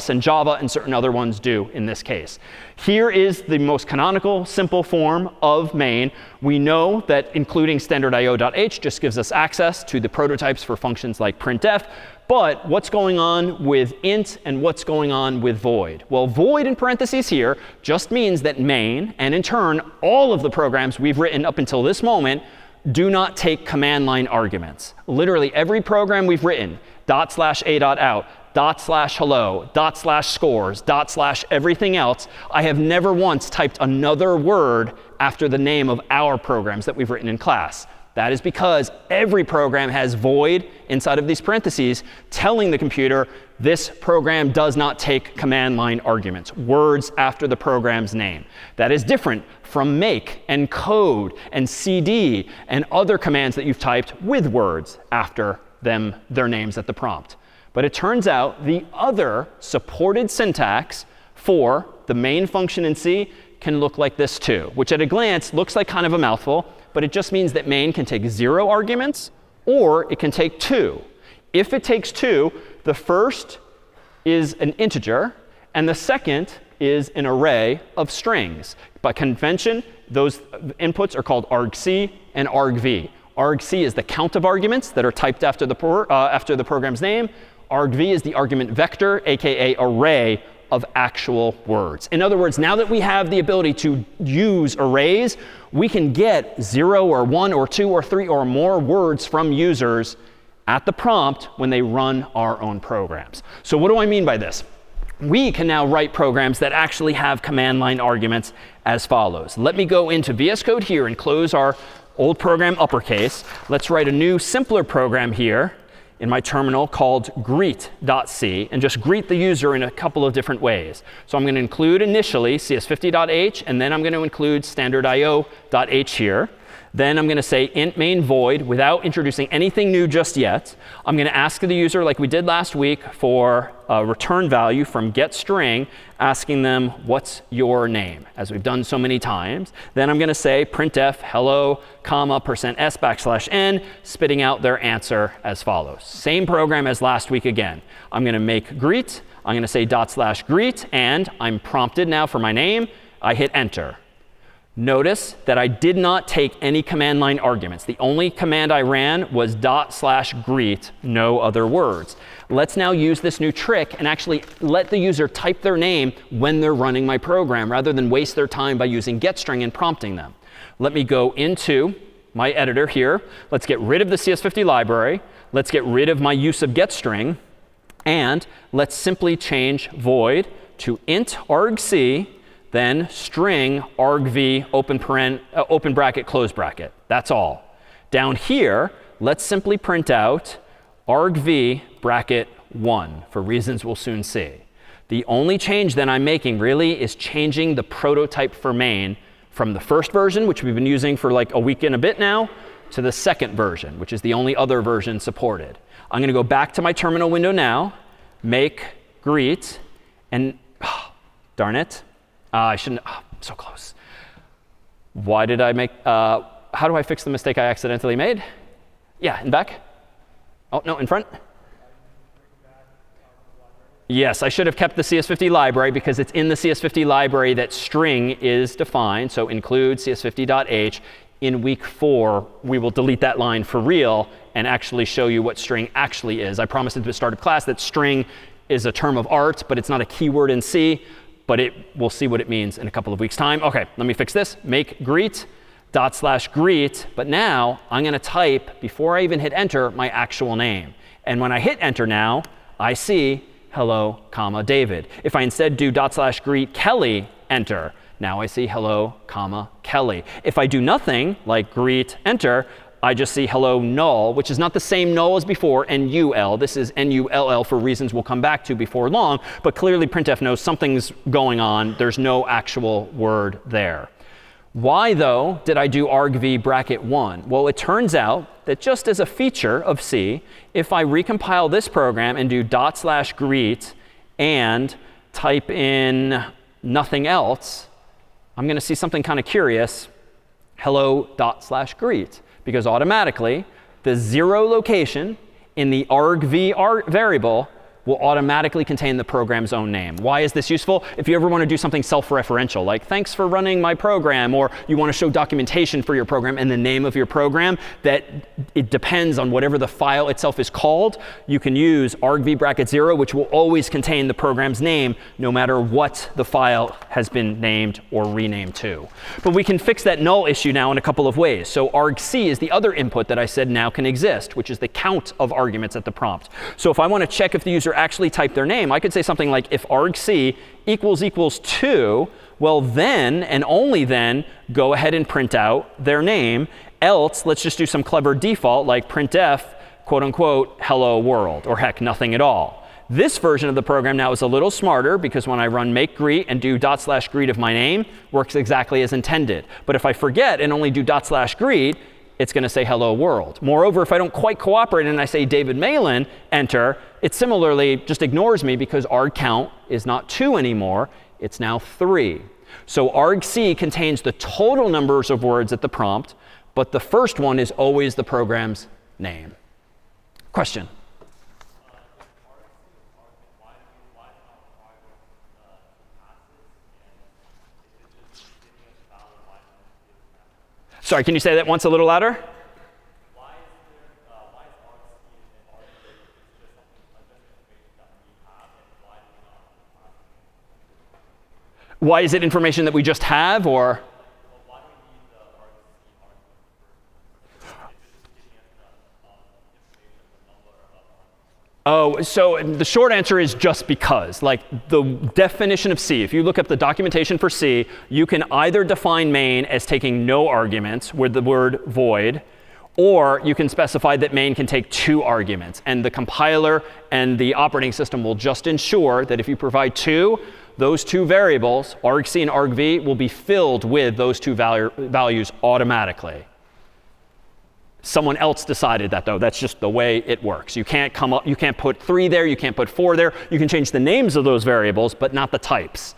and Java and certain other ones do in this case. Here is the most canonical, simple form of main. We know that including standard io.h just gives us access to the prototypes for functions like printf. But what's going on with int and what's going on with void? Well, void in parentheses here just means that main, and in turn, all of the programs we've written up until this moment do not take command line arguments. Literally every program we've written, /a.out, /hello, /scores, /everything else, I have never once typed another word after the name of our programs that we've written in class. That is because every program has void inside of these parentheses telling the computer this program does not take command line arguments, words after the program's name. That is different from make and code and cd and other commands that you've typed with words after their names at the prompt. But it turns out the other supported syntax for the main function in C can look like this too, which at a glance looks like kind of a mouthful, but it just means that main can take 0 arguments or it can take 2. If it takes 2, the first is an integer and the second is an array of strings. By convention, those inputs are called argc and argv. Argc is the count of arguments that are typed after the program's name. Argv is the argument vector, aka array of actual words. In other words, now that we have the ability to use arrays, we can get 0 or 1 or 2 or 3 or more words from users at the prompt when they run our own programs. So what do I mean by this? We can now write programs that actually have command line arguments as follows. Let me go into VS Code here and close our old program uppercase. Let's write a new, simpler program here in my terminal called greet.c and just greet the user in a couple of different ways. So I'm going to include initially CS50.h, and then I'm going to include standard.io.h here. Then I'm going to say int main void without introducing anything new just yet. I'm going to ask the user, like we did last week, for a return value from getString, asking them, what's your name, as we've done so many times. Then I'm going to say printf hello, comma, %s\n, spitting out their answer as follows. Same program as last week again. I'm going to make greet. I'm going to say /greet, and I'm prompted now for my name. I hit enter. Notice that I did not take any command line arguments. The only command I ran was /greet, no other words. Let's now use this new trick and actually let the user type their name when they're running my program, rather than waste their time by using getString and prompting them. Let me go into my editor here. Let's get rid of the CS50 library. Let's get rid of my use of getString. And let's simply change void to int argc, then string argv open bracket, close bracket. That's all. Down here, let's simply print out argv bracket 1 for reasons we'll soon see. The only change that I'm making really is changing the prototype for main from the first version, which we've been using for like a week and a bit now, to the second version, which is the only other version supported. I'm going to go back to my terminal window now, make greet, and darn it. I shouldn't, so close. Why did I make, how do I fix the mistake I accidentally made? Yeah, in back. Oh, no, in front. Yes, I should have kept the CS50 library because it's in the CS50 library that string is defined. So include CS50.h. In week 4, we will delete that line for real and actually show you what string actually is. I promised at the start of class that string is a term of art, but it's not a keyword in C. But we'll see what it means in a couple of weeks' time. OK, let me fix this. Make greet /greet. But now I'm going to type, before I even hit enter, my actual name. And when I hit enter now, I see hello, comma, David. If I instead do /greet Kelly, enter, now I see hello, comma, Kelly. If I do nothing, like greet, enter, I just see hello, null, which is not the same null as before, NUL. This is NULL for reasons we'll come back to before long. But clearly, printf knows something's going on. There's no actual word there. Why, though, did I do argv bracket 1? Well, it turns out that just as a feature of C, if I recompile this program and do /greet and type in nothing else, I'm going to see something kind of curious, hello /greet. Because automatically, the 0 location in the argv variable will automatically contain the program's own name. Why is this useful? If you ever want to do something self-referential, like thanks for running my program, or you want to show documentation for your program and the name of your program that it depends on whatever the file itself is called, you can use argv bracket 0, which will always contain the program's name no matter what the file has been named or renamed to. But we can fix that null issue now in a couple of ways. So argc is the other input that I said now can exist, which is the count of arguments at the prompt. So if I want to check if the user actually typed their name, I could say something like if argc equals 2, well then, and only then, go ahead and print out their name. Else, let's just do some clever default like printf, quote unquote, hello world, or heck, nothing at all. This version of the program now is a little smarter because when I run make greet and do /greet of my name, works exactly as intended. But if I forget and only do /greet, it's going to say hello world. Moreover, if I don't quite cooperate and I say David Malan, enter, it similarly just ignores me because arg count is not 2 anymore. It's now 3. So argc contains the total numbers of words at the prompt, but the first one is always the program's name. Question? Sorry, can you say that once a little louder? Why is it information that we just have, or? Oh, so the short answer is just because. Like the definition of C, if you look up the documentation for C, you can either define main as taking no arguments with the word void, or you can specify that main can take 2 arguments. And the compiler and the operating system will just ensure that if you provide 2, those 2 variables, argc and argv, will be filled with those 2 values automatically. Someone else decided that, though. That's just the way it works. You can't put 3 there, you can't put 4 there. You can change the names of those variables, but not the types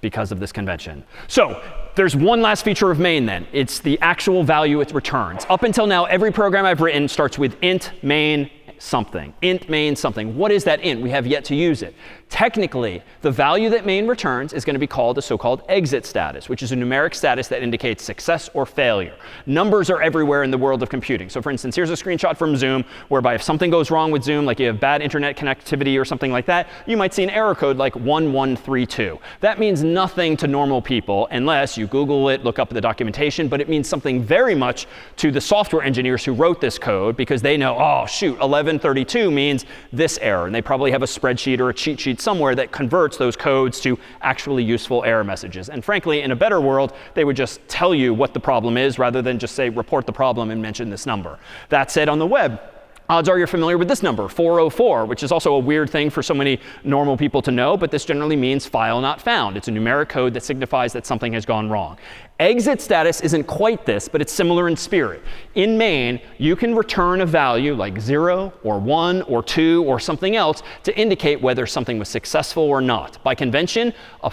because of this convention. So there's one last feature of main then. It's the actual value it returns. Up until now, every program I've written starts with int main something. Int main something. What is that int? We have yet to use it. Technically, the value that main returns is going to be called the so-called exit status, which is a numeric status that indicates success or failure. Numbers are everywhere in the world of computing. So for instance, here's a screenshot from Zoom, whereby if something goes wrong with Zoom, like you have bad internet connectivity or something like that, you might see an error code like 1132. That means nothing to normal people unless you Google it, look up the documentation, but it means something very much to the software engineers who wrote this code because they know, oh, shoot, 1132 means this error. And they probably have a spreadsheet or a cheat sheet somewhere that converts those codes to actually useful error messages. And frankly, in a better world, they would just tell you what the problem is rather than just say, report the problem and mention this number. That said, on the web, odds are you're familiar with this number, 404, which is also a weird thing for so many normal people to know, but this generally means file not found. It's a numeric code that signifies that something has gone wrong. Exit status isn't quite this, but it's similar in spirit. In main, you can return a value like 0 or 1 or 2 or something else to indicate whether something was successful or not. By convention, a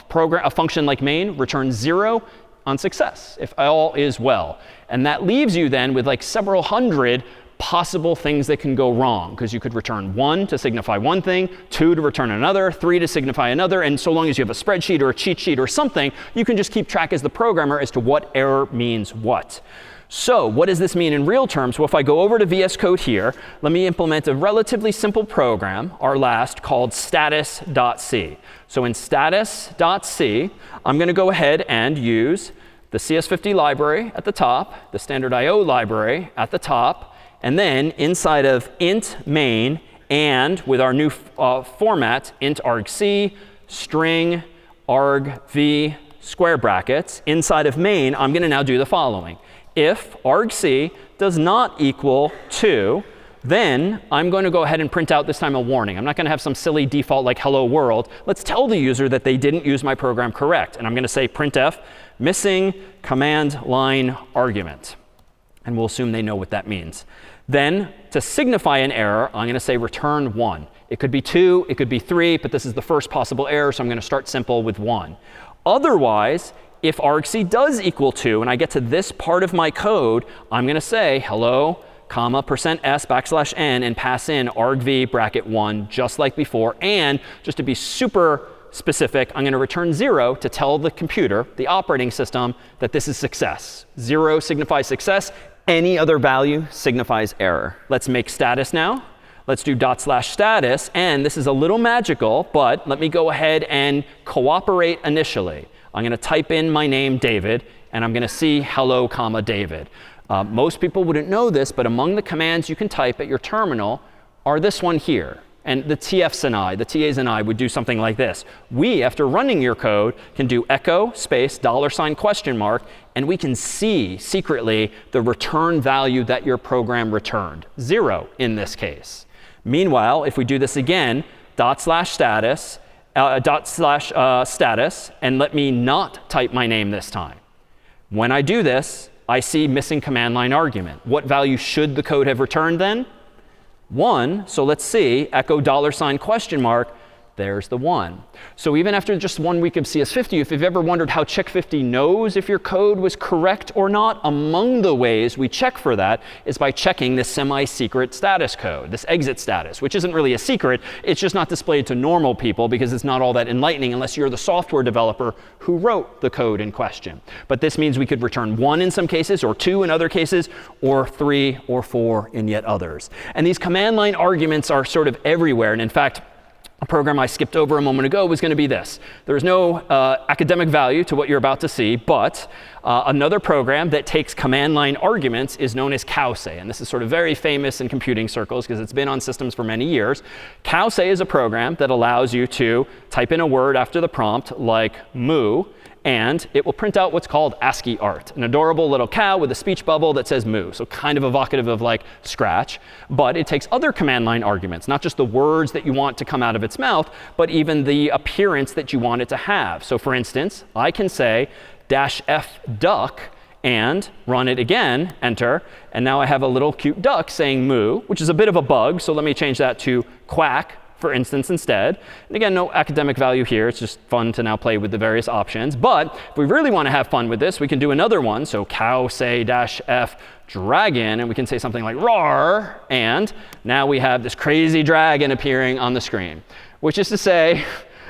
function like main returns 0 on success, if all is well. And that leaves you then with like several hundred possible things that can go wrong, because you could return 1 to signify one thing, 2 to return another, 3 to signify another, and so long as you have a spreadsheet or a cheat sheet or something, you can just keep track as the programmer as to what error means what. So what does this mean in real terms? Well, if I go over to VS Code here, let me implement a relatively simple program, our last, called status.c. So in status.c, I'm going to go ahead and use the CS50 library at the top, the standard IO library at the top, and then inside of int main, and with our new format, int argc, string argv, square brackets, inside of main, I'm going to now do the following. If argc does not equal 2, then I'm going to go ahead and print out this time a warning. I'm not going to have some silly default like hello world. Let's tell the user that they didn't use my program correct. And I'm going to say printf missing command line argument. And we'll assume they know what that means. Then, to signify an error, I'm going to say return 1. It could be 2, it could be 3, but this is the first possible error, so I'm going to start simple with 1. Otherwise, if argc does equal 2, and I get to this part of my code, I'm going to say hello comma, %s\n, and pass in argv bracket 1, just like before. And just to be super specific, I'm going to return 0 to tell the computer, the operating system, that this is success. 0 signifies success. Any other value signifies error. Let's make status now. Let's do /status. And this is a little magical, but let me go ahead and cooperate initially. I'm going to type in my name, David, and I'm going to see hello, comma, David. Most people wouldn't know this, but among the commands you can type at your terminal are this one here. And the TFs and I, the TAs and I would do something like this. We, after running your code, can do echo space $? and we can see secretly the return value that your program returned, 0 in this case. Meanwhile, if we do this again, /status, status, and let me not type my name this time. When I do this, I see missing command line argument. What value should the code have returned then? 1. So let's see, echo $? There's the 1. So even after just 1 week of CS50, if you've ever wondered how Check50 knows if your code was correct or not, among the ways we check for that is by checking this semi-secret status code, this exit status, which isn't really a secret. It's just not displayed to normal people because it's not all that enlightening unless you're the software developer who wrote the code in question. But this means we could return 1 in some cases, or 2 in other cases, or 3 or 4 in yet others. And these command line arguments are sort of everywhere. And in fact, a program I skipped over a moment ago was going to be this. There's no academic value to what you're about to see, but another program that takes command line arguments is known as Cowsay. And this is sort of very famous in computing circles because it's been on systems for many years. Cowsay is a program that allows you to type in a word after the prompt like moo, and it will print out what's called ASCII art, an adorable little cow with a speech bubble that says moo, so kind of evocative of like Scratch. But it takes other command line arguments, not just the words that you want to come out of its mouth, but even the appearance that you want it to have. So for instance, I can say -f duck and run it again, enter, and now I have a little cute duck saying moo, which is a bit of a bug, so let me change that to quack, for instance, instead. And again, no academic value here. It's just fun to now play with the various options. But if we really want to have fun with this, we can do another one. So cow say -f dragon, and we can say something like roar. And now we have this crazy dragon appearing on the screen, which is to say,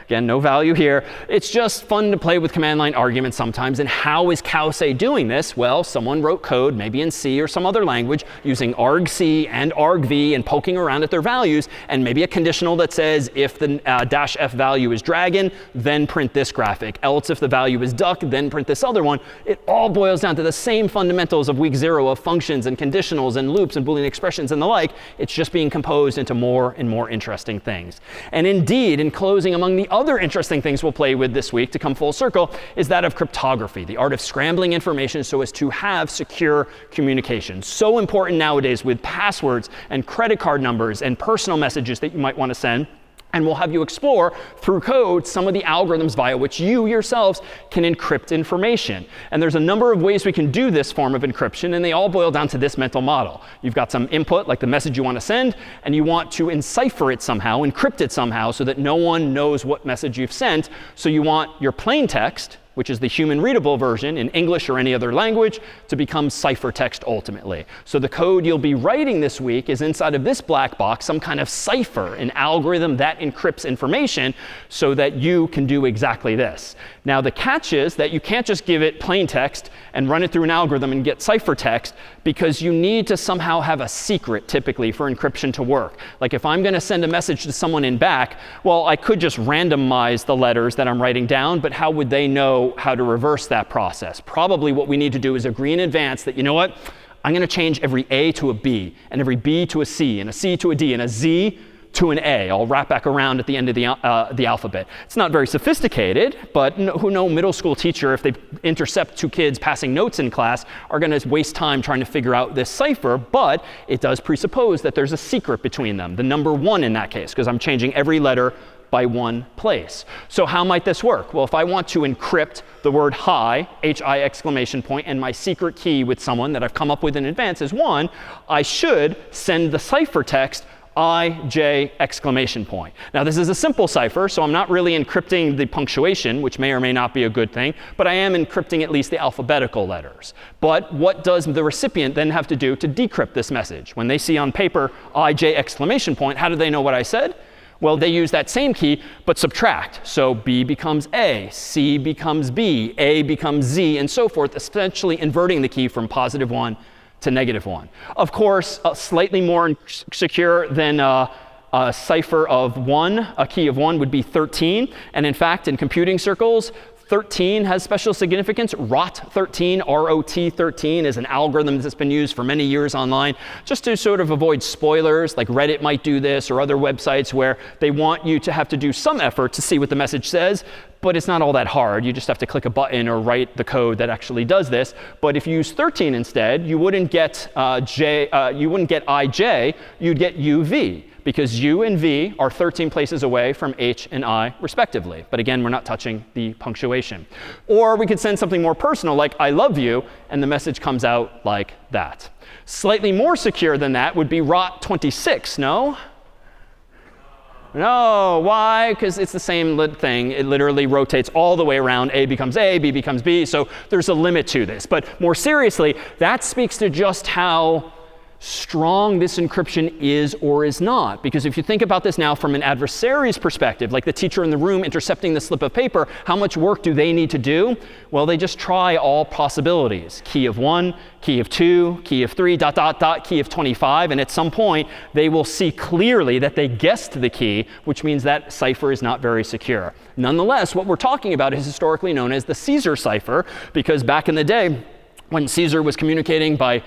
again, no value here. It's just fun to play with command line arguments sometimes. And how is Cowsay doing this? Well, someone wrote code, maybe in C or some other language, using argc and argv and poking around at their values, and maybe a conditional that says if the -f value is dragon, then print this graphic. Else if the value is duck, then print this other one. It all boils down to the same fundamentals of week 0 of functions and conditionals and loops and Boolean expressions and the like. It's just being composed into more and more interesting things. And indeed, in closing, among the other interesting things we'll play with this week to come full circle is that of cryptography, the art of scrambling information so as to have secure communication. So important nowadays with passwords and credit card numbers and personal messages that you might want to send. And we'll have you explore through code some of the algorithms via which you yourselves can encrypt information. And there's a number of ways we can do this form of encryption, and they all boil down to this mental model. You've got some input, like the message you want to send, and you want to encipher it somehow, encrypt it somehow, so that no one knows what message you've sent. So you want your plain text, which is the human readable version in English or any other language, to become ciphertext ultimately. So the code you'll be writing this week is inside of this black box, some kind of cipher, an algorithm that encrypts information so that you can do exactly this. Now the catch is that you can't just give it plain text and run it through an algorithm and get ciphertext, because you need to somehow have a secret typically for encryption to work. Like if I'm going to send a message to someone in back, well, I could just randomize the letters that I'm writing down, but how would they know how to reverse that process? Probably what we need to do is agree in advance that, you know what, I'm going to change every A to a B, and every B to a C, and a C to a D, and a Z to an A. I'll wrap back around at the end of the alphabet. It's not very sophisticated, but no middle school teacher, if they intercept 2 kids passing notes in class, are going to waste time trying to figure out this cipher. But it does presuppose that there's a secret between them, the number 1 in that case, because I'm changing every letter by 1 place. So how might this work? Well, if I want to encrypt the word hi, H-I exclamation point, and my secret key with someone that I've come up with in advance is 1, I should send the ciphertext IJ exclamation point. Now, this is a simple cipher, so I'm not really encrypting the punctuation, which may or may not be a good thing, but I am encrypting at least the alphabetical letters. But what does the recipient then have to do to decrypt this message? When they see on paper IJ exclamation point, how do they know what I said? Well, they use that same key, but subtract. So B becomes A, C becomes B, A becomes Z, and so forth, essentially inverting the key from +1 to -1. Of course, slightly more secure than a cipher of 1, a key of 1 would be 13. And in fact, in computing circles, 13 has special significance. ROT13, ROT13 is an algorithm that's been used for many years online just to sort of avoid spoilers, like Reddit might do this or other websites where they want you to have to do some effort to see what the message says. But it's not all that hard. You just have to click a button or write the code that actually does this. But if you use 13 instead, you wouldn't get IJ, you'd get UV. Because U and V are 13 places away from H and I, respectively. But again, we're not touching the punctuation. Or we could send something more personal, like I love you, and the message comes out like that. Slightly more secure than that would be ROT26, no? No, why? Because it's the same thing. It literally rotates all the way around. A becomes A, B becomes B. So there's a limit to this. But more seriously, that speaks to just how strong this encryption is or is not. Because if you think about this now from an adversary's perspective, like the teacher in the room intercepting the slip of paper, how much work do they need to do? Well, they just try all possibilities. Key of 1, key of 2, key of 3, ... key of 25. And at some point, they will see clearly that they guessed the key, which means that cipher is not very secure. Nonetheless, what we're talking about is historically known as the Caesar cipher, because back in the day, when Caesar was communicating by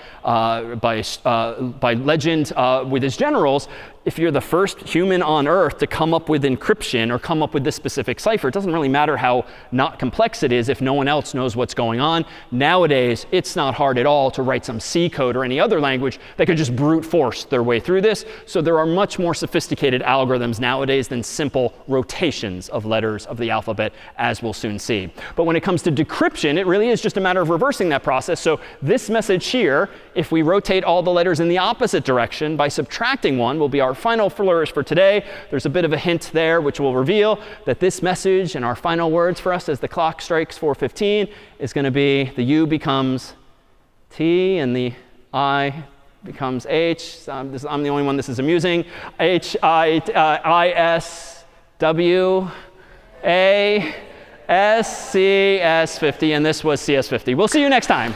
legend with his generals, if you're the first human on Earth to come up with encryption or come up with this specific cipher, it doesn't really matter how not complex it is if no one else knows what's going on. Nowadays, it's not hard at all to write some C code or any other language that could just brute force their way through this. So there are much more sophisticated algorithms nowadays than simple rotations of letters of the alphabet, as we'll soon see. But when it comes to decryption, it really is just a matter of reversing that process. So this message here, if we rotate all the letters in the opposite direction by subtracting 1, will be our final flourish for today. There's a bit of a hint there which will reveal that this message and our final words for us as the clock strikes 4:15 is going to be the U becomes T and the I becomes H. I'm the only one this is amusing. HISWASCS50, and this was CS50. We'll see you next time.